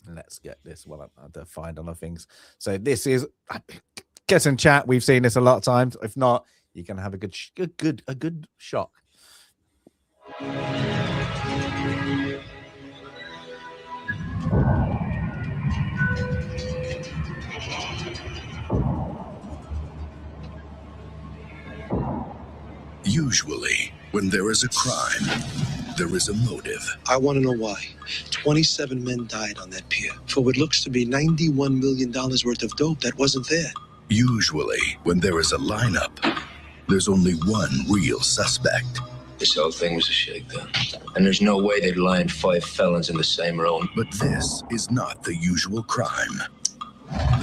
Let's get this one up to find other things. So this is, guess in chat, we've seen this a lot of times. If not, you can have a good shock. Usually, when there is a crime, there is a motive. I want to know why. 27 men died on that pier for what looks to be $91 million worth of dope that wasn't there. Usually, when there is a lineup, there's only one real suspect. This whole thing was a shakedown. And there's no way they'd line 5 felons in the same room. But this is not the usual crime.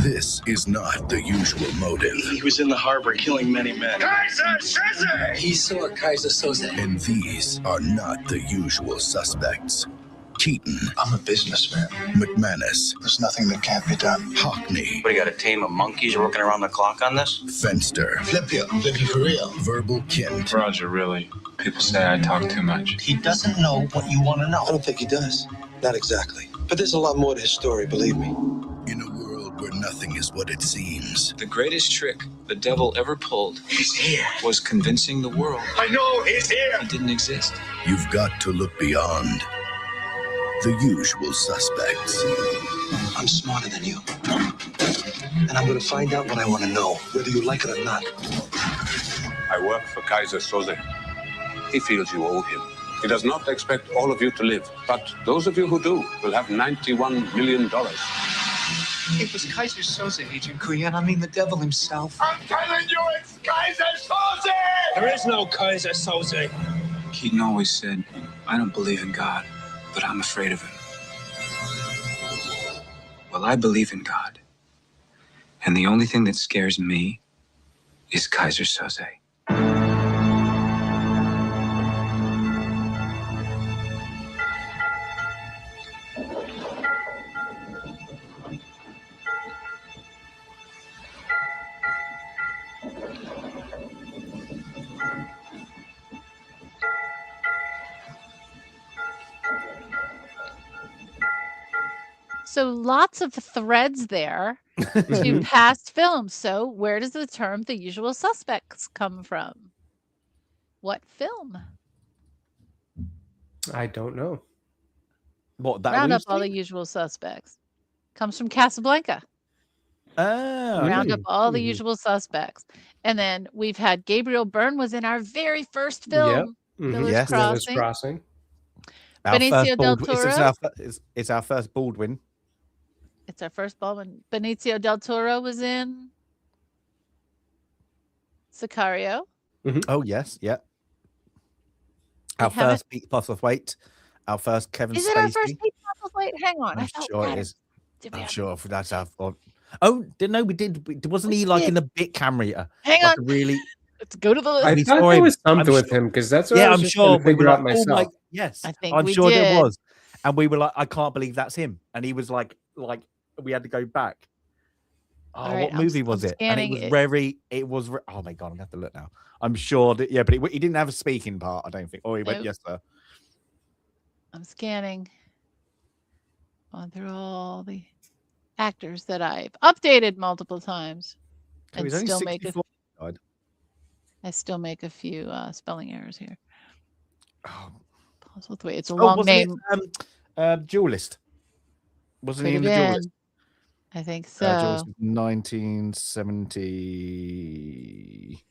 This is not the usual motive. He was in the harbor killing many men. Kaiser Soze! He saw Kaiser Soze. And these are not the usual suspects. Keaton. I'm a businessman. McManus. There's nothing that can't be done. Hockney. What, you got a team of monkeys working around the clock on this? Fenster. Flip you for real. Verbal Kint. Roger, really. People say I talk too much. He doesn't know what you want to know. I don't think he does. Not exactly. But there's a lot more to his story, believe me. In a world where nothing is what it seems. The greatest trick the devil ever pulled He's here. was convincing the world I know, he's here. he didn't exist. You've got to look beyond the usual suspects. I'm smarter than you. And I'm going to find out what I want to know, whether you like it or not. I work for Kaiser Soze. He feels you owe him. He does not expect all of you to live, but those of you who do will have $91 million. It was Kaiser Soze, Agent Kuyan. I mean, the devil himself. I'm telling you, it's Kaiser Soze! There is no Kaiser Soze. Keaton always said, I don't believe in God, but I'm afraid of him. Well, I believe in God. And the only thing that scares me is Kaiser Soze. So lots of threads there to past films. So where does the term The Usual Suspects come from? What film? I don't know. What, that Round up loose all the thing? usual suspects. Comes from Casablanca. Oh, Round up all the Mhm. usual suspects. And then we've had Gabriel Byrne was in our very first film, Mhm. Miller's Yes. Miller's Crossing. Crossing. our Benicio first del Baldwin. Toro. It's our first Baldwin. It's our first Baldwin. Benicio del Toro was in Sicario. Oh yes, yeah. Our haven't- first Pete Postlethwaite. Our first Kevin Is Spacey. it our first Pete Postlethwaite? Hang on. I I'm thought sure we it had- is. did we I'm have- sure that's our. Oh, no, we did. Wasn't We he like did. in a bit camera? Hang Like on. a really? Let's go to the list. I We thought saw there him. was something I'm with sure- him because that's what I Yeah, was I'm just sure. trying to We were figure out like, oh my, myself. yes, I think I'm we sure did. there was, and we were like, I can't believe that's him, and he was like we had to go back. Oh, All right, what I'm movie s- was I'm it? And it scanning was it. very. It was. Oh my god, I'm gonna have to look now. I'm sure that but he didn't have a speaking part. I don't think. Oh, he went, Nope. yes, sir. I'm scanning. On through all the actors that I've updated multiple times He and was only still make it. 64. Died. I still make a few spelling errors here. Oh, Postlethwaite. It's a long name. Duelist. Wasn't he Could in have the Duelist? been. I think Duelist so. 1970.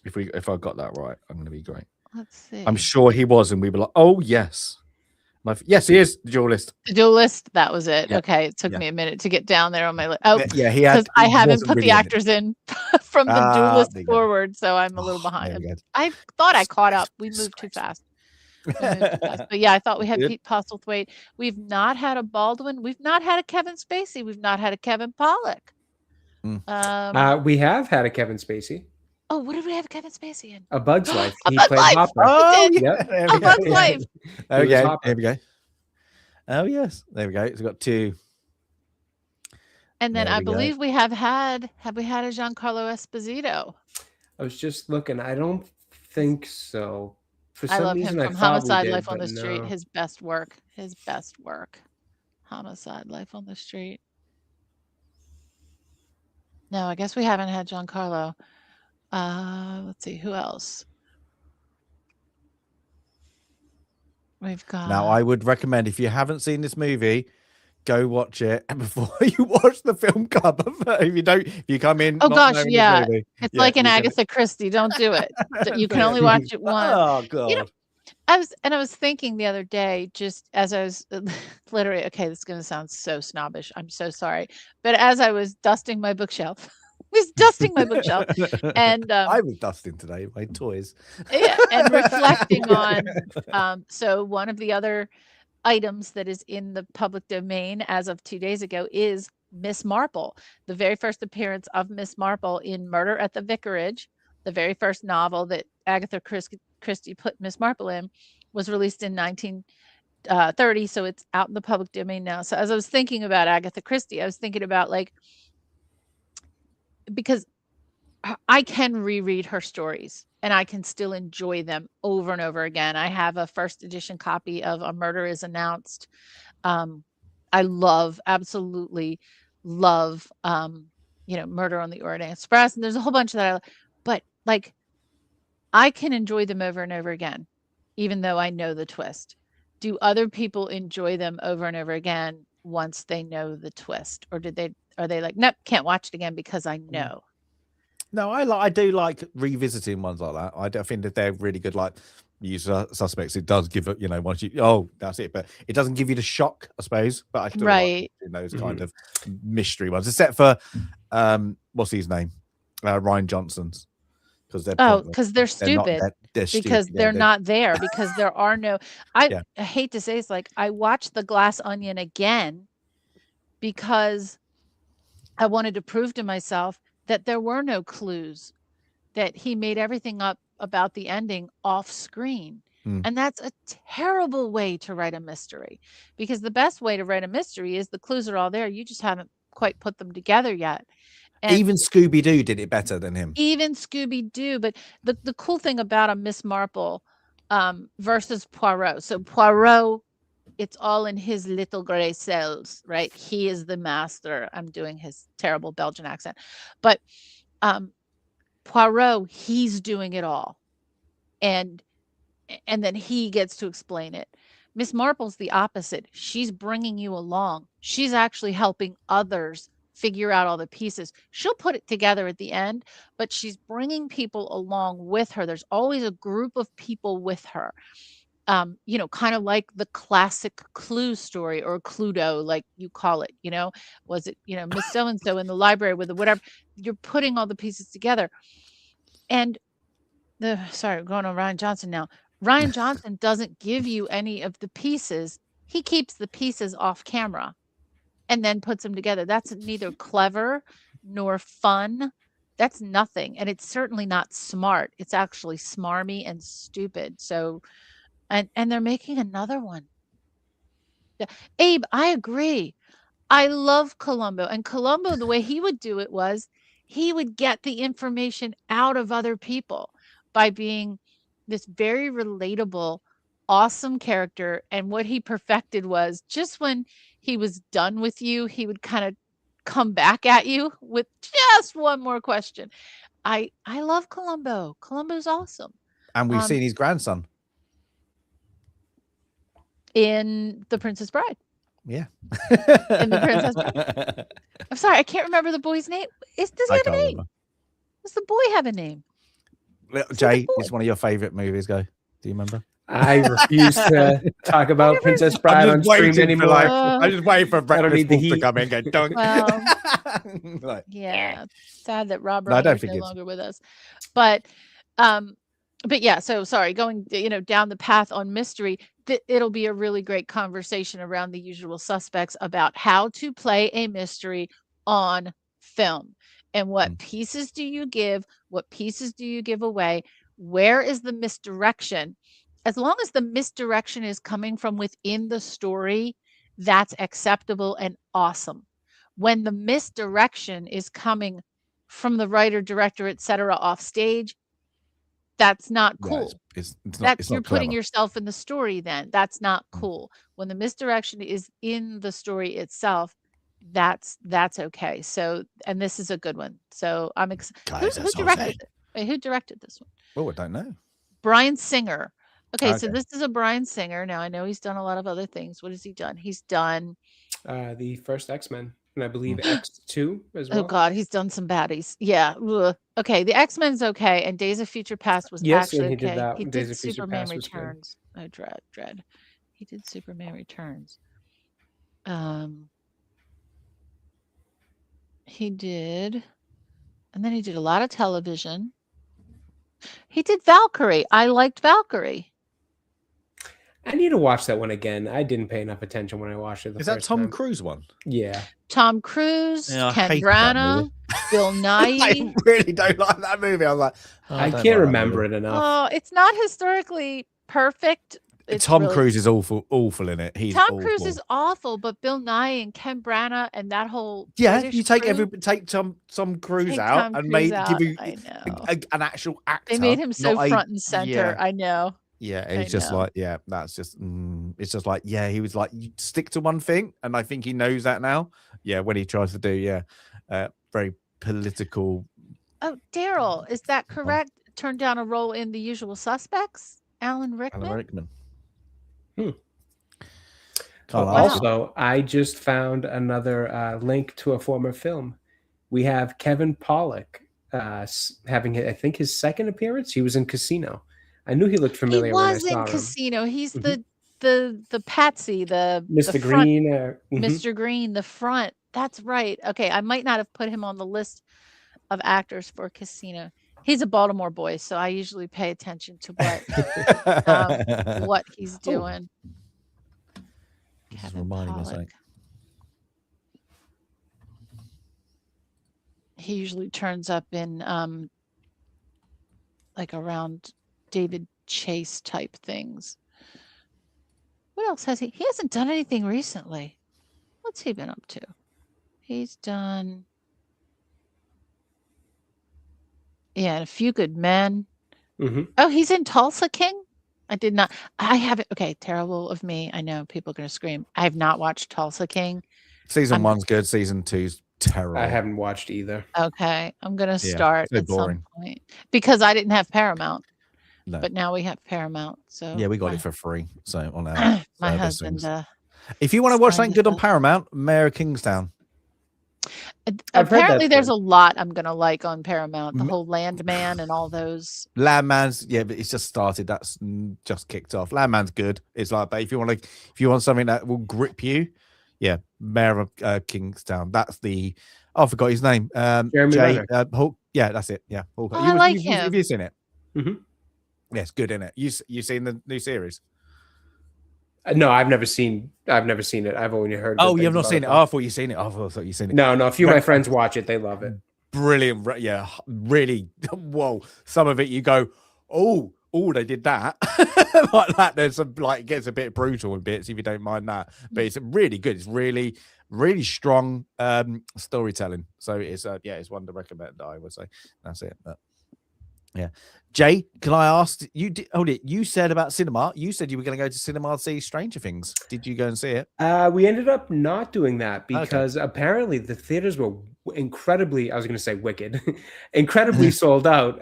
If I got that right, I'm going to be great. Let's see. I'm sure he was, and we were like, "Oh yes, yes, he is the Duelist." The Duelist. That was it. Yeah. Okay, it took Yeah. me a minute to get down there on my list. Oh, Yeah, because I haven't wasn't put really the in it. actors in from the Duelist there you go. forward, so I'm a little There behind. we go. I thought I caught up. We moved too fast. But yeah, I thought we had Good. Pete Postlethwaite. We've not had a Baldwin. We've not had a Kevin Spacey. We've not had a Kevin Pollak. We have had a Kevin Spacey. Oh, what did we have Kevin Spacey in? A Bug's Life. A He Bug's played Life. Hopper. Oh, He did. yeah. There we A go. Bug's Life. There we He was go. Hopper. There we go. Oh yes, there we go. It's got 2. And then There I we go. believe we have we had a Giancarlo Esposito? I was just looking. I don't think so. For I some love reason, him I from thought Homicide: we did, Life on but the Street. no. His best work. Homicide: Life on the Street. No, I guess we haven't had Giancarlo. Let's see who else. We've got. Now, I would recommend if you haven't seen this movie, go watch it before you watch the film cover. If you come in, Oh not gosh, knowing yeah, the movie, it's like an you're Agatha Christie. Don't do it. You can Don't only do watch it once. Oh god. You know, I was thinking the other day, just as I was literally, okay, this is going to sound so snobbish. I'm so sorry. But as I was dusting my bookshelf, and I was dusting today my toys. yeah, and reflecting on, so one of the other items that is in the public domain as of 2 days ago is Miss Marple, the very first appearance of Miss Marple in Murder at the Vicarage. The very first novel that Agatha Christie put Miss Marple in was released in 1930, so it's out in the public domain now. So as I was thinking about Agatha Christie, I was thinking about, like, because I can reread her stories and I can still enjoy them over and over again. I have a first edition copy of A Murder is Announced. I absolutely love, Murder on the Orient Express, and there's a whole bunch that but like, I can enjoy them over and over again, even though I know the twist. Do other people enjoy them over and over again once they know the twist, or are they like, nope, can't watch it again because I know? No, I do like revisiting ones like that. I think that they're really good. Like Usual Suspects, it does give it, once that's it, but it doesn't give you the shock, I suppose. But I still like those kind of mystery ones, except for what's his name, Ryan Johnson's, because they're stupid. They're because stupid. they're not there, because there are no. I Yeah. hate to say, it's like I watched The Glass Onion again because I wanted to prove to myself that there were no clues, that he made everything up about the ending off screen. And that's a terrible way to write a mystery, because the best way to write a mystery is the clues are all there. You just haven't quite put them together yet. And even Scooby-Doo did it better than him. Even Scooby-Doo. But the cool thing about a Miss Marple versus Poirot. So Poirot, it's all in his little gray cells, right? He is the master. I'm doing his terrible Belgian accent. But Poirot, he's doing it all. And then he gets to explain it. Miss Marple's the opposite. She's bringing you along. She's actually helping others figure out all the pieces. She'll put it together at the end, but she's bringing people along with her. There's always a group of people with her. Kind of like the classic Clue story, or Cluedo, like you call it, was it, Miss So-and-so in the library with the whatever. You're putting all the pieces together. And we're going on Ryan Johnson now. Ryan Johnson doesn't give you any of the pieces. He keeps the pieces off camera and then puts them together. That's neither clever nor fun. That's nothing. And it's certainly not smart. It's actually smarmy and stupid. So, and they're making another one. Yeah. Abe, I agree. I love Columbo. And Columbo, the way he would do it was he would get the information out of other people by being this very relatable, awesome character. And what he perfected was, just when he was done with you, he would kind of come back at you with just one more question. I love Columbo. Columbo's awesome. And we've seen his grandson in The Princess Bride. Yeah. In The Princess Bride. I'm sorry, I can't remember the boy's name. Does he have a name? Remember. Does the boy have a name? Jay, it's one of your favorite movies. Go. Do you remember? I refuse to talk about Princess Bride on stream anymore. I'm just waiting for Breakfast Wolf to come in and go dunk. Well, yeah, sad that Rob is no longer with us. But yeah, so sorry, going down the path on mystery, it'll be a really great conversation around The Usual Suspects about how to play a mystery on film and what pieces do you give, what pieces do you give away, where is the misdirection. As long as the misdirection is coming from within the story, that's acceptable and awesome. When the misdirection is coming from the writer, director, etc., off stage, that's not cool. Yeah, you're putting yourself in the story then. That's not cool. When the misdirection is in the story itself, that's okay. So, and this is a good one. So I'm excited. Who directed it? Wait, who directed this one? Oh, I don't know. Bryan Singer. Okay, so this is a Bryan Singer. Now I know he's done a lot of other things. What has he done? He's done the first X-Men, and I believe X2 as well. Oh God, he's done some baddies. Yeah. Ugh. Okay, the X-Men's okay, and Days of Future Past was actually he okay. did that. He Days did of Future Superman Past was good. Returns. Oh, dread. He did Superman Returns. He did, and then he did a lot of television. He did Valkyrie. I liked Valkyrie. I need to watch that one again. I didn't pay enough attention when I watched it. Is that Tom Cruise one? Yeah. Tom Cruise, Yeah, Ken Branagh, Bill Nye. I really don't like that movie. I was like, I can't remember it enough. Oh, it's not historically perfect. Tom Cruise is awful in it. Tom Cruise is awful, but Bill Nye and Ken Branagh and that whole you take Tom Cruise out and give you an actual actor. They made him so front and center. Yeah. I know. Yeah, it's just like, that's just, it's just like, he was like, you stick to one thing, and I think he knows that now. Yeah, when he tries to do, very political. Oh, Daryl, is that correct? Turned down a role in The Usual Suspects? Alan Rickman? Also, I just found another link to a former film. We have Kevin Pollak having, I think, his second appearance. He was in Casino. I knew he looked familiar when I saw him. He was in Casino. He's the patsy, the Mr. Green, Green. Mr. Green, the front. That's right. Okay, I might not have put him on the list of actors for Casino. He's a Baltimore boy, so I usually pay attention to what he's doing. Just reminding us. He usually turns up in like around David Chase type things. What else has he? He hasn't done anything recently. What's he been up to? He's done, A Few Good Men. Oh, he's in Tulsa King. I haven't. Okay, terrible of me. I know people are going to scream. I have not watched Tulsa King. Season 1's good. Season 2's terrible. I haven't watched either. Okay, I'm going to start so at boring. some point because I didn't have Paramount. No. But now we have Paramount. So yeah, we got it for free. So on our my husband. If you want to watch something good on Paramount, Mayor of Kingstown. Apparently, there's a lot I'm gonna like on Paramount. The whole Landman and all those. Landman's but it's just started. That's just kicked off. Landman's good. It's like, but if you want something that will grip you, Mayor of Kingstown. That's the. I forgot his name. Jeremy Hulk. Yeah, that's it. Yeah, Hulk. I like him. Have you seen it? Yeah, it's good, isn't it? You seen the new series? No, I've never seen it. I've only heard. Oh, you have not seen it? Oh, I thought you seen it. I thought you seen it. No, a few of my friends watch it. They love it. Brilliant. Yeah, really. Whoa. Some of it you go, oh, they did that. Like that. There's some, it gets a bit brutal in bits if you don't mind that. But it's really good. It's really, really strong storytelling. So it's it's one to recommend, I would say. That's it. But Yeah. Jay, can I ask you? Hold it. You said about cinema. You said you were going to go to cinema to see Stranger Things. Did you go and see it? We ended up not doing that because apparently the theaters were incredibly, I was going to say wicked, incredibly sold out.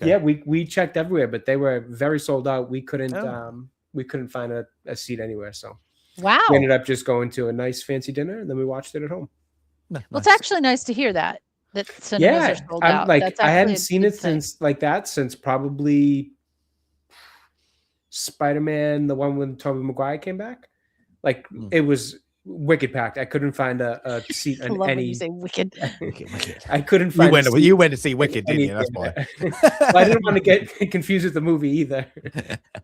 Yeah, we checked everywhere, but they were very sold out. We couldn't find a seat anywhere. So wow, we ended up just going to a nice fancy dinner and then we watched it at home. Well, it's actually nice to hear that cinemas are sold out. Like I hadn't seen it since probably Spider-Man, the one when Tobey Maguire came back. Like it was wicked packed. I couldn't find a seat in love any. when you say wicked. I couldn't find. You went to see Wicked, didn't you? That's why. Well, I didn't want to get confused with the movie either.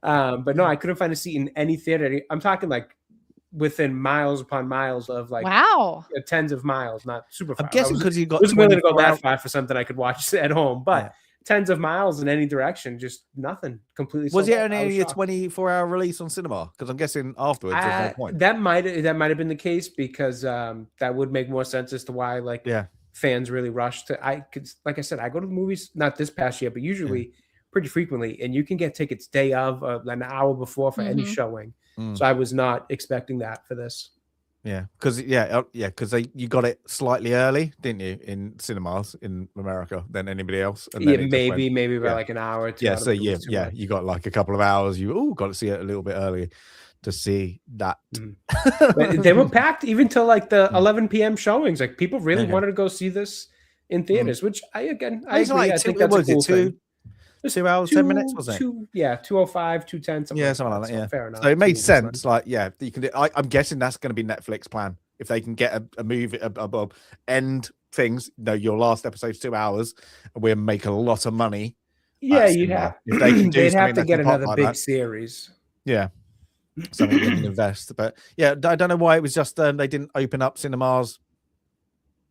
But no, I couldn't find a seat in any theater. I'm talking like within miles upon miles of like tens of miles, not super far. I'm guessing because you got. I was willing to go that far for something I could watch at home, but tens of miles in any direction, just nothing. Completely. Was it only a 24-hour release on cinema? Because I'm guessing afterwards there's no point. That might have been the case because that would make more sense as to why fans really rush to. Like I said, I go to the movies not this past year, but usually pretty frequently, and you can get tickets day of an hour before for any showing. So I was not expecting that for this. Yeah, because you got it slightly early, didn't you, in cinemas in America than anybody else? And then maybe by like an hour or two. Yeah, so you got like a couple of hours. You got to see it a little bit early to see that. But they were packed even till like the 11 p.m. showings. Like people really wanted to go see this in theaters, which I agree. I think that's a cool thing. 2 hours, 10 minutes, wasn't it? 205, 210, something like that. Yeah, fair enough. So it made sense. Like, you can do. I'm guessing that's going to be Netflix plan if they can get a movie end things. No, your last episode's 2 hours, and we'll make a lot of money. Yeah, you'd have. If they can do they'd have to get another big series. Yeah, something they can invest. But yeah, I don't know why it was just they didn't open up cinemas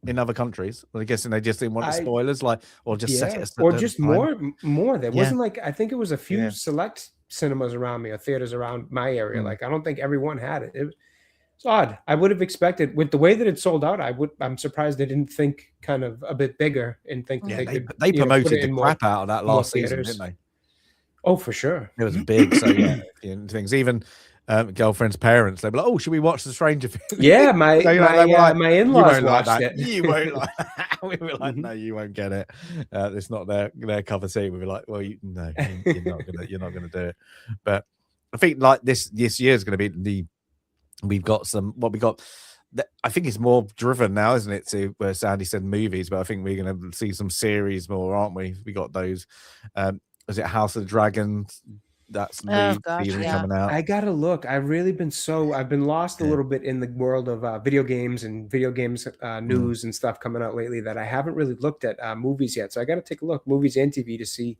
in other countries. I guessing they just didn't want the spoilers, or just set it or just time. more. There wasn't like I think it was a few select cinemas around me or theaters around my area. Like I don't think everyone had it. It's odd. I would have expected with the way that it sold out. I'm surprised they didn't think kind of a bit bigger and think they promoted the crap out of that last season, didn't they? Oh, for sure. It was big. So things even. Girlfriend's parents, they'd be like, "Oh, should we watch The Stranger Things?" Yeah, my in-laws watched it. You won't like that. We were like, "No, you won't get it. It's not their cup of tea." We were like, "Well, you're not gonna do it." But I think like this year is going to be we've got some what we got. I think it's more driven now, isn't it? To where Sandy said movies, but I think we're going to see some series more, aren't we? We got those. Was it House of the Dragons? That's new season coming out. I gotta look. I've been lost a little bit in the world of video games and video games news and stuff coming out lately that I haven't really looked at movies yet. So I got to take a look, movies and TV, to see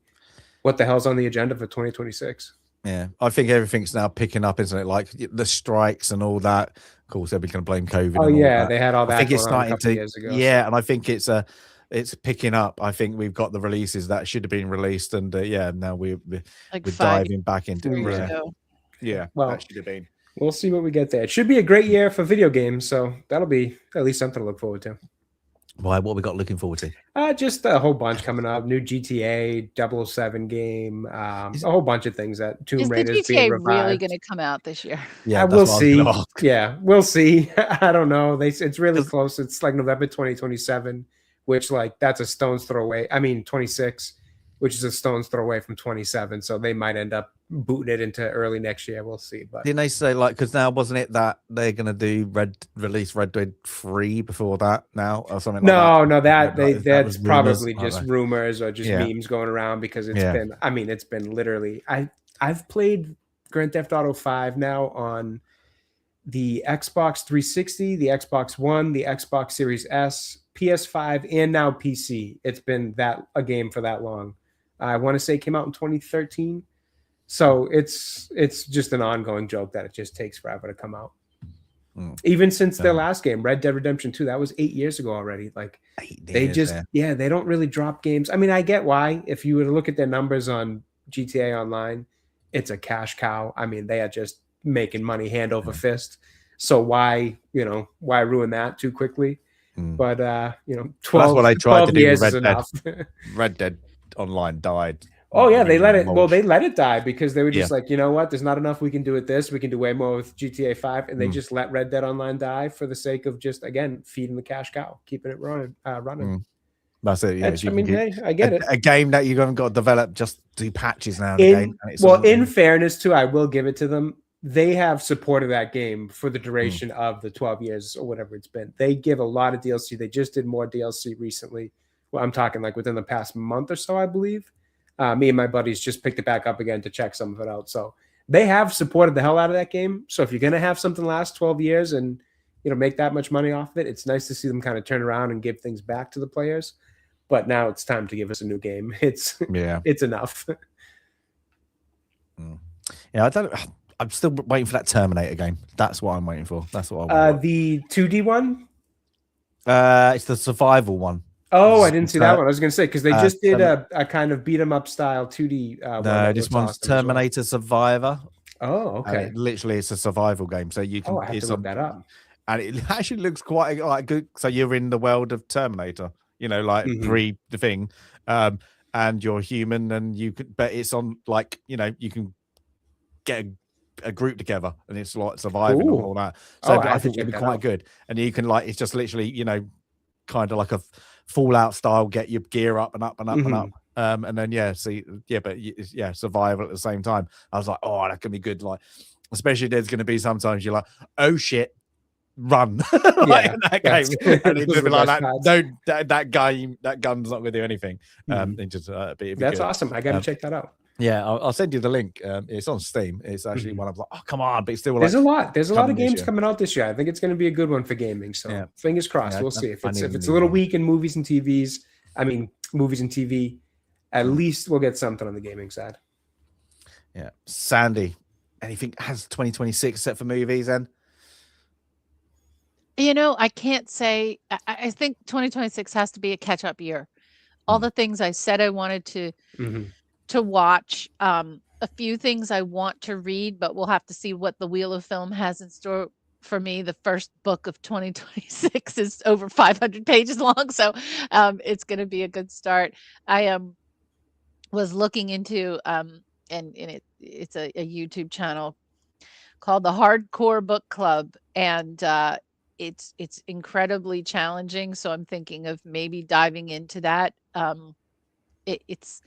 what the hell's on the agenda for 2026. Yeah, I think everything's now picking up, isn't it? Like the strikes and all that. Of course, they're going to blame COVID. Oh yeah, they had all that. I think it's starting a couple years ago. Yeah, and I think it's picking up. I think we've got the releases that should have been released, and now we're diving back into it. Yeah, well, that should have been. We'll see what we get there. It should be a great year for video games, so that'll be at least something to look forward to. Why? What we got looking forward to? Just a whole bunch coming up. New GTA, 007 game, a whole bunch of things. That Tomb Raider is being revived. Really going to come out this year? Yeah, we'll see. Yeah, we'll see. I don't know. It's really close. It's like November 2027. Which that's a stone's throw away. I mean, 26, which is a stone's throw away from 27. So they might end up booting it into early next year. We'll see. But didn't they say because now wasn't it that they're gonna release Red Dead 3 before that now or something? That's probably just rumors or just memes going around because it's been literally. I've played Grand Theft Auto 5 now on the Xbox 360, the Xbox One, the Xbox Series S, PS5, and now PC. It's been a game for that long. I want to say it came out in 2013. So it's just an ongoing joke that it just takes forever to come out. Even since their last game, Red Dead Redemption 2, that was 8 years ago already. Like they don't really drop games. I mean, I get why. If you were to look at their numbers on GTA Online, it's a cash cow. I mean, they are just making money hand over fist. So why ruin that too quickly? But 12 that's what I tried to do years with Red Dead. Red Dead online died. Oh yeah, they let it. Mulch. Well, they let it die because they were just Yeah. like, you know what? There's not enough we can do with this. We can do way more with GTA 5, and they Mm. just let Red Dead Online die for the sake of just again feeding the cash cow, keeping it running. That's it. Yeah, I mean, hey, I get it. A game that you haven't got to develop, just do patches now and again. And it's Well, in fairness, too, I will give it to them. They have supported that game for the duration of the 12 years or whatever it's been. They give a lot of DLC. They just did more DLC recently. Well, I'm talking like within the past month or so, I believe. Me and my buddies just picked it back up again to check some of it out. So they have supported the hell out of that game. So if you're going to have something last 12 years and make that much money off of it, it's nice to see them kind of turn around and give things back to the players. But now it's time to give us a new game. It's enough. Yeah, I'm still waiting for that Terminator game. That's what I'm waiting for. That's what I want. The 2D one? It's the survival one. Oh, I didn't see that one. I was going to say, because they just did a kind of beat 'em up style 2D. No, this one's Terminator Survivor. Oh, okay. Literally, it's a survival game. So you can. Oh, I have to look that up. And it actually looks quite good. So you're in the world of Terminator, pre the thing, and you're human, and you could. But it's on you can get a group together, and it's like surviving and all that. So I think it'd be quite good. And you can it's just literally kind of like a Fallout style, get your gear up and up and up and up. And then survival at the same time. I was like, oh, that can be good. Like, especially there's going to be sometimes you're like, oh shit, run in that game, and it's be like that. That gun's not going to do anything. That's awesome. I got to check that out. Yeah, I'll send you the link. It's on Steam. It's actually one of oh come on, but it's still there's a lot of games coming out this year. I think it's going to be a good one for gaming. So fingers crossed. We'll see if it's a little weak in movies and TVs. I mean, movies and TV. At least we'll get something on the gaming side. Yeah, Sandy. Anything has 2026 set for movies then? I can't say. I think 2026 has to be a catch-up year. All the things I said I wanted to watch, a few things I want to read, but we'll have to see what the Wheel of Film has in store for me. The first book of 2026 is over 500 pages long, so it's going to be a good start. I was looking into it's a YouTube channel called the Hardcore Book Club, and it's incredibly challenging. So I'm thinking of maybe diving into that. It's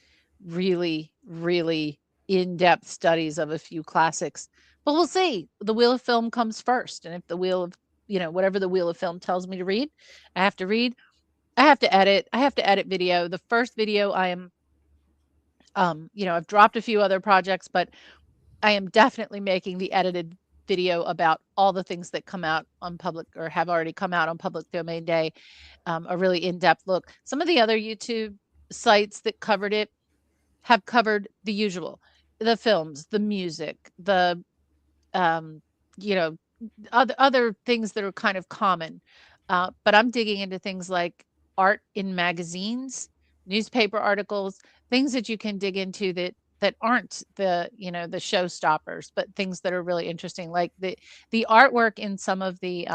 really, really in-depth studies of a few classics, but we'll see. The Wheel of Film comes first, and if the Wheel of whatever the Wheel of Film tells me to read, I have to read. I have to edit video. The first video I am I've dropped a few other projects, but I am definitely making the edited video about all the things that come out on public or have already come out on Public Domain Day. A really in-depth look. Some of the other YouTube sites that covered it have covered the usual, the films, the music, the other things that are kind of common. But I'm digging into things like art in magazines, newspaper articles, things that you can dig into that aren't the the showstoppers, but things that are really interesting, like the artwork in some of the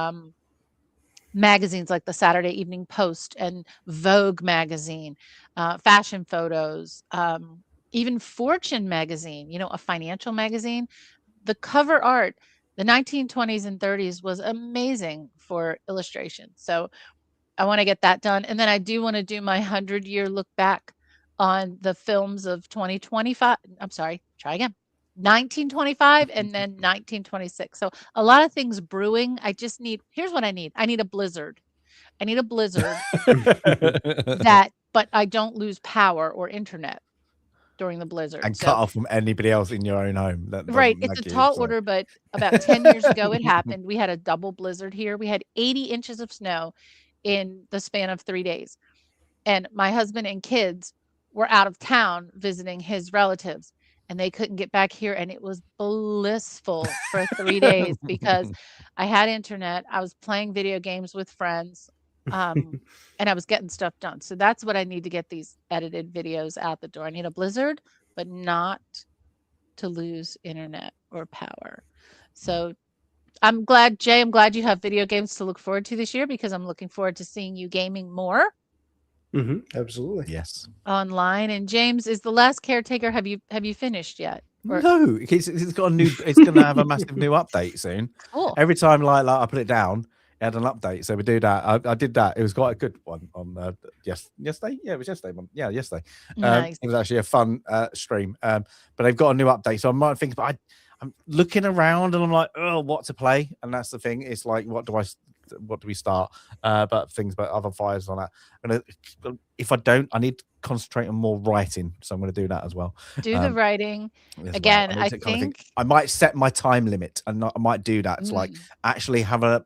magazines like the Saturday Evening Post and Vogue magazine, fashion photos, even Fortune magazine, a financial magazine. The cover art, the 1920s and 30s was amazing for illustration. So I want to get that done. And then I do want to do my 100-year look back on the films of 2025. I'm sorry, try again. 1925 and then 1926. So a lot of things brewing. Here's what I need. I need a blizzard. But I don't lose power or internet during the blizzard. And cut off from anybody else in your own home. Right. It's a tall order, but about 10 years ago it happened. We had a double blizzard here. We had 80 inches of snow in the span of 3 days. And my husband and kids were out of town visiting his relatives, and they couldn't get back here. And it was blissful for 3 days because I had internet. I was playing video games with friends, and I was getting stuff done. So that's what I need to get these edited videos out the door. I need a blizzard, but not to lose internet or power. So I'm glad, Jay, you have video games to look forward to this year, because I'm looking forward to seeing you gaming more. Absolutely. Yes. Online. And James is the last caretaker. Have you finished yet? Or- No, it's got a new. It's going to have a massive new update soon. Cool. Every time like I put it down, it had an update. So we do that. I did that. It was quite a good one on yesterday. Yeah, it was yesterday. Yeah, yesterday. Nice. It was actually a fun stream. But they've got a new update, so I might think. But I'm looking around and I'm like, oh, what to play? And that's the thing. It's like, what do we start? But things about other fires on that. And if I don't, I need to concentrate on more writing. So I'm going to do that as well. Do the writing Well. again. I think I might set my time limit, and I might do that. It's like actually have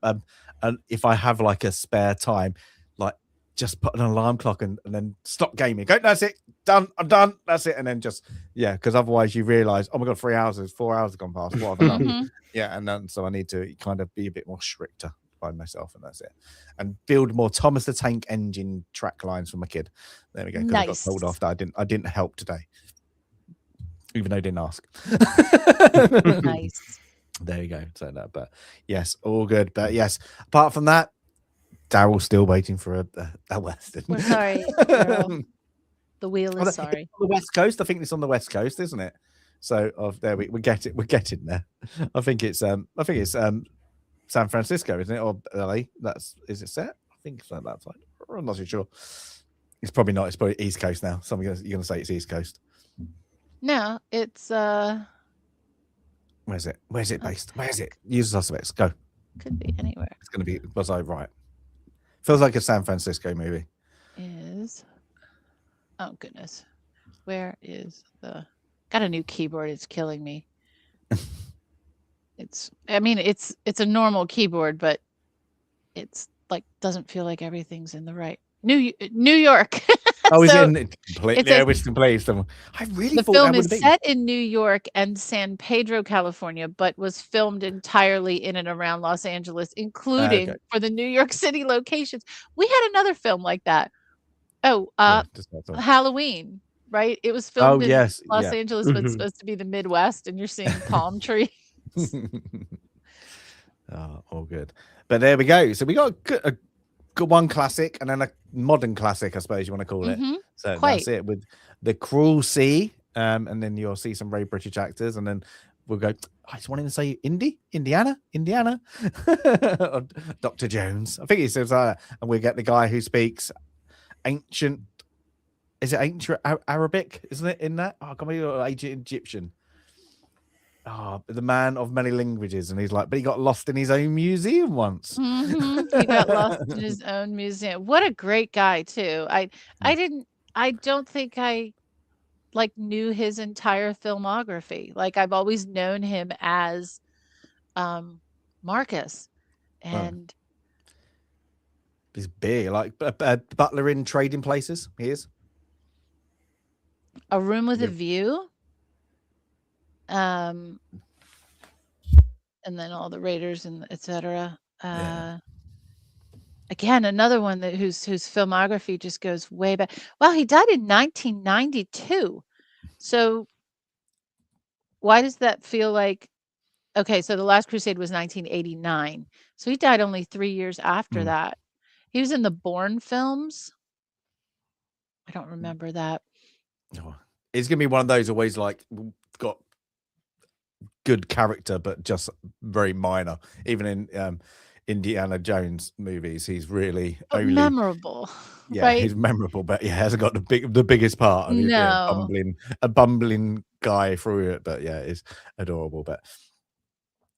if I have like a spare time, like just put an alarm clock and then stop gaming. Go, that's it, done. I'm done. That's it, and then just because otherwise you realize, oh my god, 4 hours have gone past. What have I done? Yeah, and then so I need to kind of be a bit more stricter by myself, and that's it. And build more Thomas the Tank Engine track lines for my kid. There we go. Nice. I got told off that I didn't help today, even though I didn't ask. Nice. There you go. So that, but yes, all good. But yes, apart from that, Daryl's still waiting for a Western. We're sorry, Daryl. The wheel is sorry. On the West Coast, I think it's on the West Coast, isn't it? So there we get it. We're getting there. I think it's San Francisco, isn't it, or LA? Is it set? I think it's on that side. I'm not too sure. It's probably not. It's probably East Coast now. You're gonna say it's East Coast. No, it's Where's it based? Where is it? Use the suspects. Go. Could be anywhere. It's gonna be. Was I right? Feels like a San Francisco movie. Oh goodness. Where is the got a new keyboard, it's killing me. It's a normal keyboard, but it's like doesn't feel like everything's in the right New York. Oh, is it completely? Which place? I really the thought film that would is have been set in New York and San Pedro, California, but was filmed entirely in and around Los Angeles, including for the New York City locations. We had another film like that. Halloween, right? It was filmed in Los Angeles, but it's supposed to be the Midwest, and you're seeing palm trees. Oh, all good. But there we go. So we got a good one classic and then a modern classic, I suppose you want to call it. So that's it with The Cruel Sea. And then you'll see some very British actors, and then we'll go. I just wanted to say Indiana, or Dr. Jones. I think he says that, and we get the guy who speaks ancient. Is it ancient Arabic? Isn't it in that? Oh, I can't believe ancient Egyptian. Oh, the man of many languages, and he's like, but he got lost in his own museum once. He got lost in his own museum. What a great guy too. I don't think I knew his entire filmography. Like I've always known him as Marcus, and he's big, like Butler in Trading Places. He is. A Room with a View. And then all the Raiders and etc. Again, another one whose filmography just goes way back. Wow, he died in 1992. So why does that feel like? Okay, so The Last Crusade was 1989. So he died only 3 years after that. He was in the Bourne films. I don't remember that. Oh, it's gonna be one of those always like got good character, but just very minor. Even in Indiana Jones movies, he's really only memorable. Yeah, right? He's memorable, but he hasn't got the biggest part. And No, a bumbling guy through it, but yeah, it's adorable. But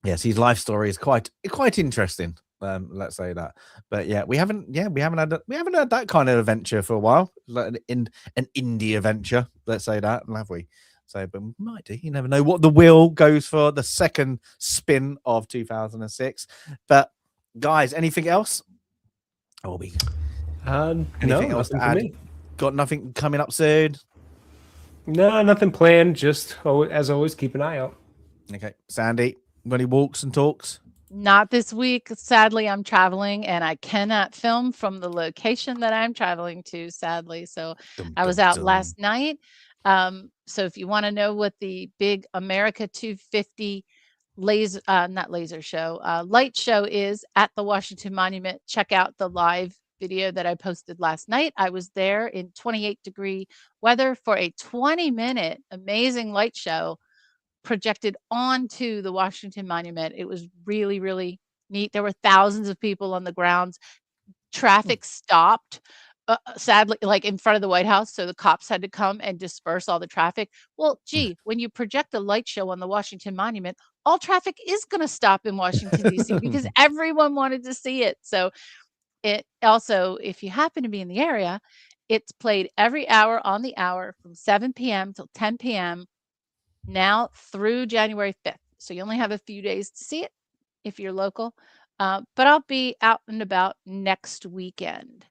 yes, his life story is quite interesting. Let's say that. But yeah, we haven't had that kind of adventure for a while, like an indie adventure. Let's say that, have we? So, but we might do. You never know what the wheel goes for the second spin of 2006. But guys, anything else? Anything else to add? Got nothing coming up soon? No, nothing planned. Just as always, keep an eye out. Okay, Sandy, any walks and talks? not this week. Sadly, I'm traveling and I cannot film from the location that I'm traveling to, sadly. So I was out last night. So if you want to know what the big America 250 light show is at the Washington Monument, check out the live video that I posted last night. I was there in 28-degree weather for a 20-minute amazing light show projected onto the Washington Monument. It was really, really neat. There were thousands of people on the grounds. Traffic stopped, sadly, like in front of the White House. So the cops had to come and disperse all the traffic. Well, gee, when you project a light show on the Washington Monument, all traffic is going to stop in Washington, D.C. because everyone wanted to see it. So it also, if you happen to be in the area, it's played every hour on the hour from 7 p.m. till 10 p.m. now through January 5th. So you only have a few days to see it if you're local. But I'll be out and about next weekend.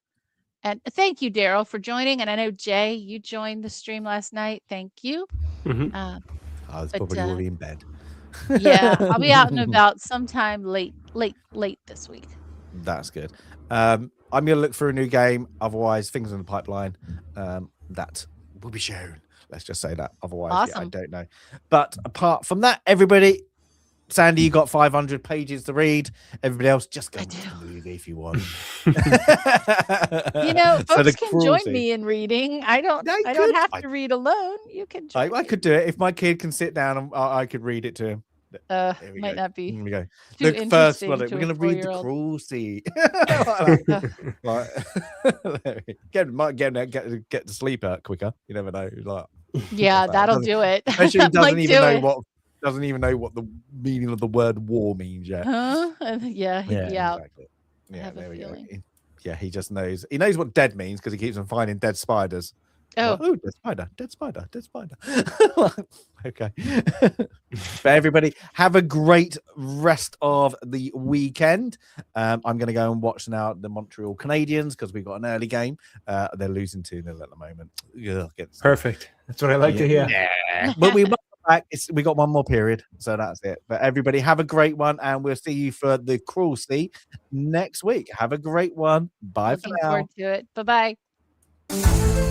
And thank you, Daryl, for joining. And I know, Jay, you joined the stream last night. Thank you. I was probably already in bed. Yeah, I'll be out and about sometime late this week. That's good. I'm going to look for a new game. Otherwise, things in the pipeline that will be shown. Let's just say that. Otherwise, awesome. I don't know. But apart from that, everybody, Sandy, you got 500 pages to read. Everybody else, just go to the movie if you want. Folks can join me in reading. I don't have to read alone. You can join I could do it. If my kid can sit down, and I could read it to him. Might not be. Here we go. Look, first, we're going to read The Cruelty. Get to sleep out quicker. You never know. Yeah, that'll do it. Especially doesn't even know what the meaning of the word war means yet. Huh? Yeah, he'd be out. Exactly. Yeah, there we go. Yeah, he just knows. He knows what dead means because he keeps on finding dead spiders. Oh, dead spider. Okay. But everybody, have a great rest of the weekend. I'm going to go and watch now the Montreal Canadiens because we've got an early game. They're losing 2-0 at the moment. Perfect. That's what I like to hear. Yeah. But we back. We got one more period, so that's it. But everybody, have a great one, and we'll see you for The Cruelty next week. Have a great one. Bye for now. Looking forward to it. Bye-bye.